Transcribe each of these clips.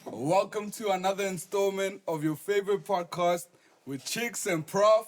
Welcome to another installment of your favorite podcast with Chix and Proph.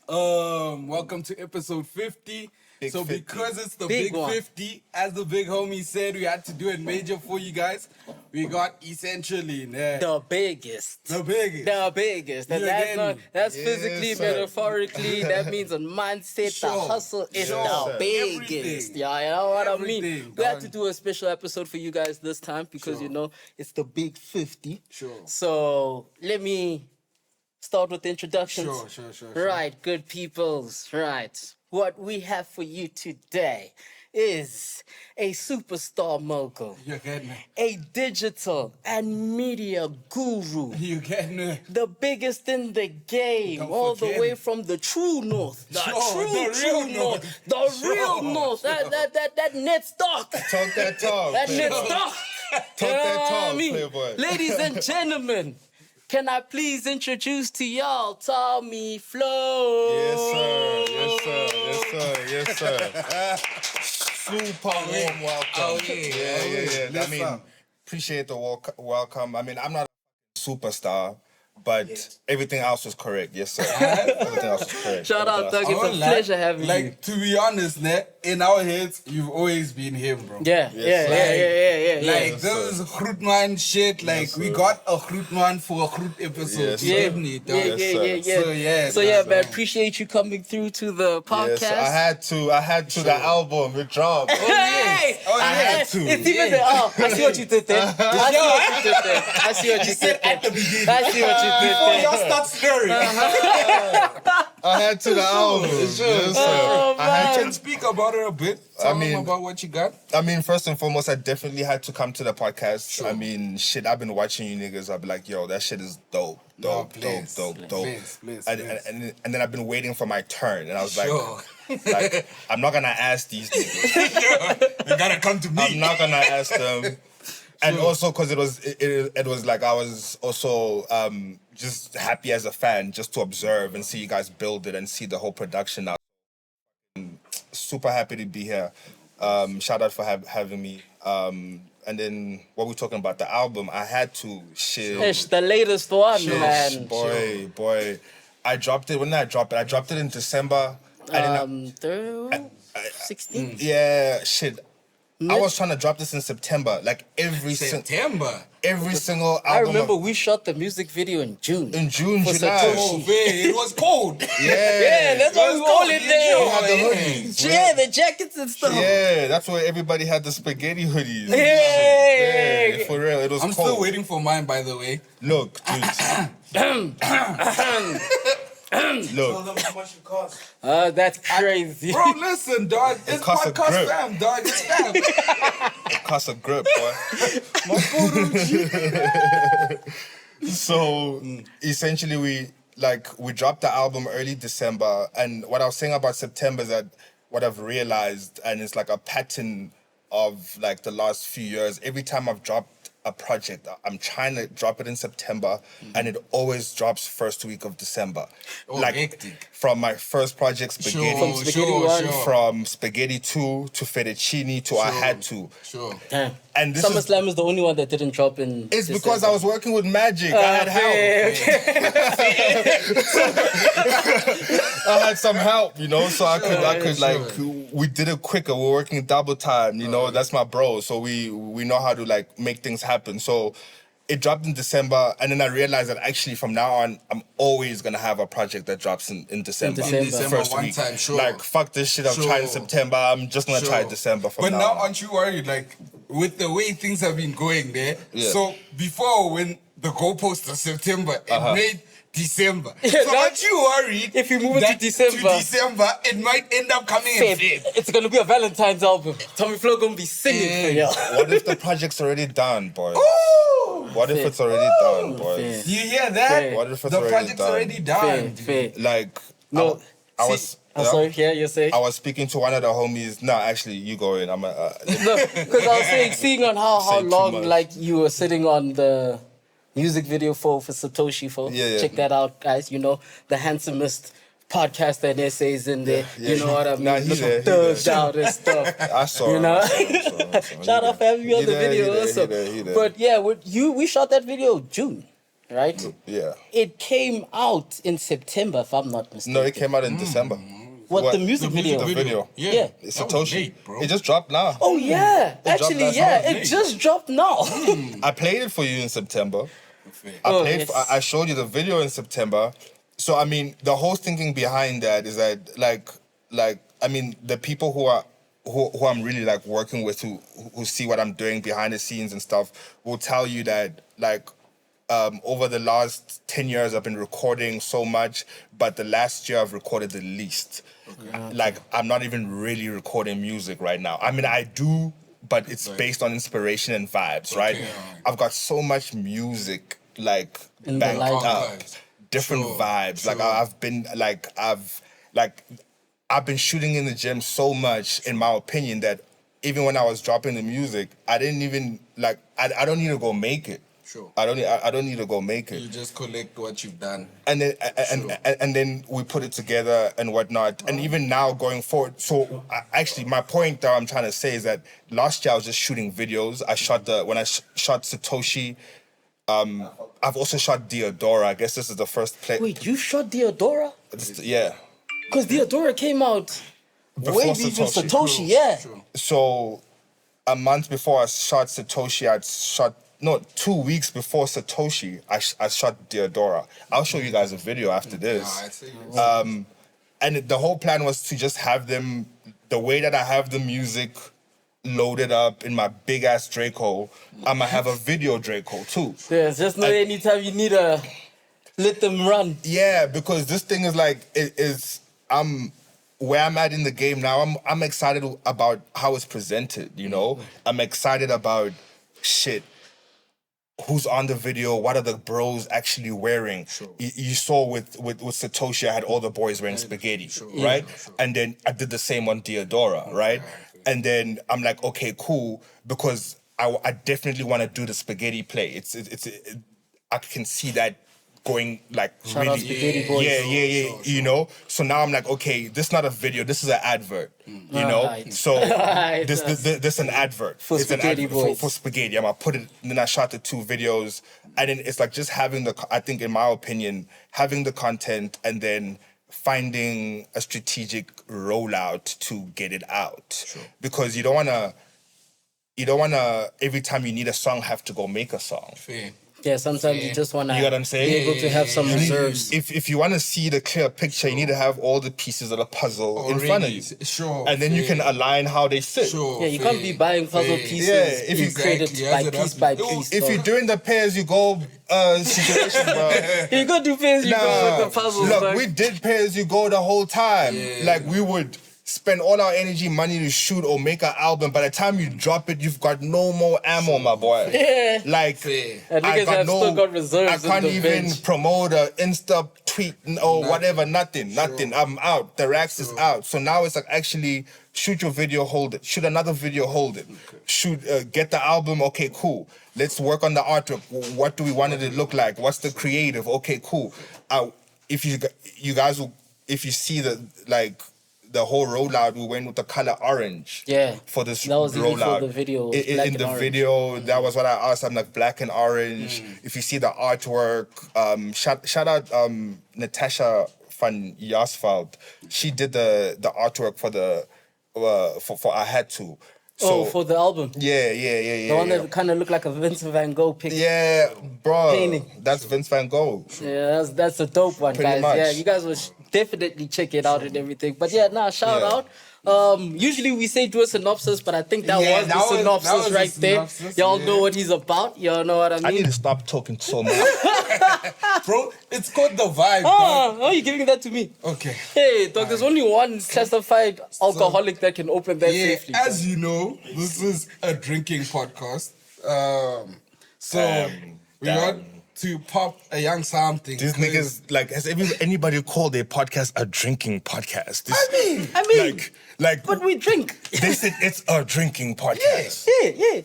Welcome to episode 50. Big so 50. Because it's the big 50, as the big homie said, we had to do it major for you guys. We got essentially the biggest. The biggest. And that's physically, metaphorically, that means a mindset, the hustle is the biggest. Everything. Yeah, you know what I mean? We had to do a special episode for you guys this time because, you know, it's the big 50. Sure. So let me start with the introductions. Sure. Right, good peoples. Right. What we have for you today is a superstar mogul, You getting it? a digital and media guru, You getting it? the biggest in the game, Don't all the forget way it. from the true north, the real true north. north, the real north, that net stock, Talk that talk. that net playboy. stock. Talk that talk, I mean? playboy. Ladies and gentlemen, can I please introduce to y'all Tommy Flo? Yes, sir. Super warm welcome. Yeah. I mean, appreciate the welcome. I mean, I'm not a superstar, but everything else was correct. Yes, sir. Everything else was correct. Shout out, Doug. It's a pleasure having you. Like, to be honest, in our heads, you've always been him, bro. Yeah. Like, this is Grootman shit. Like, we got a Grootman for a Groot episode. Yes, sir. So man, appreciate you coming through to the podcast. Yes, I had to. The album, it dropped. Hey! I had to. It's even the I see what you did there. I see what you did there. At the beginning. I see what you did Before there. y'all start stirring. I had to the album. Yes, sir. Oh, Can speak about it a bit. Tell them about what you got. I mean, first and foremost, I definitely had to come to the podcast. Sure. I mean, shit, I've been watching you niggas. I'll be like, yo, that shit is dope. Please. And then I've been waiting for my turn. And I was like, I'm not going to ask these niggas. They gotta come to me. I'm not going to ask them. And also because it was like I was also just happy as a fan just to observe and see you guys build it and see the whole production now. Super happy to be here. Shout out for having me. And then what we're talking about, the album, I had to shit. It's the latest one, man. Boy. I dropped it. When did I drop it? I dropped it in December. 16? Yeah, shit. I was trying to drop this in September, like every single album. I remember we shot the music video in June. July. Oh, man, it was cold. Yeah, that's why we were all in there. We had the hoodies. Yeah, the jackets and stuff. Yeah, that's why everybody had the spaghetti hoodies. Yeah, for real, it was I'm cold. still waiting for mine, by the way. Look, dude. Look. Tell them how much it costs. That's crazy. Bro, listen, dog. It's costs a podcast grip. fam, dog. It's fam. It costs a grip, boy. So essentially we dropped the album early December, and what I was saying about September is that what I've realized, and it's like a pattern of like the last few years, every time I've dropped a project, I'm trying to drop it in September, and it always drops first week of December. Oh, like hectic. From my first project, Spaghetti, From Spaghetti 1. from Spaghetti 2 to Fettuccine to I Had To. Sure. Damn. And this SummerSlam is the only one that didn't drop in. It's because I was working with Magic. I had help. I had some help, you know, so I could like, we did it quicker. We're working double time, you know, that's my bro. So we know how to like make things happen. So it dropped in December, and then I realized that actually from now on, I'm always gonna have a project that drops in December. In December, First one week. time, sure. Like, fuck this shit, I'm trying September. I'm just gonna try December from But now now, on. aren't you worried, like, with the way things have been going there? Yeah. So, before, when the goalpost was September, it made December. Yeah, So, aren't you worried if you move it to that December, it might end up coming in Feb. Feb? It's gonna be a Valentine's album. Tommy Flo gonna be singing for y'all. What if the project's already done, boy? Ooh! What if it's already done, boys? You hear that? Fair. What if it's The project's project's already done. Fair. Like, No, I was I'm sorry, yeah, you're saying? I was speaking to one of the homies. No, actually, you go in. I'm a. No, because I was saying, seeing on how Say too long much. like you were sitting on the music video for Satoshi for. Yeah. Check that out, guys. You know, the handsomest podcaster and essays in there. Yeah, you know what I mean? Nah, he's Looking there, thugged out and stuff. I saw You him. know? I saw him. Shout out for having me on the video also. He there. But yeah, we shot that video June, right? Yeah. It came out in September, if I'm not mistaken. No, it came out in December. What, the music video? The video. Yeah. It's That was Satoshi. late, bro. It just dropped now. Oh yeah, actually last yeah, month. it just dropped now. I played it for you in September. Oh, I yes. I showed you the video in September. So I mean, the whole thinking behind that is that like I mean, the people who I'm really like working with who see what I'm doing behind the scenes and stuff will tell you that like over the last 10 years I've been recording so much, but the last year I've recorded the least. Okay. Like I'm not even really recording music right now. I mean, I do, but it's based on inspiration and vibes, right? I've got so much music like In the banked life. up, different vibes. Like I've been shooting in the gym so much, in my opinion, that even when I was dropping the music, I didn't even like. I don't need to go make it. Sure. I don't need to go make it. You just collect what you've done. And then and then we put it together and whatnot. And even now going forward, so actually my point that I'm trying to say is that last year I was just shooting videos. I shot when I shot Satoshi. I've also shot Diodora. I guess this is the first play. Wait, you shot Diodora? Yeah. Because Diodora came out Before way before Satoshi. Satoshi, yeah. So a month before I shot Satoshi, 2 weeks before Satoshi, I shot Diodora. I'll show you guys a video after this. I see. And the whole plan was to just have them, the way that I have the music loaded up in my big ass Draco, I'ma have a video Draco too. Yeah, just know anytime you need to let them run. Yeah, because this thing is like where I'm at in the game now. I'm excited about how it's presented. You know, I'm excited about shit. Who's on the video? What are the bros actually wearing? Sure. You saw with Satoshi, I had all the boys wearing spaghetti, right? Sure. And then I did the same on Diodora, right? And then I'm like, okay, cool, because I definitely want to do the spaghetti play. I can see that going like Shout really, out Spaghetti Boys. yeah, you know. So now I'm like, okay, this is not a video, this is an advert, you know. Right. So Right. this is an advert For it's Spaghetti an advert Boys. for spaghetti. I'm gonna put it, and then I shot the 2 videos, and then it's like just having I think in my opinion, having the content and then finding a strategic rollout to get it out. Sure. Because you don't wanna every time you need a song have to go make a song. Fair. Yeah, sometimes you just want to You know what I'm saying? be able to have some reserves. If you want to see the clear picture, you need to have all the pieces of the puzzle in front of you. Sure. And then you can align how they sit. Sure. Yeah, you can't be buying puzzle pieces. Yeah, if you create it exactly, by as it piece happens. by Oh, piece. If you're doing the pay-as-you-go situation, bro. You go do pairs, you go with the puzzles. Look, dog. we did pay-as-you-go the whole time. Like, we would spend all our energy, money to shoot or make an album. By the time you drop it, you've got no more ammo, my boy. Yeah. Like, Fair. And niggas have still got reserves I in can't the even bench. promote a Insta tweet or whatever, nothing. I'm out. The racks is out. So now it's like actually shoot your video, hold it. Shoot another video, hold it. Shoot, get the album, okay, cool. Let's work on the artwork. What do we want it to look like? What's the creative? Okay, cool. If you guys will, if you see the whole rollout, we went with the color orange. Yeah. For this That was even rollout. for the video. In black the and orange. video, that was what I asked. I'm like black and orange. If you see the artwork, shout out Natasha van Jasveld. She did the artwork for the for I Had To. So, for the album. yeah. The one that kind of looked like a Vincent Van Gogh picture. Yeah, bro. Painting. That's Vince Van Gogh. Yeah, that's a dope one, Pretty guys. much. Yeah, you guys will definitely check it out and everything. But yeah, shout Yeah. out. Usually we say do a synopsis, but I think that Yeah, was that the was- synopsis that was the right synopsis, there. Y'all yeah. know what he's about. Y'all know what I mean. I need to stop talking so much. Bro, it's called The Vibe, dog. Oh, you're giving that to me. Okay. Hey, dog, there's only one classified alcoholic that can open that Yeah, safely. as you know, this is a drinking podcast. So we got to pop a young something. These niggas, like, has anybody called their podcast a drinking podcast? This, I mean, like, but we drink. they said it's a drinking podcast.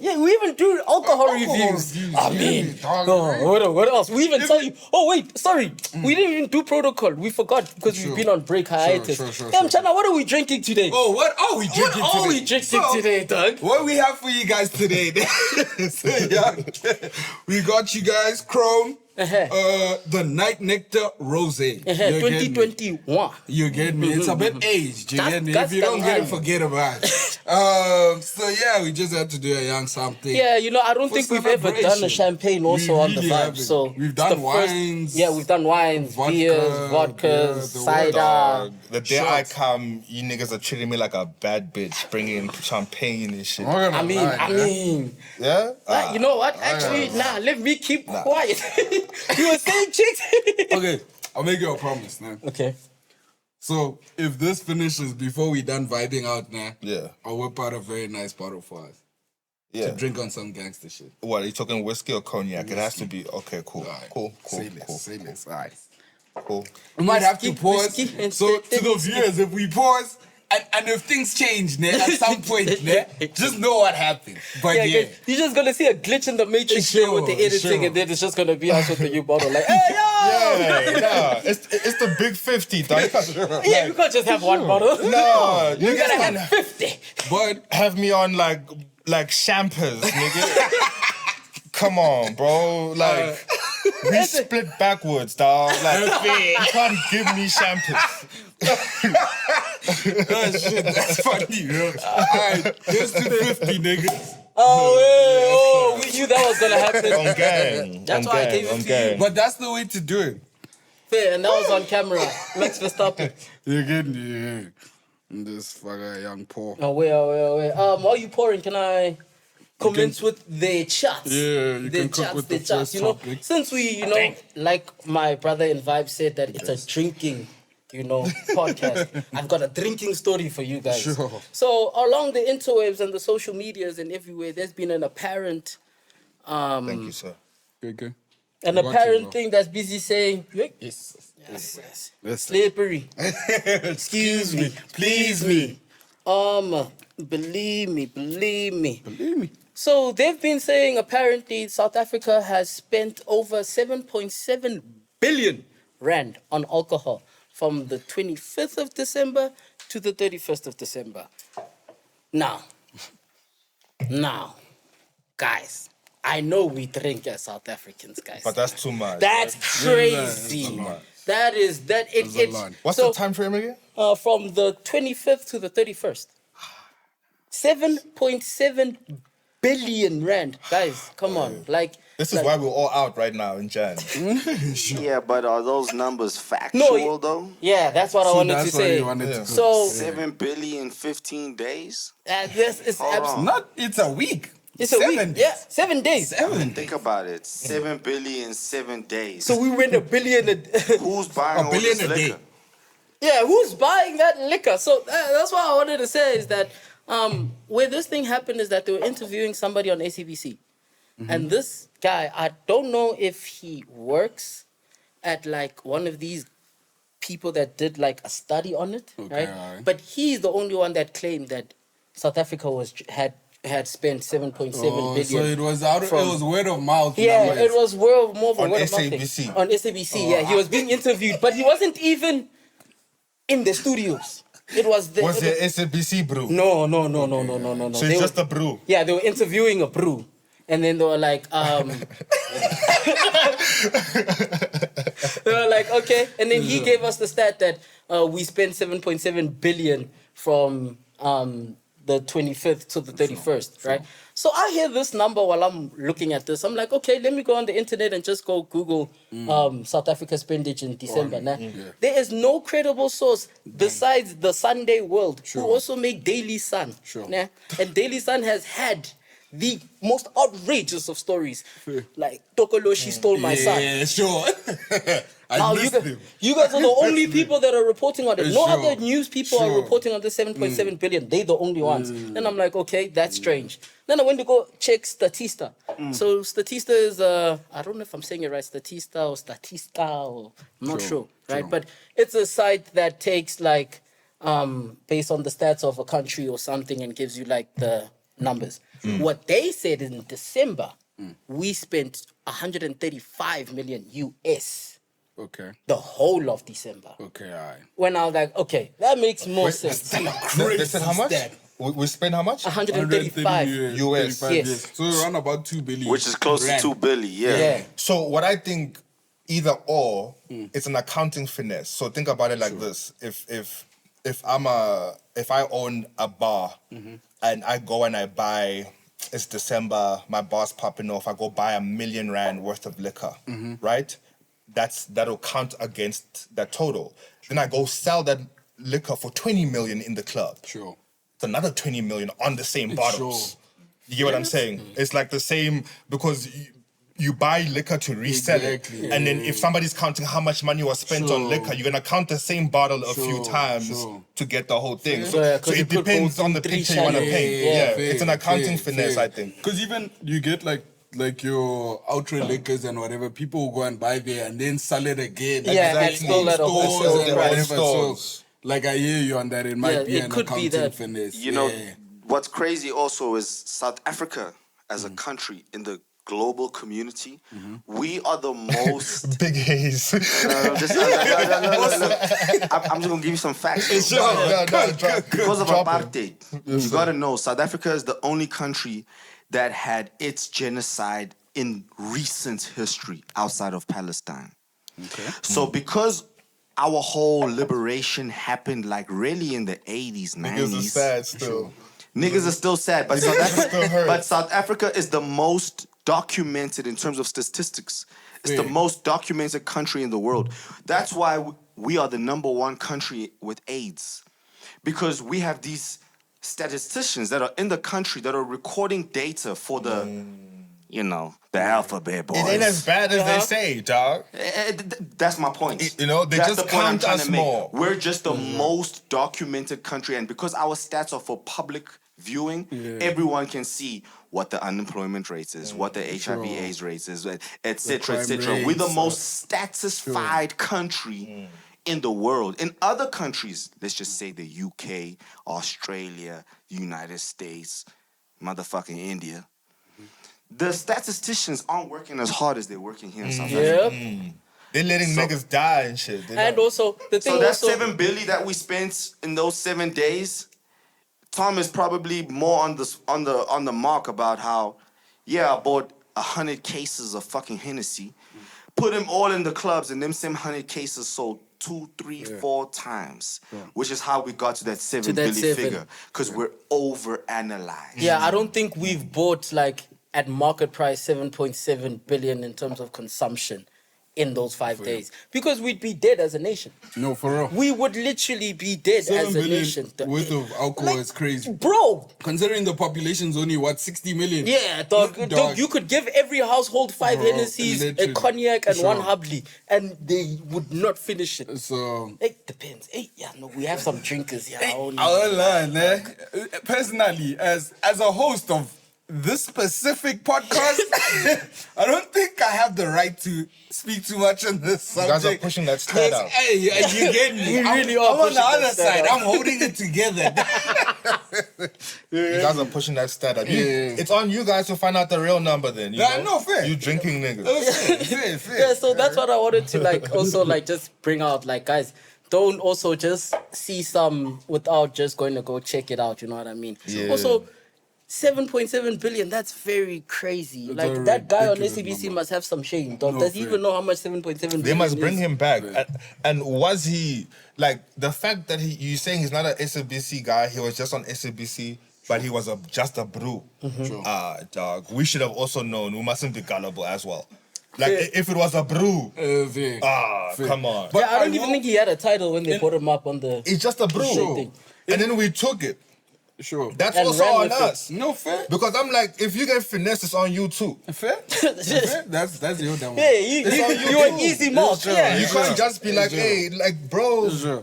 Yeah. We even do alcohol reviews. I mean, what else? We even tell you. Oh wait, sorry, we didn't even do protocol. We forgot because we've been on break hiatus. Damn, Chana, what are we drinking today? Oh, what are we drinking today? What are we drinking today, Doug? What we have for you guys today? So, yeah, we got you guys Chrome, the Night Nectar Rosé. 2021. You get me? It's a bit aged. You get me? That's If you don't get it, the forget about it. So yeah, we just had to do a young something. Yeah, you know, I don't For think we've ever done a celebration. champagne also We on the really vibe. haven't. So We've it's done the first- wines, Yeah, we've done wines, vodka, beers, vodkas, yeah, the cider. Dog, the day I Shots. come, you niggas are treating me like a bad bitch, bringing champagne and shit. I mean, Yeah? you know what? Actually, let me keep quiet. You were saying chicks? Okay, I'll make you a promise now. Okay. So if this finishes before we done vibing out now, Yeah. I'll whip out a very nice bottle for us Yeah. to drink on some gangster shit. What, are you talking whiskey or cognac? It has to be, okay, cool. Alright. Cool. Say less. All right. Cool. We might have to Whiskey, pause. whiskey, and So to the viewers, if we pause and if things change at some point, just know what happened. But yeah, Yeah, you're just gonna see a glitch in the matrix there with the Sure, editing, sure. and then it's just gonna be us with the new bottle. Like, hey, yo! Yeah, nah, it's the big 50, dog. Yeah, you can't just have one bottle. No, You niggas gotta can have 50. but have me on like champers, nigga. Come on, bro. Like, we split backwards, dog. Like, you can't give me champers. shit, that's funny, bro. Alright, here's to 50 niggas. We knew that was gonna happen. On gang. That's on why I gang, gave it on to gang. But that's the way to do it. Fair, and that was on camera. Max Verstappen. You get me? Yeah. This fucking young Paul. Oh, wait. While you pouring, can I commence with the charts? Yeah, you can cook with the first You know, topic. since we, like my brother in Vibe said that it's a drinking, podcast. I've got a drinking story for you guys. Sure. So along the interwebs and the social medias and everywhere, there's been an apparent, Thank you, sir. Okay. an Got you, apparent bro. thing that's busy saying, yes. Listen. Slippery. Excuse me. Please me. Believe me. Believe me. So they've been saying apparently South Africa has spent over 7.7 billion rand on alcohol from the 25th of December to the 31st of December. Now, guys, I know we drink as South Africans, guys. But that's too much. That's crazy. That's a lot. That is that it, That's a it's lot. What's so, the time frame again? from the 25th to the 31st. 7.7 billion rand. Guys, come on. Like This is why we're all out right now in Jan. Yeah, but are those numbers factual though? Yeah, that's what I wanted to That's what say. you wanted to Yeah. do. So 7 billion 15 days? this is Hold on. absolutely It's a week. it's a 7 week. Yeah, 7 days. 7 Think about it. 7 billion 7 days. So we win 1 billion. Who's buying A all billion this a day. liquor? Yeah, who's buying that liquor? So that's what I wanted to say is that where this thing happened is that they were interviewing somebody on ACBC. And this guy, I don't know if he works at like one of these people that did like a study on it, right? alright. But he's the only one that claimed that South Africa had spent 7.7 billion. So it was it from- was word of mouth. Yeah, numbers. it was more of a On word of mouth thing. SABC. On SABC, yeah. He was being interviewed, but he wasn't even in the studios. It was the... Was it SABC brew? No. So They it's just were- a brew. Yeah, they were interviewing a brew. And then they were like, okay. And then he gave us the stat that we spent 7.7 billion from the 25th to the 31st, right? So I hear this number while I'm looking at this. I'm like, okay, let me go on the internet and just go Google South Africa expenditure in December. There is no credible source besides the Sunday World, who also make Daily Sun. Sure. Nah? And Daily Sun has had the most outrageous of stories. Like, Tokoloshi stole my son. Yeah, sure. I Now, missed him. you guys are the only people that are reporting on it. No Sure. other news people are Sure. reporting on the 7.7 billion. They're the only ones. Then I'm like, okay, that's strange. Then I went to go check Statista. So Statista is, I don't know if I'm saying it right, Statista, or I'm not sure, right? But it's a site that takes like, based on the stats of a country or something and gives you like the numbers. What they said in December, we spent 135 million US. Okay. The whole of December. Okay, all right. When I was like, okay, that makes more sense. They said how much? Stat. We spent how much? 135. US. 35 Yes. years. So around about 2 billion. Which is close rand. to 2 billion. Yeah. Yeah. So what I think, either or, it's an accounting finesse. So think about it like this: if I own a bar and I go and I buy, it's December, my bar's popping off, I go buy R1 million worth of liquor, right? That'll count against that total. Then I go sell that liquor for 20 million in the club. Sure. It's another 20 million on the same bottles. Sure. You get what I'm saying? It's like the same, because you buy liquor to resell Exactly. it. And then if somebody's counting how much money was spent on Sure. liquor, you're going to count the same bottle a few Sure, times sure. to get the whole thing. So, yeah, So 'cause it it could go depends on the through picture you want to three paint. channels. Yeah, fair, it's an accounting finesse, I think. Because even you get like your ultra liquors and whatever, people will go and buy there and then sell it again. Yeah, Exactly. and still at a wholesale Stores and price. whatever. Stores. So, like I hear you on that. It might Yeah, be it an could be accounting that. finesse. You know, Yeah. what's crazy also is South Africa as a country in the global community, we are the most. Big haze. I'm just gonna give you some facts. though. Because of apartheid, you gotta know South Africa is the only country that had its genocide in recent history outside of Palestine. Okay. So because our whole liberation happened like really in the 80s, 90s. Niggas are sad still. Niggas are still sad, but still hurt. South Africa is the most documented in terms of statistics. It's the Yeah. most documented country in the world. That's why we are the #1 country with AIDS. Because we have these statisticians that are in the country that are recording data for the, the alphabet boys. It ain't as bad as they say, dog. That's my point. You know, they That's just the point I'm count trying us to make. more. We're just the most documented country, and because our stats are for public viewing, everyone can see what the unemployment rate is, what the HIV/AIDS rate is, etc., crime etc. We're the rates, most satisfied country in the world. In other countries, let's just say the UK, Australia, United States, motherfucking India, the statisticians aren't working as hard as they're working here in South Africa. Yep. They're letting niggas die and shit. They're And not- also, the thing So that also... 7 billion that we spent in those 7 days, Tom is probably more on the mark about how, I bought 100 cases of fucking Hennessy, put them all in the clubs, and them same 100 cases sold 2, 3, 4 times, which is how we got to that 7 that billion 7. figure, because we're overanalyzed. Yeah, I don't think we've bought like at market price 7.7 billion in terms of consumption in those 5 days, because we'd be dead as a nation. No, for real. We would literally be dead 7 as a billion nation. worth of alcohol is crazy. Bro, Considering the population's only, 60 million? yeah, dog, you could give every household 5 Bro, Hennessy's, a literally. cognac, and Sure. 1 Hubley, and they would not finish it. So... It depends. We have some drinkers here. I won't lie, né? Personally, as a host of this specific podcast, I don't think I have the right to speak too much on this You subject. guys are pushing that stat 'Cause, out. hey, you get me. We really I'm are on the pushing that other stat side. out. I'm holding it together. You guys are pushing that stat out. Yeah. It's on you guys to find out the real number then. You Nah, know? no, fair. You drinking niggas. Fair. Yeah, so that's what I wanted to also just bring out. Like, guys, don't also just see some without just going to go check it out. You know what I mean? Yeah. Also, 7.7 billion, that's very crazy. That's Like, a that guy on ridiculous SABC number. must have some shame, dog. No, Does he fair. even know how much 7.7 billion They must bring is? him back. And was he, like, the fact that you saying he's not an SABC guy, he was just on SABC, but he was just a brew. Dog, we should have also known. We mustn't be gullible as well. Like, Fair. if it was a brew, Fair. Fair. come on. But Yeah, I don't I even will- think he had a title when they put him up on the... It's just a brew. Sure. And then we took it. Sure. That's And also ran on with it. us. No fair. Because I'm like, if you get finesse, it's on you too. Fair? Fair? That's your damn one. Hey, you an easy mark. Sure. Yeah. You can't just be like, Sure. hey, like, bro, Sure.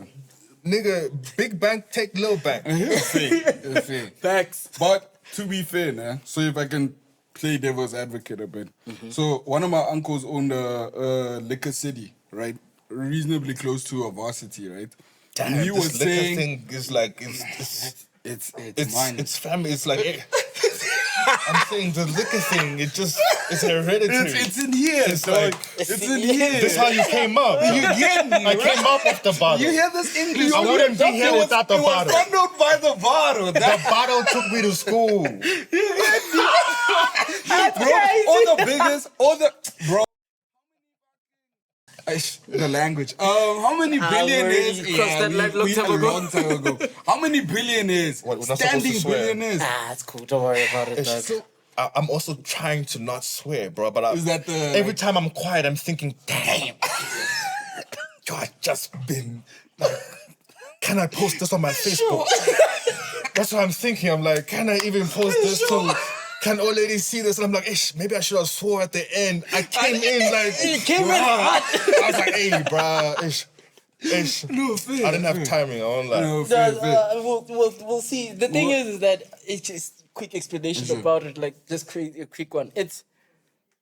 nigga, big bank, take little bank. Fair. Fair. Facts. But to be fair, nah, so if I can play devil's advocate a bit. So one of my uncles owned a liquor city, right? Reasonably close to a varsity, right? Damn, And he this was liquor saying thing is like, it's mine. it's family. It's like, I'm saying the liquor thing, it's hereditary. It's in here. It's dog. like- it's in here. This is how you came up. You get me, I came up with the bottle. You hear this English? I wouldn't be here without the bottle. It was followed by the bottle. The bottle took me to school. Bro. The language. How many billionaires? already crossed that line long time a ago. long time ago. How many billionaires? What, we're not supposed to Standing swear? billionaires. It's cool. Don't worry about it, dog. So, I'm also trying to not swear, bro. But Is that the every time I'm quiet, I'm thinking, damn, yo, I just been. Like, can I post this on my Facebook? That's what I'm thinking. I'm like, can I even post this to? Can old lady see this? And I'm like, ish, maybe I should have swore at the end. I came in like, You came in hot. I was like, hey, bruh, ish. No, fair. I didn't have timing. I won't lie. No, fair, fair. We'll see. The thing is that it's just quick explanation about it, like just a quick one. It's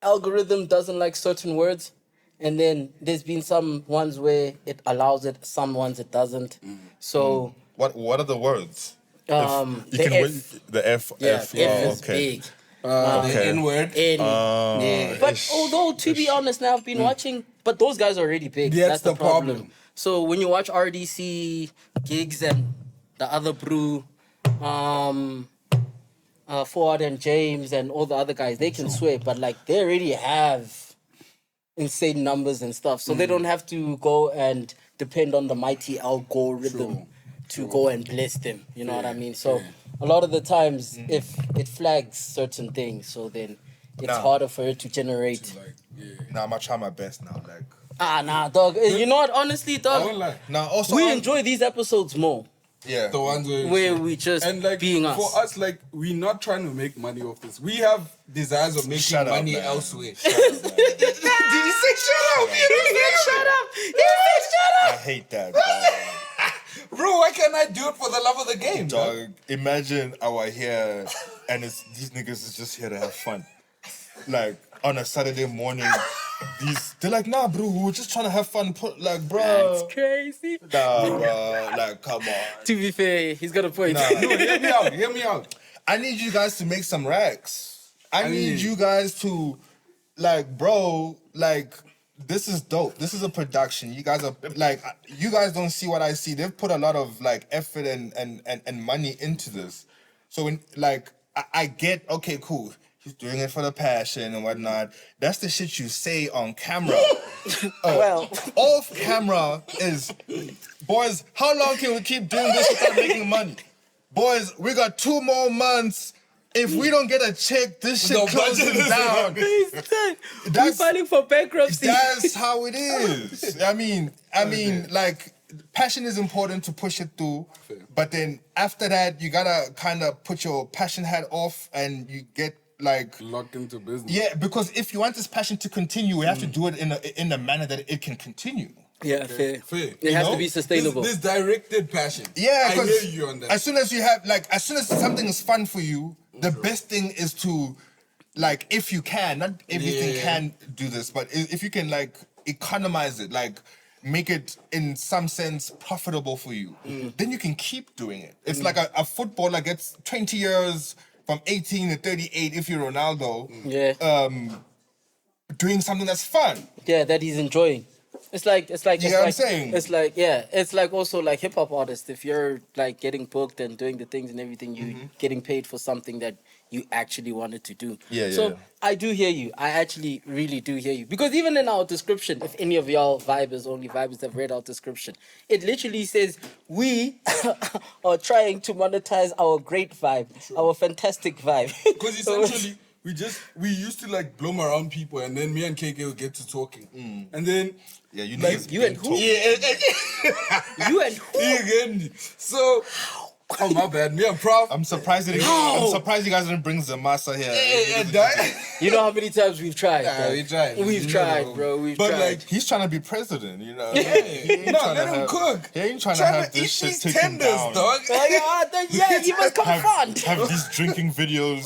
algorithm doesn't like certain words, and then there's been some ones where it allows it, some ones it doesn't. So What are the words? the F, The F. yeah, F. F Oh, is okay. big. The Okay. N-word. N, yeah. But although, to be honest, now I've been watching, but those guys are already big. That's the the problem. So when you watch RDC, Gigs, and the other brew, Ford and James and all the other guys, they can swear, but like they already have insane numbers and stuff, so they don't have to go and depend on the mighty algorithm to go and bless them. You know what I mean? So a lot of the times, if it flags certain things, so then it's Nah. harder for it to generate. Nah, I'm gonna try my best now. Like, Nah, dog. You know what? Honestly, I won't dog, lie. now also we I'm- enjoy these episodes more. Yeah. The ones Where we just and like being us. for us, like we're not trying to make money off this. We have desires of making Shut up, money man. elsewhere. Did you say shut up? Shut up! I hate that, bro. Bro, why can't I do it for the love of the game, dog? Dog, imagine our here and it's these niggas is just here to have fun. Like on a Saturday morning, they're like, nah, bro, we're just trying to have fun. Like, bro, That's crazy. nah, bro, like, come on. To be fair, he's got a point. Nah. No, hear me out. Hear me out. I need you guys to make some racks. I need mean- you guys to, like, bro, like, this is dope. This is a production. You guys are, like, you guys don't see what I see. They've put a lot of, like, effort and money into this. So, when, like, I get, okay, cool. He's doing it for the passion and whatnot. That's the shit you say on camera. Well, Off camera is, boys, how long can we keep doing this without making money? Boys, we got 2 more months. If we don't get a check, this shit The closes budget is down. we're That's, filing for bankruptcy. that's how it is. I mean, like, passion is important to push it through. But then after that, you gotta kind of put your passion hat off and you get like, Locked into business. yeah, because if you want this passion to continue, we have to do it in a manner that it can continue. Yeah, fair. Fair. It has know? to be sustainable. This directed passion. Yeah, I because hear you on that. as soon as you have, like, as soon as something is fun for you, the best thing is to, like, if you can, not everything Yeah. can do this, but if you can, like, economize it, like, make it in some sense profitable for you, then you can keep doing it. It's like a footballer gets 20 years from 18 to 38 if you're Ronaldo, Yeah. doing something that's fun. Yeah, that he's enjoying. It's like You it's know what I'm like, saying? It's like, yeah, it's like also like hip hop artists. If you're like getting booked and doing the things and everything, you getting paid for something that you actually wanted to do. Yeah, So yeah. I do hear you. I actually really do hear you, because even in our description, if any of y'all only vibers have read our description, it literally says we are trying to monetize our great vibe, our fantastic vibe. Because essentially, we used to like blow around people, and then me and KK would get to talking, and then Yeah, you like niggas you and who? Yeah, You and who? you get me. So Oh, my bad. Me and Prof. I'm surprised you guys didn't bring Zamasa here. You know how many times we've tried? Yeah, bro? we tried. We've tried, bro. We've But, tried. like, He's trying to be president, you know. no, let him cook. He ain't trying to have this eat shit these taken tenders, down. dog. Yeah, you must confront. Have these drinking videos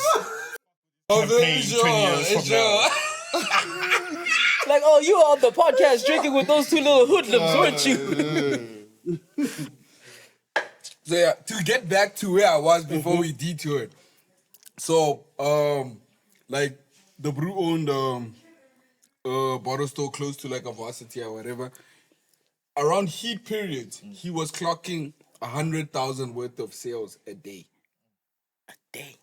Oh, campaign 20 years from now. Like, oh, you were on the podcast drinking with those two little hoodlums, weren't you? So yeah, to get back to where I was before we detoured. So, like the brew owned bottle store close to like a varsity or whatever. Around heat periods, he was clocking 100,000 worth of sales a day. A day.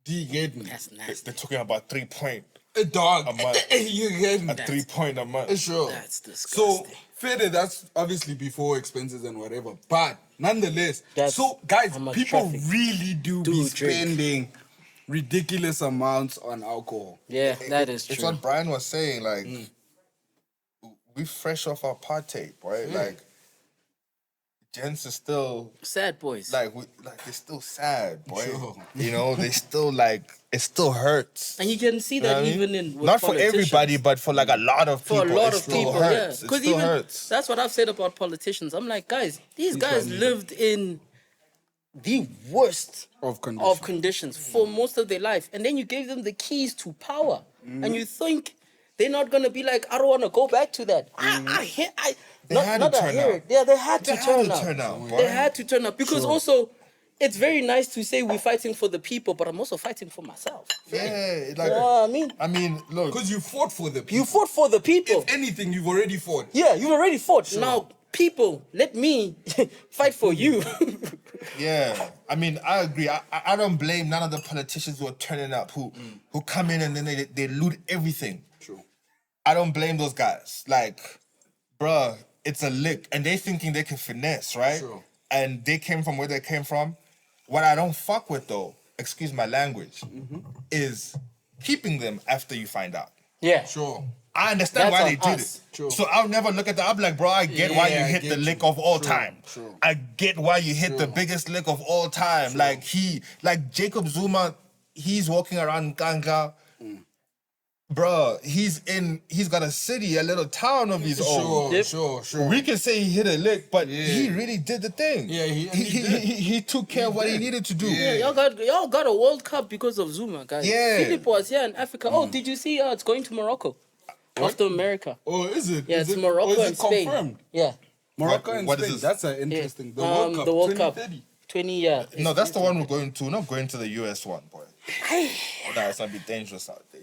Do you get me? That's nasty. They're talking about 3 point A dog. a month. You get me? 3 point a month. Sure. That's disgusting. So, fair, that's obviously before expenses and whatever. But nonetheless, That's so guys, how much people traffic really do be drink. spending ridiculous amounts on alcohol. Yeah, that is It's true. what Brian was saying, like, we fresh off our party, right? Like, gents are still, Sad boys. like, they're still sad, boy. Sure. You know, they still, like, it still hurts. And you can see You know that what I mean? even in with Not for politicians. everybody, but for like a lot of people. For a lot it of still people, hurts. yeah. It Because still even hurts. that's what I've said about politicians. I'm like, guys, these guys lived in the worst Of conditions. of conditions for most of their life, and then you gave them the keys to power, and you think they're not gonna be like, I don't want to go back to that. They had to turn out. Yeah, they had to They had turn to out. turn out, boy. They had to turn out because also. It's very nice to say we're fighting for the people, but I'm also fighting for myself. Yeah, like, You know what I mean? look. Because you fought for the people. You fought for the people. If anything, you've already fought. Yeah, you've already fought. Now, people, let me fight for you. Yeah, I mean, I agree. I don't blame none of the politicians who are turning up, who come in and then they loot everything. True. I don't blame those guys. Like, bruh, it's a lick, and they thinking they can finesse, right? Sure. And they came from where they came from. What I don't fuck with, though, excuse my language, is keeping them after you find out. Yeah. Sure. I understand That's why they on did us. it. True. So I'll never look at that. I'm like, bro, I get why you Yeah, I hit get the you. lick of all True, time. true. I get why you hit the biggest lick of all time. Like Jacob Zuma, he's walking around Ganga. Bro, he's got a city, a little town of his own. Sure, sure. We can say he hit a lick, but he really did the thing. Yeah, he did. he took care of what he needed to do. Yeah, y'all got a World Cup because of Zuma, guys. Yeah. Philip was here in Africa. Oh, did you see? It's going to Morocco after America. Oh, is it? Yeah, Is it's it, Morocco or is and it Spain. confirmed? Yeah. Morocco and What is Spain. this? That's Yeah. interesting. The World Cup. The World Cup. 2030. 20 years. No, that's the one we're going to. We're not going to the US one, boy. Nah, it's gonna be dangerous out there.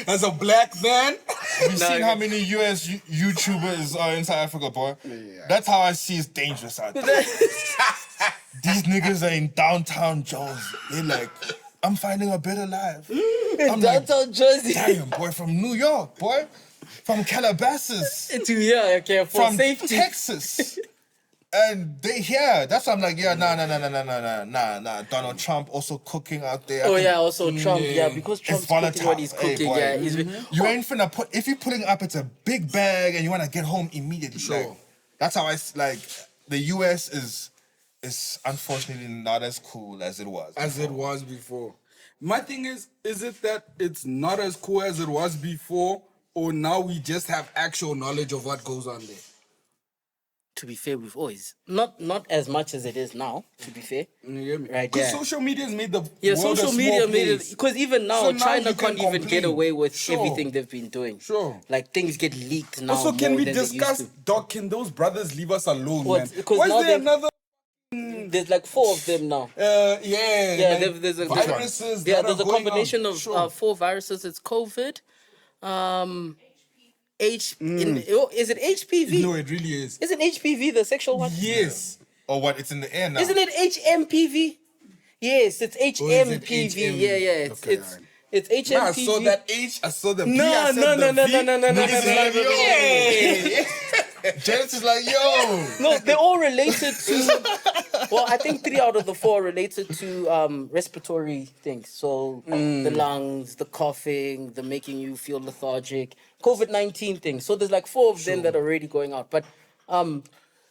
As a black man. Have you seen how many US YouTubers are in South Africa, boy? That's how I see it's dangerous out there. These niggas are in downtown Jones. They're like, I'm finding a better life. I'm like, Downtown Jersey. damn, boy, from New York, boy. From Calabasas. To here, okay, for From safety. Texas. And they here. That's why I'm like, yeah, nah. Donald Trump also cooking out there. I Oh think yeah, also Trump. Yeah, because Trump's cooking volatile. what he's Hey, cooking. boy. Yeah, he's You ain't finna put, if you're putting up, it's a big bag and you wanna get home immediately. Sure. Like, that's how like, the US is unfortunately not as cool as it was. As it was before. My thing is it that it's not as cool as it was before, or now we just have actual knowledge of what goes on there? to be fair, we've always not as much as it is now. To be fair, You hear me? Right, Because yeah. social media has made the yeah, world social a media small made it place. because even now So now China you can can't even get complain. away with Sure. everything they've been doing. Sure. Like things get leaked now. Also, can more we than they used discuss, to. Doc, can those brothers leave us alone, What? man? Because Why now is there they- another... There's like 4 of them now. Yeah, Yeah, like there's a viruses Yeah, that there's are a going combination on. of Sure. 4 viruses. It's COVID, is it HPV? No, it really is. Isn't HPV the sexual one? Yes. Or what? It's in the air now. Isn't it HMPV? Yes, it's HMPV. HM? Yeah, it's Okay, it's alright. it's Nah, I HMPV. saw that H, I saw the P, No, I said the V. no. Niggas is like, yo. Janice is like, yo. No, they're all related to. Well, I think 3 out of the 4 are related to respiratory things. So the lungs, the coughing, the making you feel lethargic, COVID-19 things. So there's like 4 of them that are already going out. But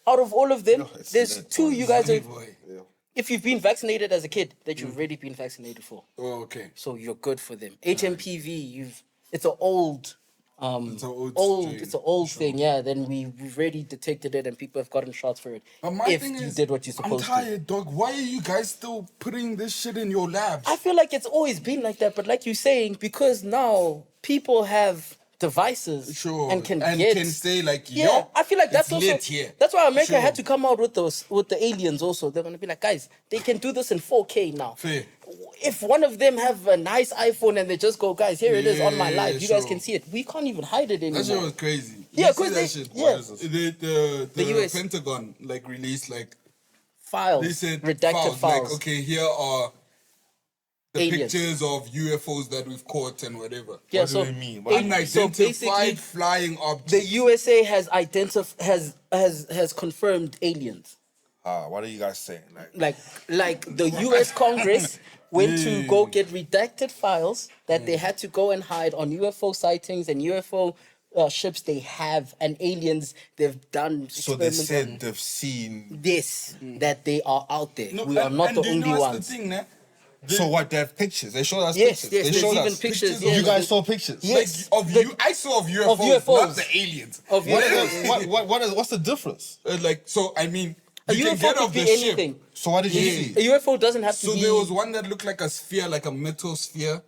out of all of them, it's there's lit, two you guys are. Boy. If you've been vaccinated as a kid, that you've already been vaccinated for, Oh, okay. so you're good for them. HMPV, it's an old, It's an old strain. it's an old thing. Yeah. Then we've already detected it, and people have gotten shots for it. But my if thing you is, did what you're I'm supposed to. tired, dog. Why are you guys still putting this shit in your labs? I feel like it's always been like that, but like you're saying, because now people have devices Sure. and can say like, yeah, yo, I feel like that's it's also lit here. that's why America Sure. had to come out with the aliens also. They're gonna be like, guys, they can do this in 4K now. Fair. If one of them have a nice iPhone and they just go, guys, here it is on my Yeah, live, you guys sure. can see it. We can't even hide it anymore. That shit was crazy. Yeah, You see 'cause that they- shit? yeah. What is this? The US. Pentagon like released like Files, they said redacted files. like okay, here are the Aliens. pictures of UFOs that we've caught and whatever. Yeah, What do so they mean? Unidentified so basically, flying objects. the USA has has confirmed aliens. What are you guys saying? Like, Like the US Congress went to go get redacted files that they had to go and hide on UFO sightings and UFO ships they have and aliens they've done so they experiments said on they've seen. this that they are out there. No, We are not and the do you only know what's ones. The thing, nah? So what? They have pictures. They showed us Yes, pictures. yes, they there's showed even us pictures. Yeah, You yes. guys saw pictures. Yes. Like, I saw of UFOs, UFOs. not the aliens. Of What UFOs. is, what's the difference? Like, so I mean, A you can UFO get could off be the anything. ship. So what did you see? A UFO doesn't have to So be. there was one that looked like a sphere, like a metal sphere,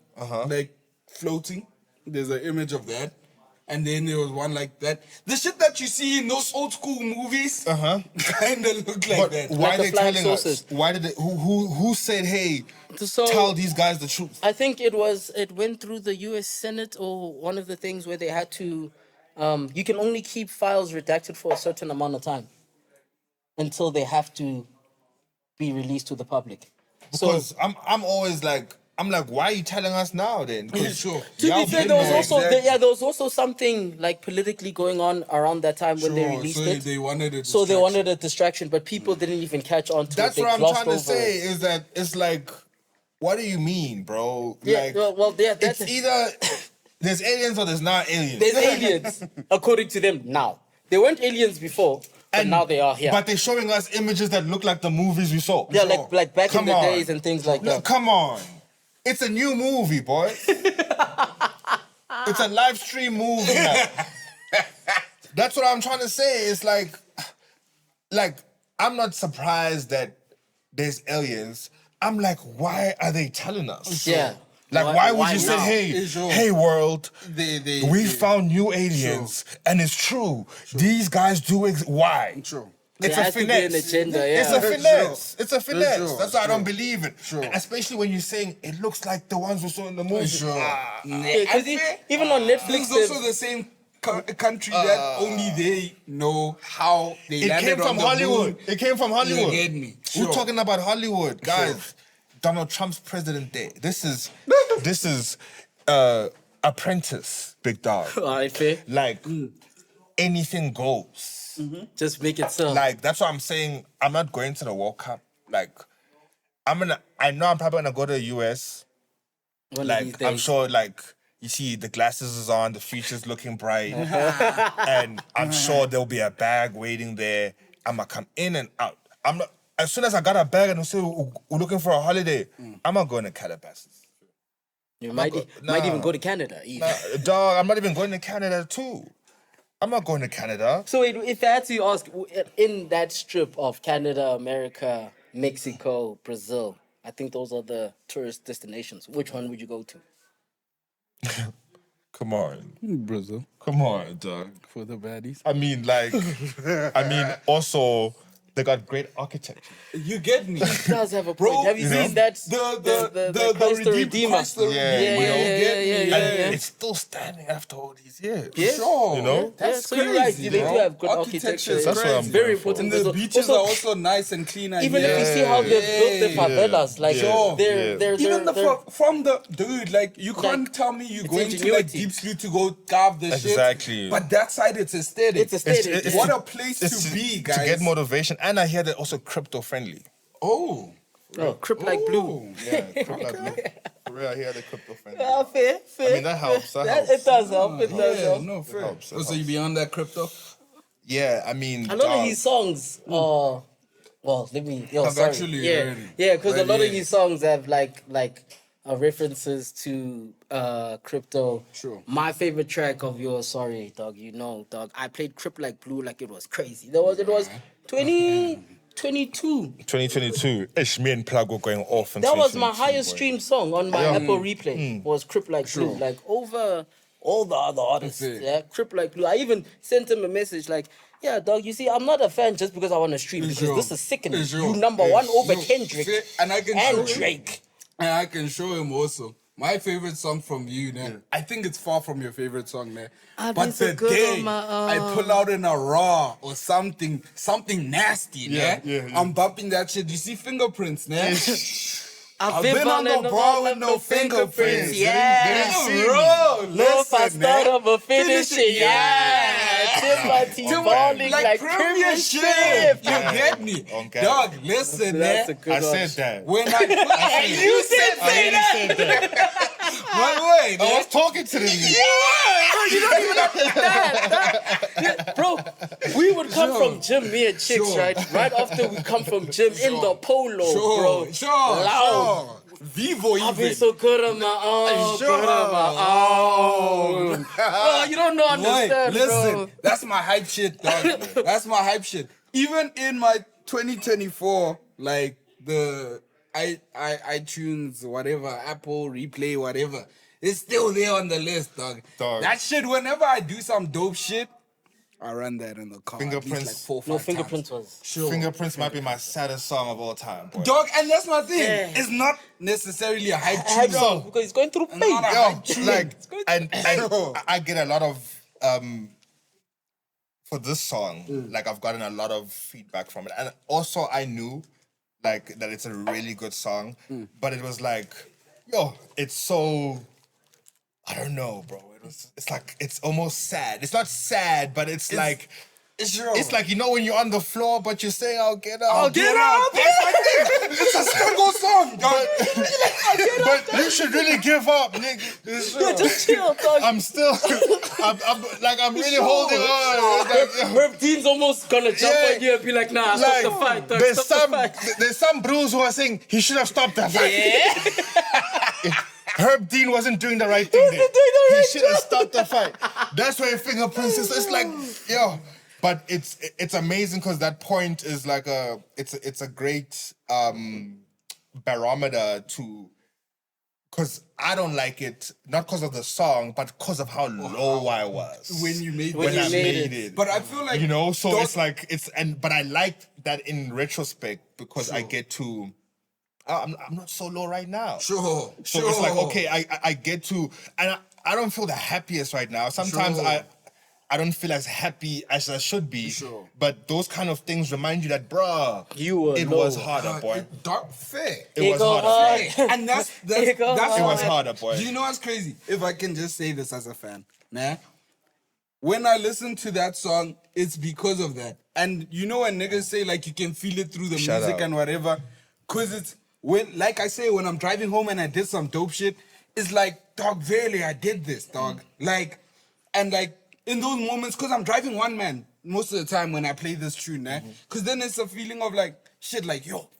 like floating. There's an image of that. And then there was one like that. The shit that you see in those old school movies kind of look like But that. why Like are the they flying telling saucers. us? Why did they? Who said, hey, So- tell these guys the truth? I think it went through the U.S. Senate or one of the things where they had to. You can only keep files redacted for a certain amount of time until they have to be released to the public. Because I'm always like, why are you telling us now then? 'Cause Sure. To y'all be fair, been there was there. also exactly. there was also something like politically going on around that time when they Sure, released so it. they wanted a So they distraction. wanted a distraction, but people didn't even catch on to That's it. They what I'm glossed trying to over say it. is that it's like, what do you mean, bro? Yeah, like, well, yeah, it's either there's aliens or there's not aliens. There's aliens, according to them now. They weren't aliens before, but now they are here. But they're showing us images that look like the movies we saw. yeah, like back Come in the on. days and things like Look, that. come on. It's a new movie, boy. It's a live stream movie now. That's what I'm trying to say. It's like I'm not surprised that there's aliens. I'm like, why are they telling us? Yeah. Like, why would why you say, now? hey, Sure. hey, world, They- we found new aliens, and it's true. These guys do why? Sure. It's There a has to be finesse. an agenda, It's yeah. a finesse. It's a finesse. Sure, That's why I don't sure. believe it. Sure. Especially when you're saying it looks like the ones we saw in the movie. Sure. Yeah, 'cause even on Netflix, This is also the same country that only they know how they It landed came on from the Hollywood. moon. It came from Hollywood. You get me? We're Sure. talking about Hollywood, guys. Donald Trump's President Day. This is Apprentice, big dog. all right, fair. Like anything goes. Just make it so. Like that's what I'm saying. I'm not going to the World Cup. Like I know I'm probably gonna go to the US. One of these Like I'm days. sure, like you see, the glasses is on, the future's looking bright, and I'm sure there'll be a bag waiting there. I'ma come in and out. I'm not. As soon as I got a bag and say we're looking for a holiday, I'm not going to Calabasas. You might even go to Canada. Even. Dog, I'm not even going to Canada too. I'm not going to Canada. So if I had to ask, in that strip of Canada, America, Mexico, Brazil, I think those are the tourist destinations. Which one would you go to? Come on, Brazil come on, dog. for the baddies. I mean, like, also they got great architecture. You get me? It does have a Bro, point. Have you you know, seen that? the Christ the Redeemer. Christ the Yeah, Redeemer, yeah, you yeah, get yeah, me? yeah, And yeah. it's still standing after all these years. Yeah. Sure. You know? That's so you're right. crazy, They do bro. have good architecture. is That's what I'm crazy. very going for. important. And the Brazil. beaches Also, are also nice and clean. even if you see how they've built the favelas, like Yeah. they're Even they're from the dude, like you can't Like, tell me you're it's going to like ingenuity. Deep Sleep to go carve the shit. Exactly. But that side, it's aesthetic. It's aesthetic. It's- What to- a place it's to be, guys. To get motivation. And I hear they're also crypto friendly. Oh. Crip like blue. Yeah, crypto blue. For real, I hear they're crypto friendly. Fair. I mean, that helps. That helps. It does help. It does Yeah, help. no, fair. helps, it Oh, so you be on that crypto? Yeah, I mean, A lot of dog. his songs are. Well, let me. Yo, I've sorry. actually yeah, heard it. yeah, because a But lot of yeah. his songs have like references to crypto. Sure. My favorite track of yours, sorry, dog. You know, dog. I played Crip Like Blue like it was crazy. It was 2022. 2022. Ish, me and Plug were going off. In That was my 2022, highest boy. streamed song on my Apple Replay. Was Crip Like Blue, Sure. like over all the other artists. That's it. Yeah, Crip Like Blue. I even sent him a message like, "Yeah, dog. You see, I'm not a fan just because I want to stream because Sure. this is sickening. Sure. You number one over Sure. Kendrick See, and I can show and him. Drake." And I can show him also. My favorite song from you, man. I think it's far from your favorite song, man. I've But been so the good day on my I pull out in a raw or something nasty, man. I'm bumping that shit. You see fingerprints, man. I've been on the ball with no fingerprints. Yeah, Bro, no if I listen, start man. over finish it. Yeah, till my teeth balling like premiership. You get me? Okay. Dog, listen, That's a man. good I one. said that. When I put You did say that. said that. my way, I man. was talking to them. Bro, you don't even understand. Bro, we would come from gym, me and Chix, Sure. right after we come from gym in the polo, bro. Sure, Loud. sure. Vivo I've been even. so good on my own, Sure. good on my own. Bro, you don't know, Wait, understand, listen, bro. that's my hype shit, dog. That's my hype shit. Even in my 2024, like the iTunes, whatever, Apple Replay, whatever, it's still there on the list, dog. Dog. That shit, whenever I do some dope shit, I run that in the car. at least Fingerprints. like 4 or 5 No, times. Fingerprints was. Sure. Fingerprints might be my saddest song of all time, boy. Dog, and that's my thing. Yeah. It's not necessarily a hype I had tune. some because he's going through pain. Not a Yo, hype tune. like, and Sure. I get a lot of for this song. Like, I've gotten a lot of feedback from it, and also I knew, like, that it's a really good song, but it was like, yo, it's so, I don't know, bro. It's like it's almost sad. It's not sad, but it's like. Sure. It's like, you know, when you're on the floor, but you're saying, I'll get up. I'll get up. That's my thing. It's a struggle song, dog. But you should really give up, nigga. Yeah, just chill, dog. I'm still, I'm really holding on. It's like, Herb Dean's almost gonna jump Yeah. on you and be like, nah, stop the fight, dog. there's Stop the fight. there's some bros who are saying he should have stopped that fight. Herb Dean wasn't doing the right thing there. He should have stopped the fight. That's why Fingerprints is. It's like, yo. But it's amazing because that point is like it's a great barometer to, because I don't like it not because of the song but because of how low I was When you made When when you I made made it. But I feel like, You know, so don't- it's like but I like that in retrospect because I get to. I'm not so low right now. Sure. So it's like, okay, I get to, and I don't feel the happiest right now. Sometimes Sure. I don't feel as happy as I should be. Sure. But those kind of things remind you that, bruh, You were it low. was harder, boy. Dark fair. It was go harder. hard. And that's It go that's It was hard. harder, boy. Do you know what's crazy? If I can just say this as a fan, nah. When I listen to that song, it's because of that. And you know when niggas say like you can feel it through the Shout music out. and whatever, cause it's when, like I say, when I'm driving home and I did some dope shit, it's like, dog, really, I did this, dog. Like, and like in those moments, cause I'm driving one man most of the time when I play this tune, nah. Cause then it's a feeling of like shit, like yo.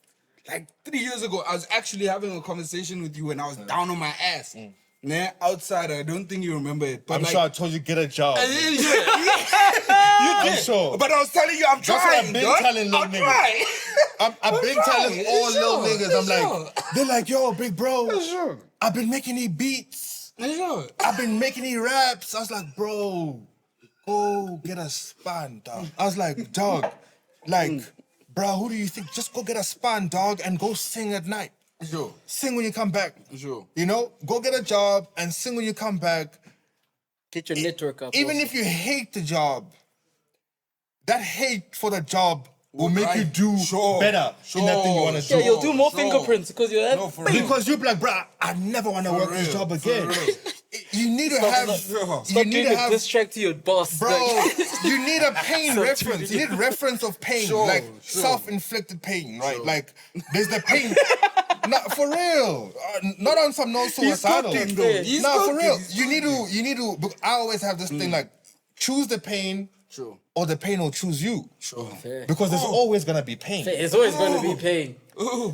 Like 3 years ago, I was actually having a conversation with you when I was down on my ass. Nah, outside, I don't think you remember it. But I'm like, sure I told you get a job. you I'm sure. But I was telling you, I'm That's what trying. I've been dog. telling little I'm niggas. trying. I've been telling all little niggas, I'm like, they're like, yo, big bro, Sure. I've been making these beats. Sure. I've been making these raps. I was like, bro, go get a span, dog. I was like, dog, like, bro, who do you think? Just go get a span, dog, and go sing at night. Sure. Sing when you come back. Sure. You know, go get a job and sing when you come back. Get your network up. Even also. if you hate the job, that hate for the job will make you Right. do Sure. better in that thing you want to do. Yeah, you'll do more Sure. fingerprints because you have. No, for real. Because you'll be like, bruh, I never want to work this real, job for again. real. You need to have, sure. you Stop need doing to a have, diss track to your boss. bro, like- you need a pain reference. You need reference of pain, Sure, like sure. self-inflicted pain, right? Like, there's the pain. Not for real. Not on some no suicidal. cooking, though. He's No, for cooking, real. he's You need to, but I always have this thing like, choose the pain Sure. or the pain will choose you. Sure. Fair. Because there's always gonna be pain. Fair. It's always going to be pain.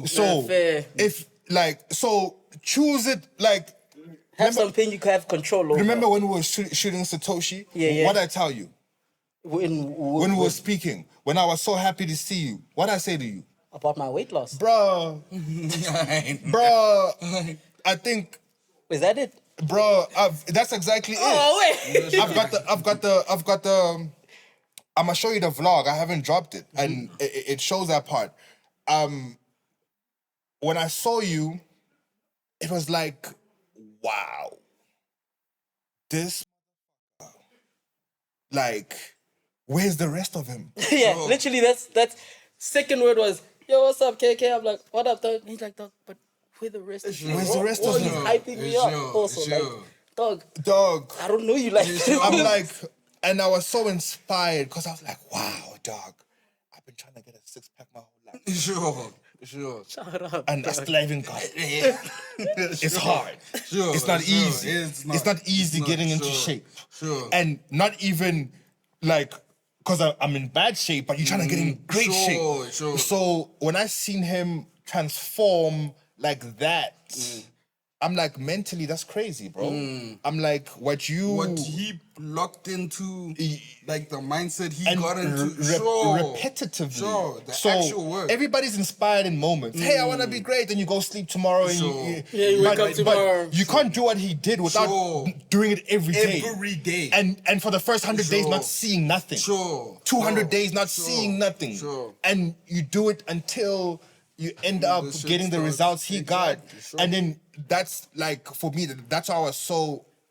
So fair. if so choose it like. Have some pain you can have control over. Remember when we were shooting Satoshi? Yeah. What did I tell you? When When we were speaking, when I was so happy to see you, what did I say to you? about my weight loss. Bruh, I think, Is that it? bruh, that's exactly it. Oh wait. I've got the, I'm gonna show you the vlog. I haven't dropped it, and it shows that part. When I saw you, it was like, wow, this, like, where's the rest of him? Yeah, literally that's second word was, yo, what's up, KK? I'm like, what up, dog? He's like, dog, but where the rest of you? Where's the rest of He's you? hyping me up also. Like, dog, Dog, I don't know you like that. I'm like, and I was so inspired because I was like, wow, dog, I've been trying to get a six-pack my whole life. Sure. Shut up. And I still haven't got it. It's hard. Sure. It's not easy. It's It's not easy getting into sure. shape. Sure. And not even like, because I'm in bad shape, but you're trying to get in great shape. Sure. So when I seen him transform like that, I'm like, mentally, that's crazy, bro. I'm like, what he locked into, like the mindset he and got into, repetitively. Sure, the so actual work. everybody's inspired in moments. Hey, I want to be great. Then you go sleep tomorrow. And Sure. You wake up tomorrow. But you can't do what he did without Sure. doing it every day. Every day. And for the first 100 days, Sure. not seeing nothing. Sure. 200 Sure. days, not Sure. seeing nothing. Sure. And you do it until you end up shit getting the starts. results he Exactly. got. Sure. And then that's like, for me, that's why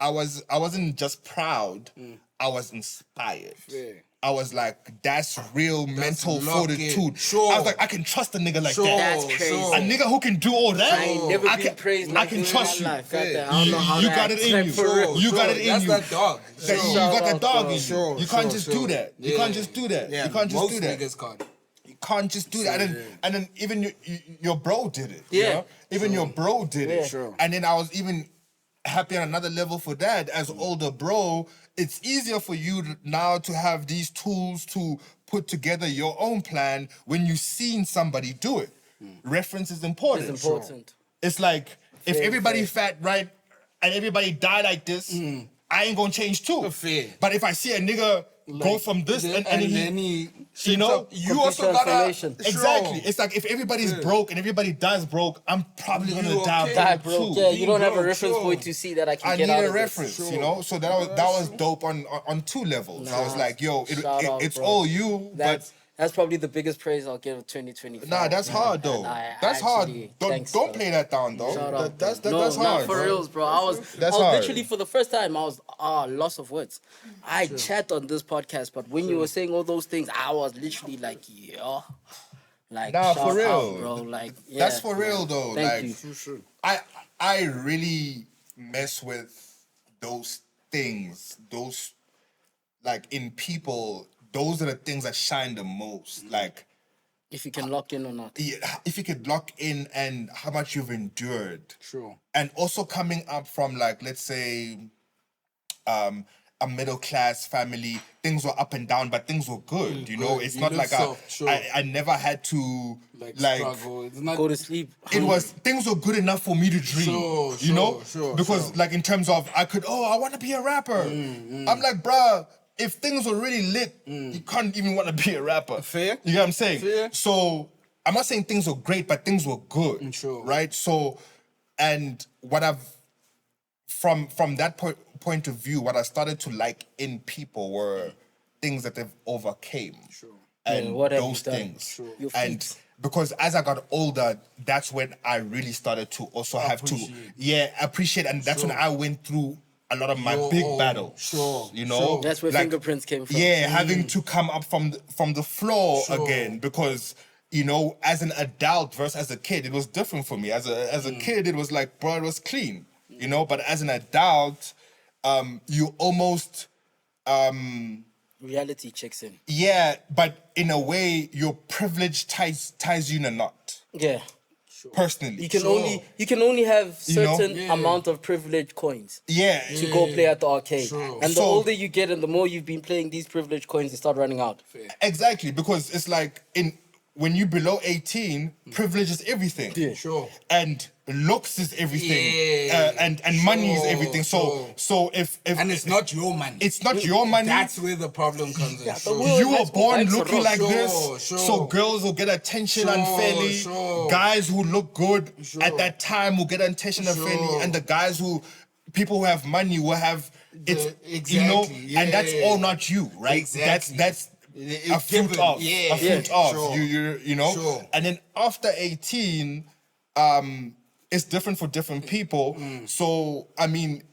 I wasn't just proud, I was inspired. Fair. I was like, that's real mental lock it. fortitude. Sure. I was like, I can trust a nigga like Sure. that. That's crazy. Sure. A nigga who can do all that. I ain't never I been can, praised I like can this trust in you. my life. Fair. Goddamn, I don't know how You to got it act. in Like, you. for real. You got it in That's you. that dog. That Sure. You got Shout that out, dog bro. in you. Sure, You can't sure, just sure. do that. You Yeah. can't just do that. Yeah, You can't just most do that. niggas can't. You can't just do that. And then even your bro did it. you Yeah. know? Even your bro did it. Yeah. Sure. And then I was even happy on another level for that. As older bro, it's easier for you now to have these tools to put together your own plan when you've seen somebody do it. Reference is important. It's important. It's like, if Fair, everybody fat, right, and everybody die like this, I ain't gonna change too. Fair. But if I see a nigga go from this and then he, he you know, you Complete also gotta transformation. exactly. It's like, if everybody's broke and everybody dies broke, I'm probably gonna You die okay. Die broke broke. too. Yeah, you don't have a broke, reference sure. point to see that I can I get need out a of this. reference, you know. So that was dope on two levels. I was like, yo, Shout out, it's bro. all you, That's probably the biggest praise I'll give of 2025. but nah, that's hard though. And I That's hard. actually- Don't thanks, don't bro. play that down though. Shout out, That's bro. that's No, hard. for bro. reals, bro. I was That's hard. literally, for the first time, I was loss of words. I chat on this podcast, but when you were saying all those things, I was literally like, yeah. Like, Nah, shout for real. out, bro. Like, yeah, That's for real though. Thank like you. I really mess with those things. Those, like, in people, those are the things that shine the most. Like, If you can lock in or not. if you could lock in and how much you've endured. Sure. And also coming up from, like, let's say, a middle class family, things were up and down, but things were good. You know, good. it's You not live like soft, sure. I never had to Like, like struggle. It's not Go to sleep. it was, things were good enough for me to dream. Sure, you know? sure, Because sure. like, in terms of, I want to be a rapper. I'm like, bruh, if things were really lit, you can't even want to be a rapper. Fair. You get what I'm saying? Fair. So I'm not saying things were great, but things were good. Sure. Right? So, and what I've, from that point of view, what I started to like in people were things that they've overcame. Sure. And Yeah, what have those you done? things. Sure. Your And feats. because as I got older, that's when I really started to also have to, appreciate. And that's when I went through a lot of my Your big own. battles. Sure, You know? sure. That's where Like, fingerprints came from. yeah, having to come up from the floor again, because, you know, as an adult versus as a kid, it was different for me. As a kid, it was like, bro, it was clean, you know. But as an adult, you almost, Reality checks in. yeah. But in a way, your privilege ties you in a knot. Yeah. personally. You can only have You know? certain Yeah. amount of privilege coins Yeah. to go play at the arcade. Sure. And the So- older you get and the more you've been playing these privilege coins, they start running out. Exactly, because it's like when you below 18, privilege is everything. Yeah. Sure. And looks is everything. Yeah. And money is Sure, everything. So if And it's not your money. it's not your money, That's where the problem comes in. Yeah, Sure. but you were Let's go born back to looking rock. like Sure, this, sure. so girls will get attention Sure, unfairly. sure. Guys who look good Sure. at that time will get attention unfairly, Sure. and the guys people who have money will have it's you know, exactly, and that's yeah. all not you, right? Exactly. That's It's a fruit given, of yeah. a fruit Yeah, of sure. you know, Sure. and then after 18, it's different for different people. So I mean,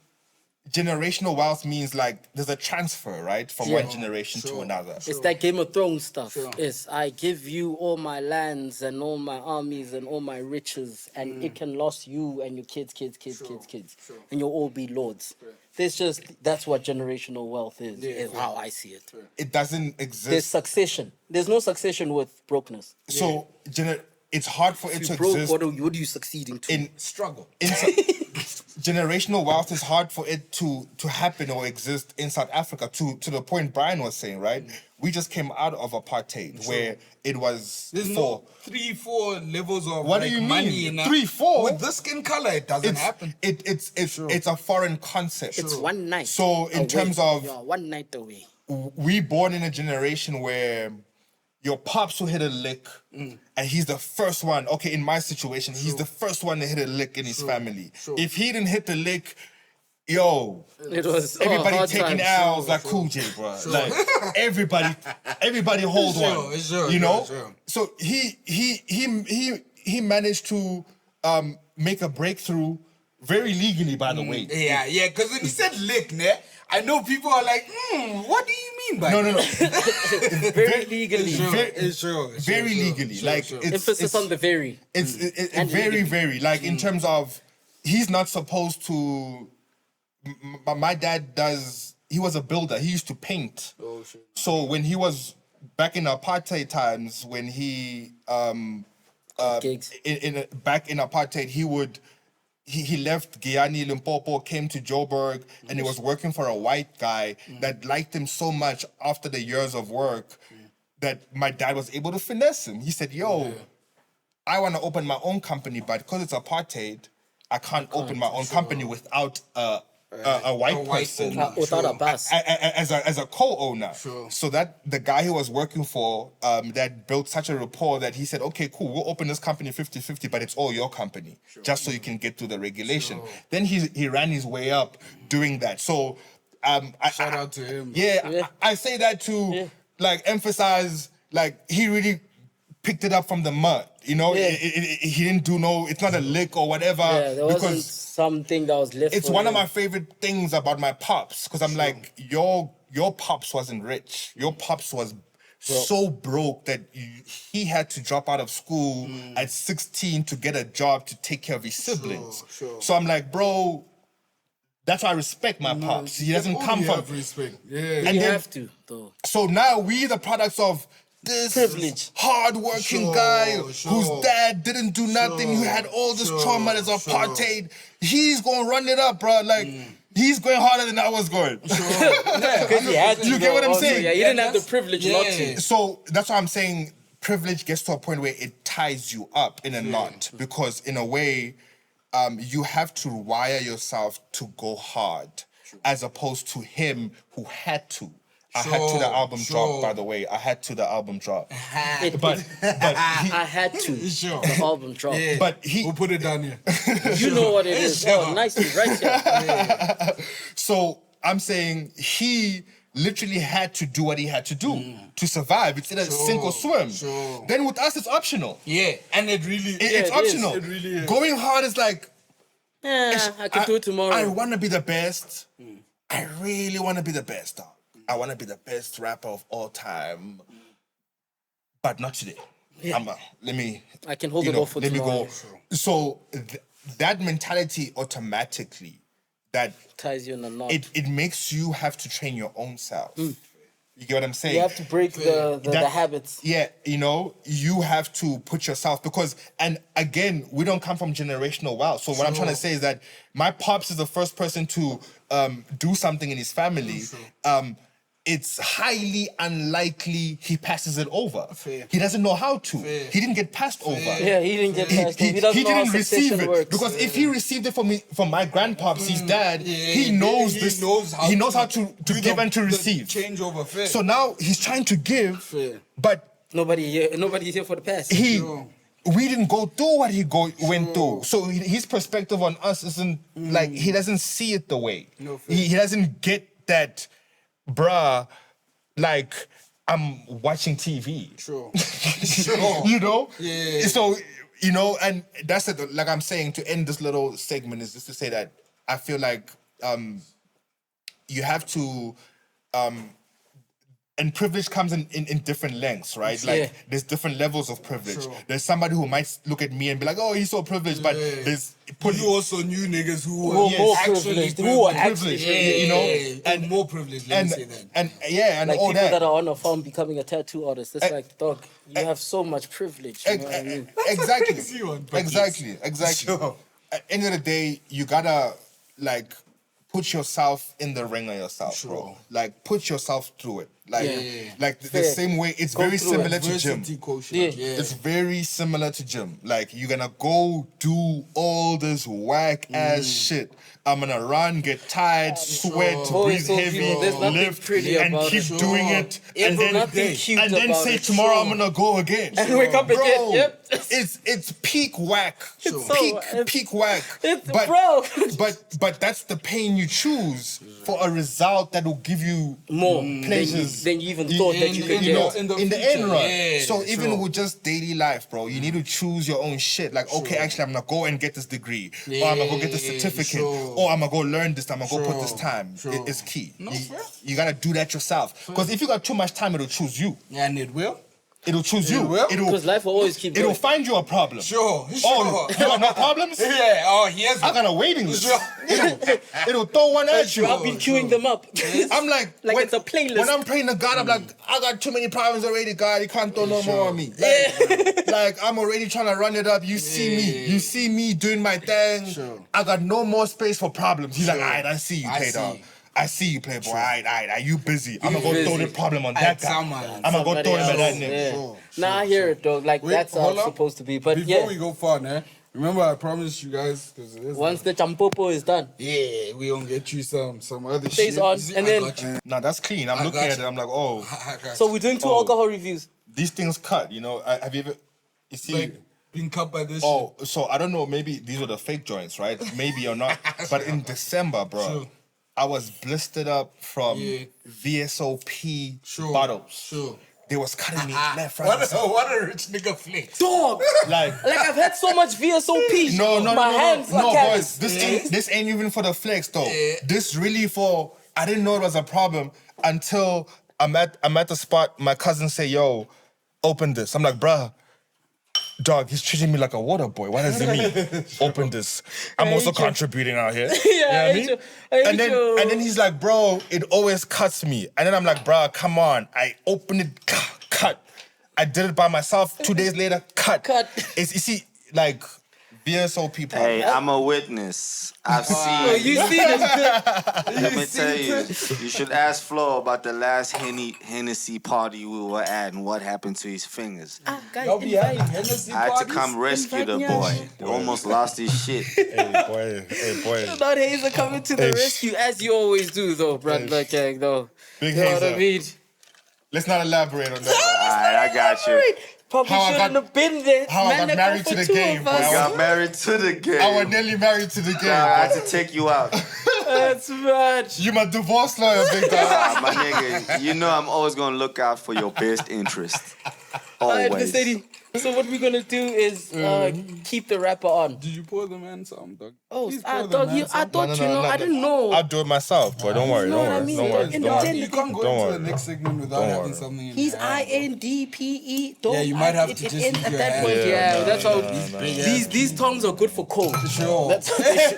generational wealth means like there's a transfer, right, from one generation to Sure. another. It's that Game of Thrones stuff. Sure. It's I give you all my lands and all my armies and all my riches, and it can last you and your kids. And you'll all be lords. That's what generational wealth is how I see it. It doesn't There's exist. succession. There's no succession with brokenness. So it's hard for it If to you broke, exist what are you succeeding to? in Struggle. generational wealth is hard for it to happen or exist in South Africa to the point Brian was saying, right? We just came out of apartheid where it was There's for no 3-4 levels of What do like you money mean? in a- 3-4? with this skin color. It doesn't happen. it's a foreign concept. It's one night. So in away. terms of You're 1 night away. we born in a generation where your pops will hit a lick and he's the first one. Okay, in my situation, he's the first one to hit a lick in his family. If he didn't hit the lick, yo, It was everybody hard taking times. L's like Cool J, bro. Like everybody hold one. Sure, you know. sure. So he managed to make a breakthrough very legally, by the way. Yeah, because when you said lick, ne, I know people are like, what do you mean by No. that? Very legally. Very legally. Like it's Emphasis on the very. It's And very, legally. very like in terms of he's not supposed to. My dad does. He was a builder. He used to paint. Oh shit. So when he was back in apartheid times, when he Gigs. back in apartheid, he left Guyana, Limpopo, came to Joburg, and he was working for a white guy that liked him so much after the years of work that my dad was able to finesse him. He said, yo, I want to open my own company, but because it's apartheid, I can't open my own company without a white person owner. Without a bus. as a co-owner. Sure. So that the guy he was working for that built such a rapport that he said, okay, cool, we'll open this company 50-50, but it's all your company, just so you can get through the regulation. Then he ran his way up doing that. So Shout out to him. yeah. I say that to like emphasize like he really picked it up from the mud. You know, Yeah. he didn't do it's not a lick or whatever. Yeah, there wasn't because something that was left. it's for one of him. my favorite things about my pops because I'm like, your pops wasn't rich. Your pops was so broke that he had to drop out of school at 16 to get a job to take care of his siblings. Sure. So I'm like, bro, that's why I respect my pops. He doesn't come You from. have respect. Yeah. And You then- have to, though. So now we the products of this Privilege. hard-working Sure, guy sure. whose dad didn't do nothing, who had all this trauma, there's apartheid. He's gonna run it up, bro. Like he's going harder than I was going. Because he had to. You get what I'm also. saying? Yeah, he didn't have the privilege not Yeah. to. So that's why I'm saying privilege gets to a point where it ties you up in a knot because in a way, you have to wire yourself to go hard as opposed to him who had to. I had to the album drop, by the way. I had to the album drop. But he, I had to. Sure. The album dropped. Yeah. but he We'll put it down here. You know what it is. Oh, nicely, right here. so I'm saying he literally had to do what he had to do to survive. It's either sink or swim. Sure. Then with us, it's optional. Yeah, and it really It's it is. optional. It really is. Going hard is like, Yeah, I can do it tomorrow. I want to be the best. I really want to be the best, dog. I want to be the best rapper of all time, but not today. Let me. I can hold you it know, off for let tomorrow. me go. So that mentality automatically, that Ties you in a knot. it makes you have to train your own self. You get what I'm saying? You have to break the habits. Yeah, you know, you have to put yourself because, and again, we don't come from generational wealth. So what I'm trying to say is that my pops is the first person to do something in his family. It's highly unlikely he passes it over. Fair. He doesn't know how to. Fair. He didn't get passed over. Yeah, he didn't get passed over. He doesn't know how didn't receive succession it works. because if he received it from my grandpops, his dad, he knows this. He knows how to give and to receive. Change over fair. So now he's trying to give, Fair. but Nobody's here for the pass. we didn't go through what he went through. So his perspective on us isn't like, he doesn't see it the way. No, fair. He doesn't get that, bruh, like, I'm watching TV. Sure. You know? Yeah. So, you know, and that's it. Like I'm saying, to end this little segment is just to say that I feel like you have to and privilege comes in different lengths, right? Like there's different levels of privilege. Sure. There's somebody who might look at me and be like, "Oh, he's so privileged," but there's You also knew niggas who were were more actually privileged, who were privileged, actually- you know, and more privileged. Let me say that. and Like all people that are are on a farm becoming a tattoo artist. It's like, dog, you have so much privilege. You know what I mean? Exactly. crazy one, but Exactly. Sure. At the end of the day, you gotta like put yourself in the ring of yourself, bro. Like put yourself through it. Like, like the Fair. same way. It's Go very through it. similar to gym. Adversity quotient. Yeah. It's very similar to gym. Like you're gonna go do all this whack ass shit. I'm gonna run, get tired, sweat, Always breathe told heavy, people there's nothing lift, pretty and about keep it. doing it, and then Nothing cute and then about say it. tomorrow Sure. I'm gonna go again. And wake up Bro, again. Yep. It's peak whack. so- Peak whack. It's- bro. But that's the pain you choose for a result that will give you More pleasures than you even thought that you could you know, get. in the in the future. end run. Yeah, So even sure. with just daily life, bro, you need to choose your own shit. Like, okay, actually, I'm gonna go and get this degree, or I'm gonna go get this certificate, sure. or I'm gonna go learn this. I'm gonna go put this Sure, time. sure. It's key. No, you, fair. you gotta do that yourself. Because if you got too much time, it'll choose you. And it will. It'll choose you. will? Because life will always keep It'll going. find you a problem. Sure. Oh, you got no problems? Yeah. Oh, here's I got a waiting list. Sure. It'll throw one at you. I've been queuing them up. I'm like Like it's a playlist. When I'm praying to God, I'm like, I got too many problems already, God. You can't throw no more on me. Like I'm already trying to run it up. You see me. You see me doing my thing. Sure. I got no more space for problems. He's like, all right, I see you, I play see. dog. I see you, playboy. All right, you busy. I'm gonna go busy. throw the problem on that guy. someone. I'm gonna go Somebody throw him at that else. nigga. Yeah. Sure, Nah, I hear it, dog. Like Wait, that's how hold it's up. supposed to be. But Before we go far, man. Remember, I promised you guys. once the champopo is done, Yeah, we gonna get you some other Stays shit. on, You see, and I then- got you. Nah, that's clean. I'm looking got at you. it. I'm like, oh, I got so you. we're doing two Oh. alcohol reviews. these things cut. You know, have you ever? You see. Like, being cut by this. Oh, so I don't know. Maybe these were the fake joints, right? Maybe or not. But in December, bro, Sure. I was blistered up from Yeah. VSOP Sure. bottles. Sure. They was cutting me left, right, What and a, center. what a rich nigga flex. Dog, Like, like I've had so much VSOP. no, My hands are boys. callous. This ain't even for the flex though. Yeah. This really for. I didn't know it was a problem until I'm at the spot. My cousin say, "Yo, open this." I'm like, bruh. Dog, he's treating me like a water boy. What does he mean? Open this. I'm I also hate you. contributing out here. Yeah, You know what I hate you. I hate you. And then he's like, bro, it always cuts me. And then I'm like, bro, come on. I opened it, cut. I did it by myself. 2 days later, cut. It's, you see, like, VSO people. Hey, I'm a witness. I've Oh, seen. you seen it? Let me tell you, you should ask Flo about the last Hennessy party we were at and what happened to his fingers. Guys, Y'all be having Hennessy I had to parties? come rescue the Invite me boy. out. He almost lost his shit. Hey, boy. Not Hazer coming to the Hey, rescue as you always do, though, brother Gang, though. Big You know what I Hazer. mean? Let's not elaborate on that. All right, I got you. Probably How I shouldn't got- have been there. how I Man, got that married go to for the two game, of bro. us. I got married to the game. I was nearly married to the game, I had bro. to take you out. That's mad. You my divorce lawyer, big dog. My nigga, you know I'm always gonna look out for your best interest. Alright, Always. Mercedes. So what we're gonna do is keep the rapper on. Did you pour the man some, dog? Oh, Please pour the dog, man you, I some. thought I didn't know. I'll do it myself, but don't worry, know don't what I worry, mean? don't worry, In don't the worry. You can't go Don't into worry. the next segment without Don't having worry. something in He's your hand. INDPE. Yeah, you might have to just ends use at your that hand. point. Yeah, Yeah, that's how big these tongues are good for cold. Sure. That's how they should,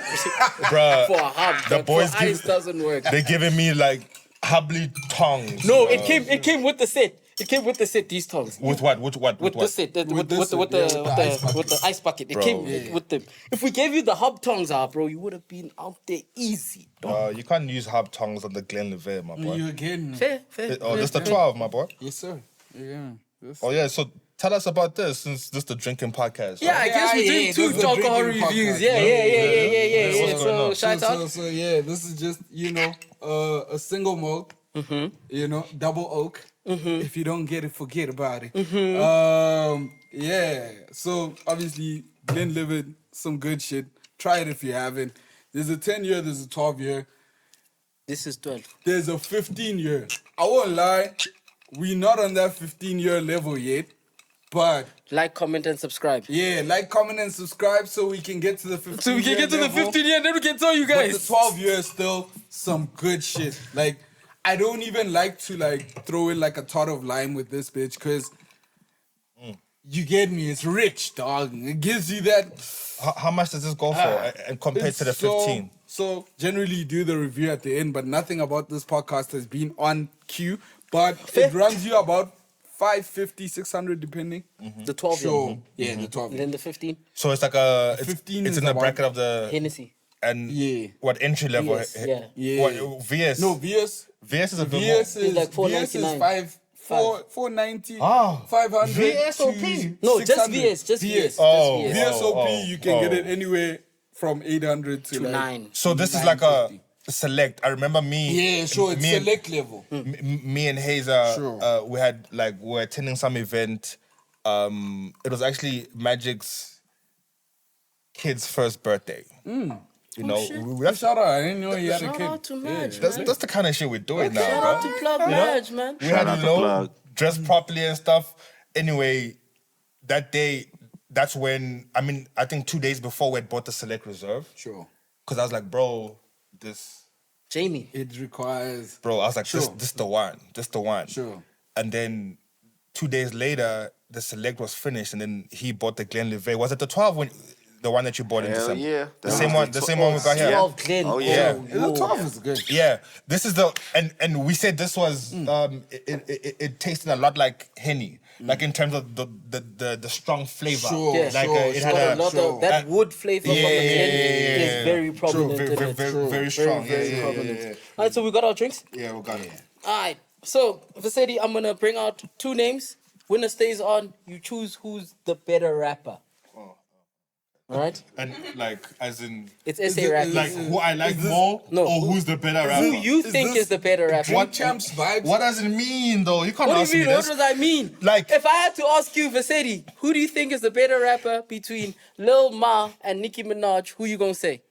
Bruh, for a hub. the but boys for give- ice doesn't work. They're giving me like Hubbly tongs. No, it came with the set. It came with the set. These tongs. With what? With what? With the set, with the ice bucket. It Bro. came with them. If we gave you the hub tongs, bro, you would have been out there easy. Dog. You can't use hub tongs on the Glenlivet, my boy. You again. Fair. Oh, this the 12, my boy. Yes, sir. Yeah. Oh yeah, so tell us about this since this the drinking podcast. Yeah, I guess we're doing two alcohol drinking reviews. podcast, Yeah. going So on? shout out. So yeah, this is just a single malt, double oak. If you don't get it, forget about it. Yeah. So obviously, Glenlivet, some good shit. Try it if you haven't. There's a 10-year, there's a 12-year, This is 12. there's a 15-year. I won't lie, we not on that 15-year level yet, but Like, comment, and subscribe. yeah, like, comment, and subscribe so we can get to the 15. So we can get to the 15 year, and then we can tell you But the guys. 12 years still some good shit. Like, I don't even like to like throw in like a tot of lime with this bitch because you get me. It's rich, dog. It gives you that. How much does this go for and compared to the 15? So generally you do the review at the end, but nothing about this podcast has been on cue. But it runs you about 550, 600 depending. The 12 year. So yeah, the 12. And then the 15, So it's like a 15 it's is in the about bracket of the Hennessy. and Yeah. what entry level? VS, yeah. Yeah. What VS? No, VS. VS is a bit more. VS is like VS is 499. 490, Ah. 500. VSOP? No, just 600. VS. Just VS. Oh. Just VS. VSOP, you can get it anywhere from 800 to like 9. So this is like a 950. select. I remember me. Yeah, sure. It's me and- select level. me and Hazer, Sure. we were attending some event. It was actually Magic's kid's first birthday. You know, that's, Shout out. I didn't know he had a Shout kid. out to Madge, that's man. that's the kind of shit we're doing Shout now, out bro. to Plug Madge, man. We had out to to know Plug. dress properly and stuff. Anyway, that day, that's when I think 2 days before we had bought the select reserve. Sure. Cause I was like, bro, this. Jamie. It requires. Bro, I was like, Sure. this the one. This the one. Sure. And then 2 days later, the select was finished, and then he bought the Glenlivet. Was it the 12 when the one that you bought in Hell December? yeah. The same one. The same one we got here. 12 Glen. Oh, yeah. The 12 is good. Yeah, this is the and we said this was it tasted a lot like Henny, like in terms of the strong flavor. Sure, Yeah, like sure, it had a lot of that wood flavor from the Glen is very prominent. very, in very, it. very, very strong. Very yeah, prominent. yeah. All right, so we got our drinks. Yeah, we got it. All right. So, Vasedi, I'm going to bring out 2 names. Winner stays on. You choose who's the better rapper. All right? And like, as in, It's SA rappers. like who I like more, No, or who- who's the better rapper? Who you think is the better rapper? What Champs vibes. What does it mean though? You can't What ask do you me mean? What this. does I mean? Like- if I had to ask you, Vasedi, who do you think is the better rapper between Lil Ma and Nicki Minaj? Who you gonna say?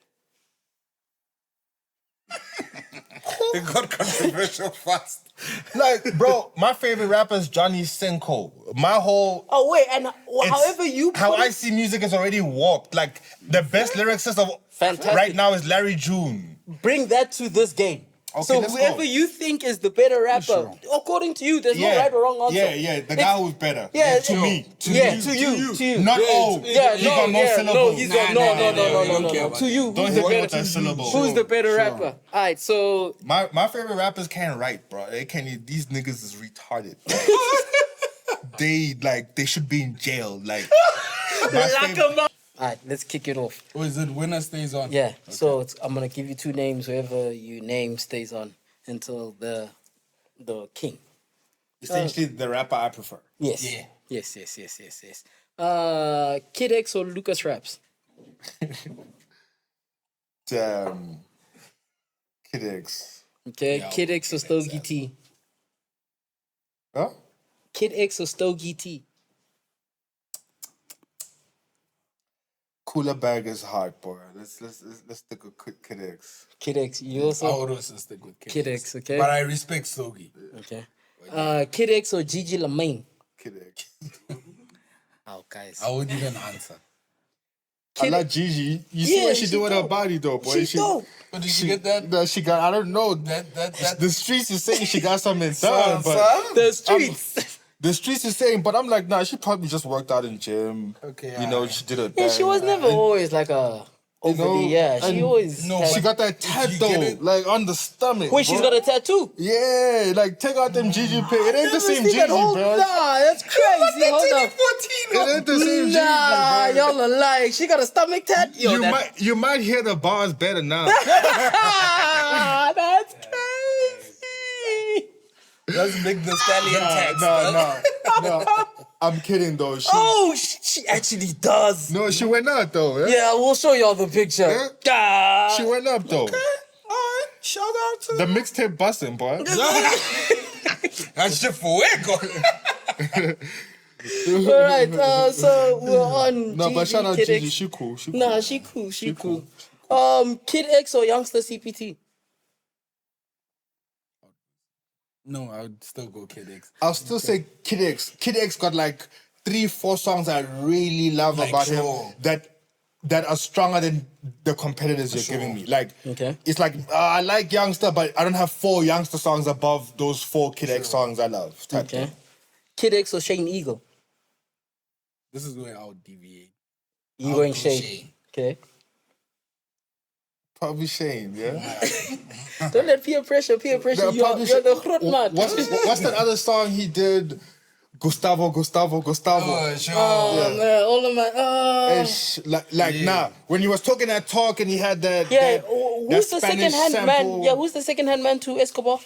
It got controversial fast. Like, bro, my favorite rapper is Johnny Senko. My whole Oh wait, and it's- however you put how I it, see music is already warped. Like the best lyricist of Fantastic. right now is Larry June. bring that to this game. Okay, So let's whoever go. you think is the better rapper, according to you, there's no right or wrong answer. the guy who's better. Yeah, to me, to you. Not Yeah, he got no syllables. no, he's got Nah, no, nah, no, nah, no, we no, don't no, care no. about To that. you, Don't who's hit the me with better? that syllable. Who's the better rapper? All right, so My favorite rappers can't write, bro. They can't. These niggas is retarded. They should be in jail. Like my favorite- all right, let's kick it off. Or is it winner stays on? Yeah, so I'm gonna give you 2 names. Whoever you name stays on until the king. essentially the rapper I prefer. Yes. Yeah. Yes. Kid X or Lucas Raps? Damn. Kid X. Okay, Yeah, Kid X or Stogie T? Huh? Kid X or Stogie T? Cooler bag is hard, boy. Let's stick with Kid X. Kid X, you I also would also stick with Kid X, okay? But I respect Sogi. Okay. Kid X or Gigi Lamaine? Kid X. Oh, guys. I wouldn't even answer. I like Gigi. You see Yeah, what she she did with her dope. body, though, boy. She dope. But did you get that? No, she got. I don't know. That The streets is saying she got something done, but son? The streets. the streets is saying. But I'm like, nah. She probably just worked out in gym. Okay, You know, she did her. Yeah, she thing. was never always like a Over know, the yeah, she and always. No, had- She got that If you tattoo, get it- like on the stomach. Wait, she's bro. got a tattoo. Yeah, like take out them Gigi pics. It ain't the same Gigi, Nah, bro. that's crazy. Hold up. It ain't the same Gigi, Nah, bro. y'all are lying. She got a stomach tat. Yo, You might hear the bars better now. That's crazy. Let's make the stallion tax. No. I'm kidding though. Oh, she actually does. No, she went out though. Yeah? Yeah, we'll show y'all the picture. Yeah. Ah. She went up though. Alright, shout out to The mixtape busting, boy. that shit for echo. All right, so we're on. No, but Gigi, shout out Kid Gigi. X. She cool. She cool. Nah, she cool. She cool. Kid X or Youngster CPT? No, I would still go Kid X. I'll still say Kid X. Kid X got like 3-4 songs I really love Like, about sure. him that are stronger than the competitors you're giving me. Like, Okay. it's like I like Youngster, but I don't have 4 Youngster songs above those 4 Kid X songs I love. type Okay. thing. Kid X or Shane Eagle? This is where I would deviate. You I'll going go Shane? Shane. Okay. Probably Shane, yeah. Don't let peer pressure. Peer pressure. No, You're probably the Shane. grot man. What's that other song he did? Gustavo. Oh, sure. Oh man, all of my. Ish, like nah. When he was talking that talk and he had that. Yeah, that, who's that the Spanish second hand sample. man? Yeah, who's the second hand man to Escobar?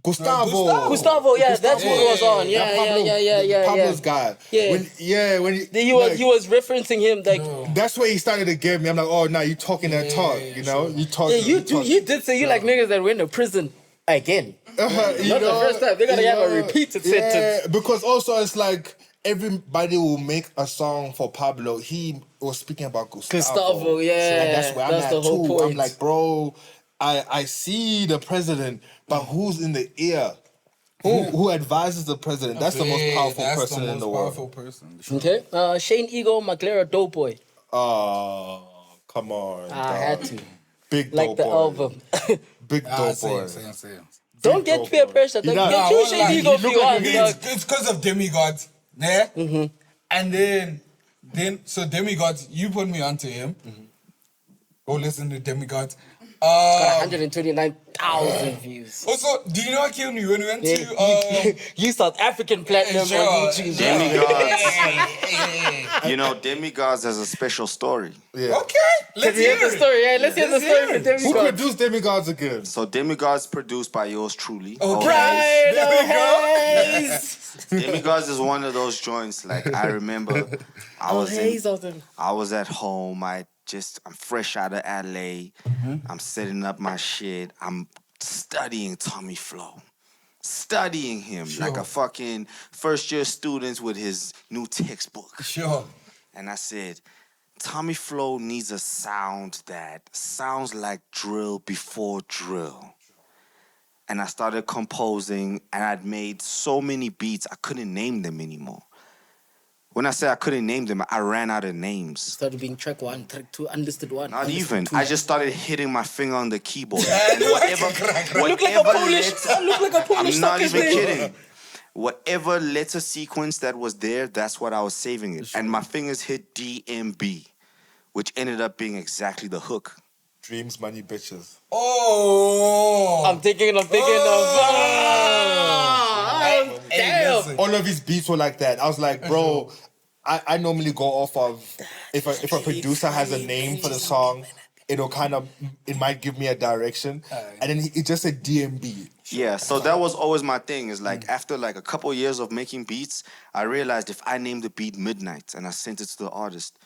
Gustavo. Gustavo, yeah, that's what was on. That Yeah, Pablo- yeah. Pablo's guy. Yeah. When He was referencing him like. That's where he started to get me. I'm like, oh, nah, you talking that talk, you know? You talk. Yeah, you did say you like niggas that went to prison again. Not Not the first time. They're gonna have a repeated sentence. Because also it's like everybody will make a song for Pablo. He was speaking about Gustavo. Gustavo, yeah. So that's where I'm That's at the whole too. point. I'm like, bro, I see the president, but who's in the ear? Who advises the president? That's the most powerful person in the world. Powerful person. Okay. Shane Eagle, McLaren Dope Boy. Oh, come on. I dog. had to. Big Like dope the boy. album. Big dope boy. Same. Don't get dope peer boy. pressure. He Don't does. get you Shane Eagle if you want. dog. It's because of demigods, yeah. And then so demigods, you put me onto him. Go listen to demigods. Got 129,000 views. Also, do you know what killed me when we went Yeah, to you South African platinum Sure. on YouTube. Demigods. You know, Demigods has a special story. Yeah. Okay, let's Let's hear hear the it. story. Yeah, let's hear the Let's story hear for it. Demi Who God. produced Demigods again? So Demigods produced by yours truly. Okay. Right, There we go. Hayes. Demigods is one of those joints. Like I remember, Hayes of them. I was at home. I'm fresh out of LA. I'm setting up my shit. I'm studying Tommy Flo. Studying him like a fucking first year student with his new textbook. Sure. And I said, Tommy Flo needs a sound that sounds like drill before drill. And I started composing, and I'd made so many beats, I couldn't name them anymore. When I say I couldn't name them, I ran out of names. Started being track 1, track 2, unlisted 1. Not unlisted even. 2. I just started hitting my finger on the keyboard. And whatever, I look like a Polish I'm not soccer even player. kidding. Whatever letter sequence that was there, that's what I was saving it. And my fingers hit DMB, which ended up being exactly the hook. Dreams, money, bitches. Oh. I'm thinking of. Damn. Listen. All of his beats were like that. I was like, bro, I normally go off of if a producer has a name for the song, it might give me a direction. And then it just said DMB. Yeah, so that was always my thing. Is like after like a couple of years of making beats, I realized if I named the beat Midnight and I sent it to the artist,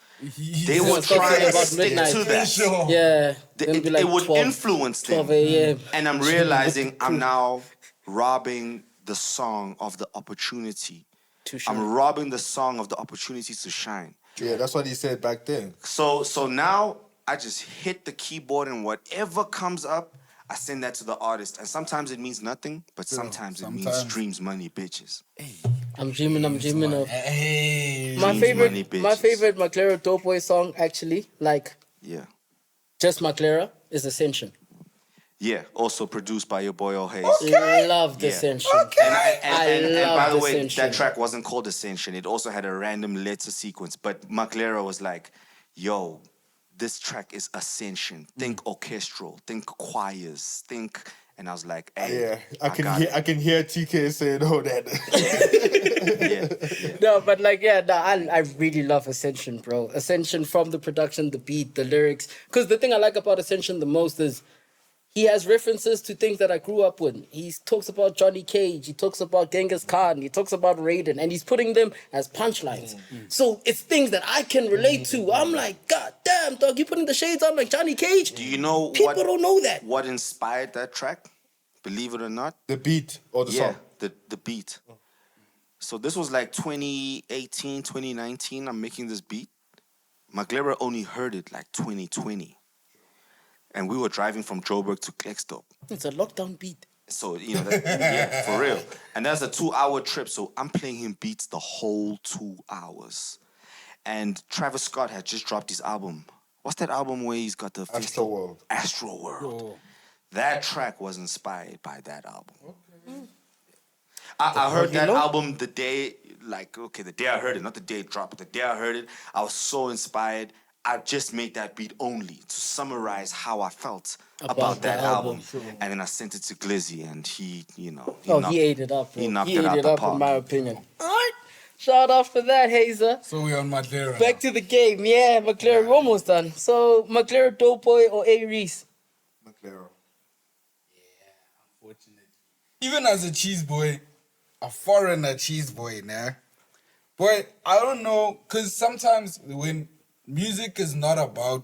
they would start try thinking and about stick midnight. to that. Sure. Yeah. It would 12, influence them. 12 a.m. And I'm realizing I'm now robbing the song of the opportunity. To shine. I'm robbing the song of the opportunity to shine. Yeah, that's what he said back then. So now I just hit the keyboard and whatever comes up, I send that to the artist. And sometimes it means nothing, but sometimes it means sometimes. dreams, money, bitches. I'm dreaming of. Hey. My Dreams, money, favorite bitches. McLaren Dope Boy song, actually, like Yeah. just McLaren, is Ascension. Yeah, also produced by your boy O'Hays. Love Yeah. Ascension. And love by the way, Ascension. that track wasn't called Ascension. It also had a random letter sequence. But McLaren was like, yo, this track is Ascension. Think orchestral, think choirs, think. And I was like, hey, Yeah, I got can hear TK saying, "Oh, that." No, but like, yeah, no, I really love Ascension, bro. Ascension, from the production, the beat, the lyrics. Because the thing I like about Ascension the most is he has references to things that I grew up with. He talks about Johnny Cage, he talks about Genghis Khan, he talks about Raiden, and he's putting them as punchlines. So it's things that I can relate to. I'm like, God damn, dog, you putting the shades on like Johnny Cage? Do you know People don't know that. what inspired that track? Believe it or not. The beat or the Yeah, song. the beat. So this was like 2018, 2019. I'm making this beat. Maglera only heard it like 2020. And we were driving from Joburg to Klerksdorp. It's a lockdown beat. So, yeah, for real. And that's a 2-hour trip. So I'm playing him beats the whole 2 hours. And Travis Scott had just dropped his album. What's that album where he's got the... Astroworld. Astroworld. That track was inspired by that album. I heard that album the day I heard it, not the day it dropped, but the day I heard it, I was so inspired. I just made that beat only to summarize how I felt about that album. Sure. And then I sent it to Glizzy, and he He ate it up, bro. He knocked He it ate out it the up, park. in my opinion. All right. Shout out for that, Hazer. So we on Madeira. Back to the game. Yeah, McLaren, we're almost done. So, McLaren, Doughboy or A. Reese? McLaren. Even as a cheese boy, a foreigner cheese boy, nah. Boy, I don't know, because sometimes when music is not about,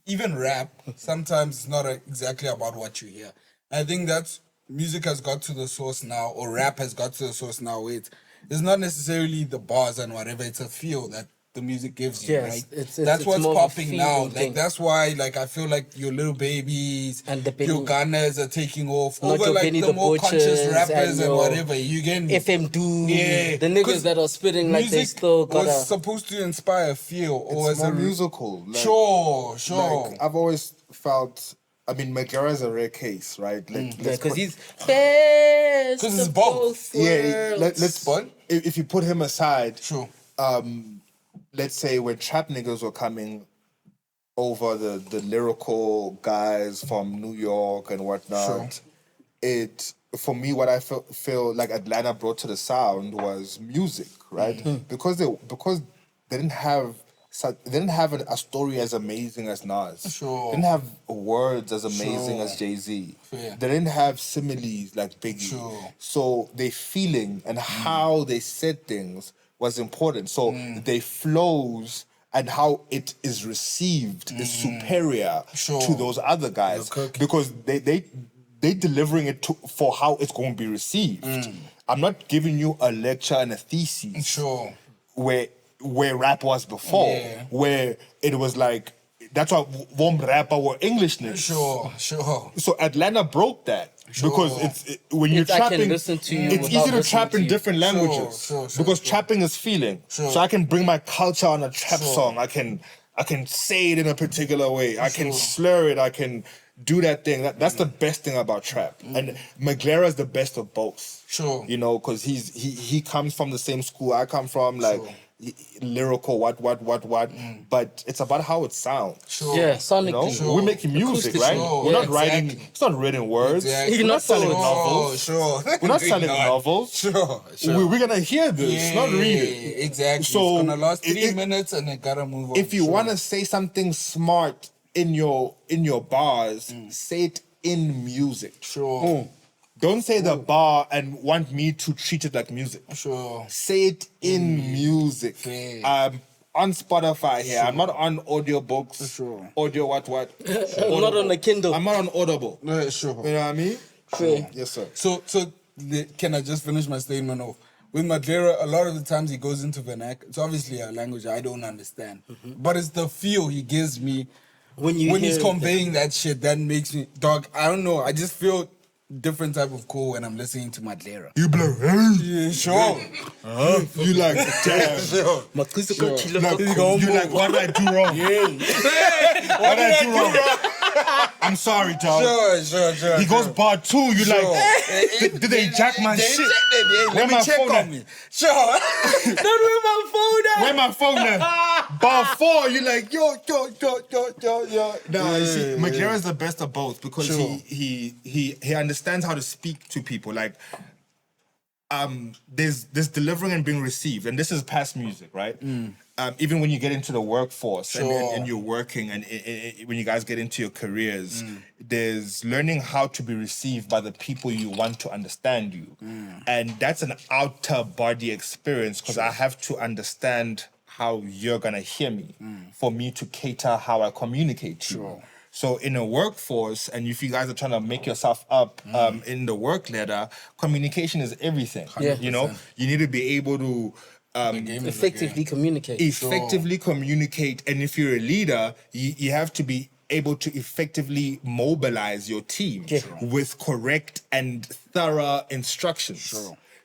even rap, sometimes it's not exactly about what you hear. I think that's, music has got to the source now, or rap has got to the source now, where it's not necessarily the bars and whatever, it's a feel that the music gives you, Yes, right? it's That's what's more of a popping now. feeling Like, thing. that's why, like, I feel like your Little Babies, And the your Benny- Ghana's are taking off Not over, your like, Benny the the more conscious Butchers rappers and your whatever. You get me? FM Doom. Yeah, The niggas 'cause that are spitting like they music still got was a... supposed to inspire feel, or It's as more a musical. Like, sure. Like, I've always felt. I mean, Magera is a rare case, right? Like, Yeah, let's because put- he's best 'Cause it's of both. yeah. Let's Spot. if you put him aside, Sure. let's say when trap niggas were coming over the lyrical guys from New York and whatnot, it for me what I feel like Atlanta brought to the sound was music, right? Because they didn't have a story as amazing as Nas. Sure. They didn't have words as amazing Sure. as Jay-Z. Fair. They didn't have similes like Biggie. Sure. So their feeling and how they said things was important. So their flows and how it is received is superior Sure. to those other guys The cookie. because they delivering it for how it's going to be received. I'm not giving you a lecture and a thesis Sure. where rap was before, Yeah. where it was like that's why warm rapper were English niggas. Sure. So Atlanta broke that because when you're It's I can trapping, listen to you it's without easy to listening trap to in you. different languages Sure, because trapping is feeling. Sure. So I can bring my culture on a trap song. I can say it in a particular way. I can slur it. I can do that thing. That's the best thing about trap. And Maglera is the best of both. Sure. You know, because he comes from the same school I come from, like lyrical, what. But it's about how it sounds. Sure. Yeah, You know, sonically. we're making music, Acoustic, right? sure. We're not Yeah, writing. exactly. It's not written words. Exactly. You're We're not not selling selling novels. Sure. We're not selling novels. Sure. We're gonna hear this, not read it. Exactly. So, it's gonna last 3 it- minutes and it gotta move on. If you want to say something smart in your bars, say it in music. Sure. Don't say the bar and want me to treat it like music. Sure. Say it in music. Fair. On Spotify here. I'm not on audiobooks. Sure. Audio what? I'm not on the Kindle. I'm not on Audible. Sure. You know what I mean? Fair. Yes, sir. So can I just finish my statement off? With Madeira, a lot of the times he goes into vernacular. It's obviously a language I don't understand, but it's the feel he gives me When when he's hear conveying that shit. That makes me, dog. I don't know. I just feel different type of cool when I'm listening to Madeira. You blow, hey? Yeah, sure. You like, damn. Sure. Makuzuka Chilo Like, Kako. you like, what did I do wrong? Yeah. What did I do wrong? I'm sorry, dog. Sure. He goes bar 2, you like, did they jack my They shit? checked it, yeah. Where Let me my check phone on at? me. Sure. Don't move my phone out. Where my phone at? Bar 4, you like, yo. Nah, you see, McLaren is the best of both because he understands how to speak to people. Like, there's delivering and being received, and this is past music, right? Even when you get into the workforce and you're working, and when you guys get into your careers, there's learning how to be received by the people you want to understand you, and that's an outer body experience because I have to understand how you're gonna hear me for me to cater how I communicate to you. So in a workforce, and if you guys are trying to make yourself up in the work ladder, communication is everything. Yeah. You know, you need to be able to Effectively communicate. effectively communicate, and if you're a leader, you have to be able to effectively mobilize your team with correct and thorough instructions.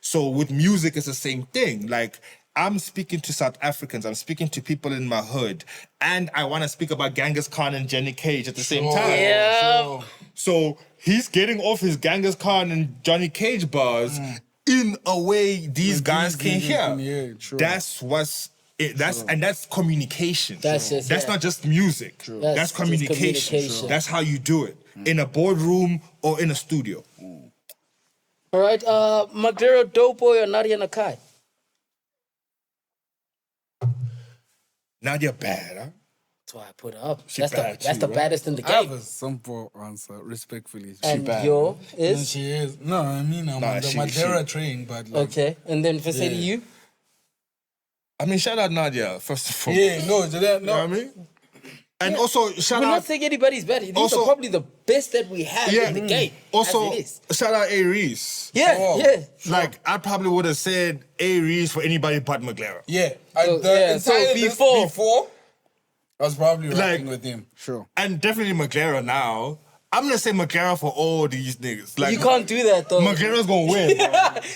So with music, it's the same thing. Like, I'm speaking to South Africans, I'm speaking to people in my hood, and I want to speak about Genghis Khan and Johnny Cage at the same time. Yeah. So he's getting off his Genghis Khan and Johnny Cage bars in a way these guys can hear. That's what's it, that's communication. That's not just music. That's communication. communication. That's how you do it in a boardroom or in a studio. All right. Maglero Doughboy or Nadia Nakai? Nadia bad, huh? That's why I put her up. She That's bad the too, right? baddest in the I have game. a simple answer, respectfully. And bad. yo No, is she is. No, I mean, I'm on the she- Madeira she- train, but like, okay. And then Vasedi, you? I mean, shout out Nadia, first and foremost. yeah, no, You know what I mean? And also, shout We're out... not saying anybody's bad. These Also- are probably the best that we have in the game. Also, as it is. shout out Aries. Yeah. Like, I probably would have said Aries for anybody but McLaren. yeah. So, The yeah, so entire list before- before, I was probably Like- rocking with him. And definitely McLaren now. I'm gonna say McLaren for all these niggas. Like, You can't do that though. McLaren's gonna win.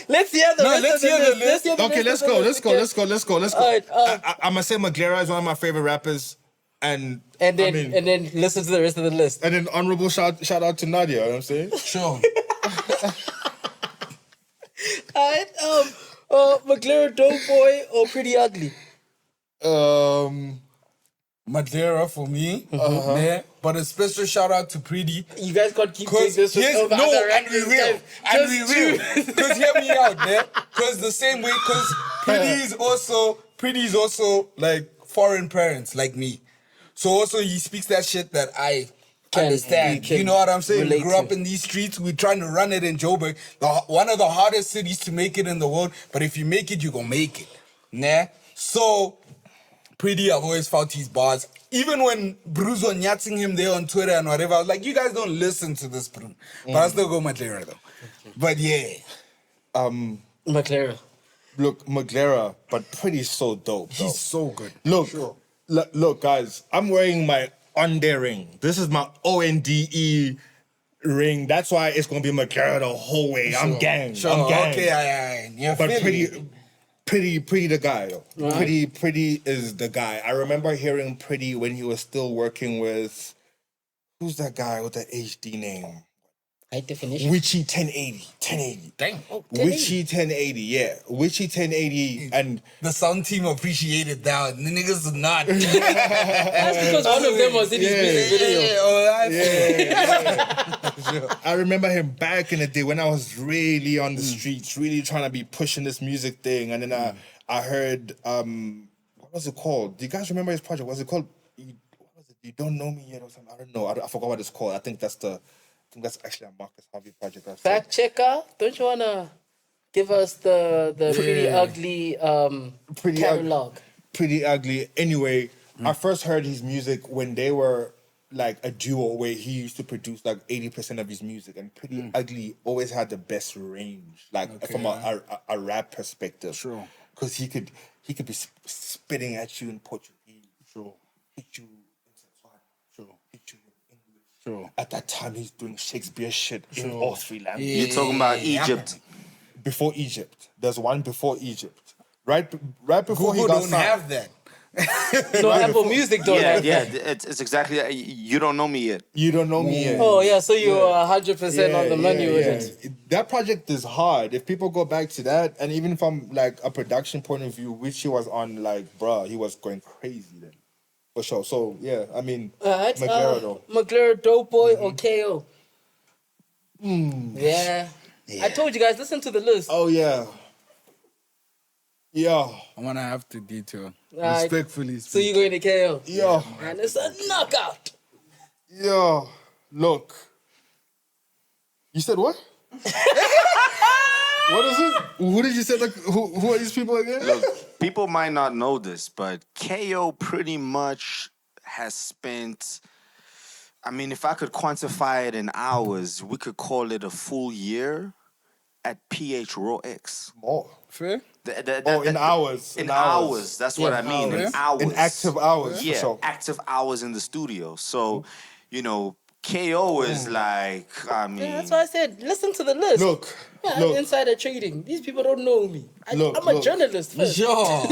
Let's hear the rest let's of the hear the list. list. Let's hear the Okay, rest let's of the go. list, Let's go. All right, I'm gonna say McLaren is one of my favorite rappers, and And then I mean, and then listen to the rest of the list. and then honorable shout out to Nadia. You know what I'm saying? Sure. All right. McLaren Doughboy or Pretty Ugly? Madeira for me. Yeah. But a special shout out to Pretty. You guys can't keep Cause doing this with over no, other and we rappers, will, guys. and we Just will. choose. Cause hear me out, man. Cause the same way, cause Pretty is also like foreign parents, like me. So also he speaks that shit that I understand. can You know what I'm saying? We relate grew up to. in these streets. We're trying to run it in Joburg, one of the hardest cities to make it in the world. But if you make it, you gonna make it. Nah. So Pretty, I've always felt his bars. Even when Bruce was nyatzing him there on Twitter and whatever, I was like, you guys don't listen to this Bruce. But I still go Madeira though. But yeah. McLaren. Look, McLaren, but Pretty's so dope. Though. He's so good. Look, guys. I'm wearing my Onde ring. This is my ONDE ring. That's why it's gonna be McLaren the whole way. I'm gang. Sure. I'm gang. Okay, I yeah, But Philly. Pretty the guy, yo. Pretty is the guy. I remember hearing Pretty when he was still working with, who's that guy with the HD name? High definition. Witchy 1080. Dang. Oh, 1080. Witchy 1080, yeah. Witchy 1080 and The sound team appreciated that. The niggas did not. That's because one of them was in his music video. I remember him back in the day when I was really on the streets, really trying to be pushing this music thing. And then I heard, what was it called? Do you guys remember his project? Was it called, what was it? You Don't Know Me Yet or something? I don't know. I forgot what it's called. I think that's actually a Marcus Harvey project. Fact checker, don't you wanna give us the Pretty Ugly catalog? Pretty Ugly. Anyway, I first heard his music when they were like a duo where he used to produce like 80% of his music, and Pretty Ugly always had the best range, like from a rap perspective. Sure. Because he could be spitting at you in Portuguese. Sure. Hit you in Setswana. Sure. Hit you in English. Sure. At that time, he's doing Shakespeare shit in all three languages. You're talking about Egypt. Before Egypt. There's one before Egypt. Right before Google he got don't signed. have that. No, Apple Music don't Yeah, have yeah, that. it's exactly that. You don't know me yet. You don't know me yet. Oh yeah, so you are 100% on the money with it. That project is hard. If people go back to that, and even from like a production point of view, which he was on, like, bruh, he was going crazy then, for sure. So yeah, I mean, Alright, McLaren though. McLaren, Dope Boy, or KO? Yeah. I told you guys, listen to the list. Oh yeah, yeah, I'm gonna have to detour. Right. Respectfully So you're speaking. going to KO? yeah, And it's a knockout. yeah. Look, you said what? What is it? Who did you say? Like, who are these people again? Look, people might not know this, but KO pretty much has spent. I mean, if I could quantify it in hours, we could call it a full year at PH Raw X. More. Fair? In hours. In hours. That's what I mean. In hours. In active hours. Yeah, For sure. active hours in the studio. So, you know, KO is like, I mean, Yeah, that's why I said, listen to the list. Look, Yeah, I'm look. insider trading. These people don't know me. Look, I'm a look. journalist first. Sure.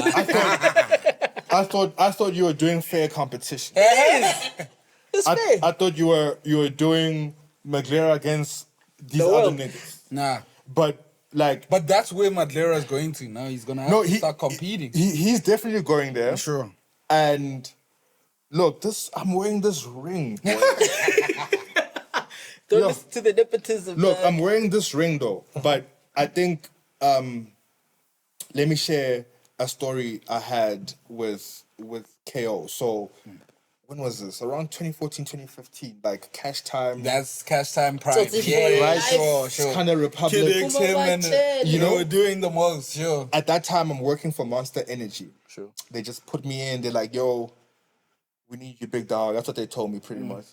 I thought you were doing fair competition. It's fair. I thought you were doing McLaren against these The other world. niggas. Nah. But like, But that's where Madlera's going to now. He's gonna have to start competing. He's definitely going there. Sure. And look, I'm wearing this ring. boy. Don't Yo. listen to the nepotism. Look, man. I'm wearing this ring though, but I think let me share a story I had with KO. So when was this? Around 2014, 2015, like Cash Time. That's Cash Time Prime. So it's Yeah, for right. life. Sure, sure. Kind of Republic. Kid X, Come on, him, my and chin. you know, doing the most. Sure. At that time, I'm working for Monster Energy. Sure. They just put me in. They're like, yo, we need you, big dog. That's what they told me pretty much.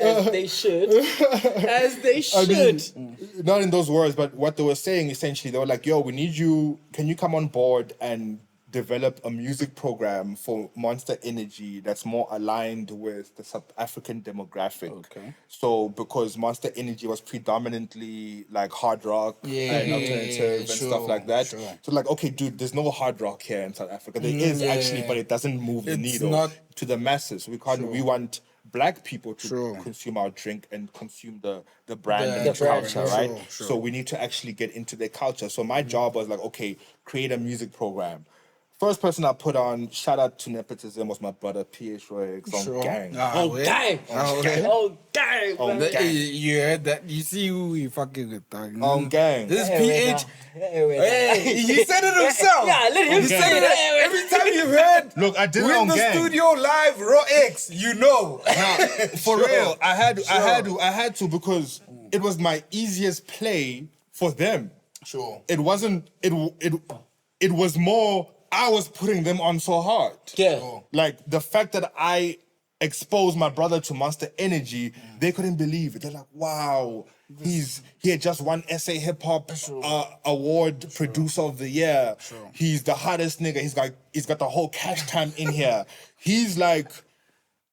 As they should. As they I should. mean, not in those words, but what they were saying essentially, they were like, yo, we need you. Can you come on board and develop a music program for Monster Energy that's more aligned with the South African demographic? Okay. So because Monster Energy was predominantly like hard rock and alternative and sure, stuff like that. sure. So like, okay, dude, there's no hard rock here in South Africa. There is actually, but it doesn't move the It's needle not- to the masses. We can't. We want black people to Sure. consume our drink and consume the brand and The the brand, culture, sure, right? sure. So we need to actually get into their culture. So my job was like, okay, create a music program. First person I put on, shout out to nepotism, was my brother PH Roy on Sure. gang. Oh, gang. Oh, gang. man. gang. You heard that? You see who we fucking with, dog. On gang. This is Hey, wait PH. now. Hey, wait now. Hey, he said it himself. Yeah, let him He say said it. it. Every time you've heard, Look, I did it we're in on the gang. studio live, Raw X, you know. For real, I had to because it was my easiest play for them. Sure. It wasn't. It was more. I was putting them on so hard. Yeah. Like the fact that I exposed my brother to Monster Energy, they couldn't believe it. They're like, "Wow, he had just won SA Hip Hop Award Producer of the Year. He's the hottest nigga. He's got the whole Cash Time in here. He's like."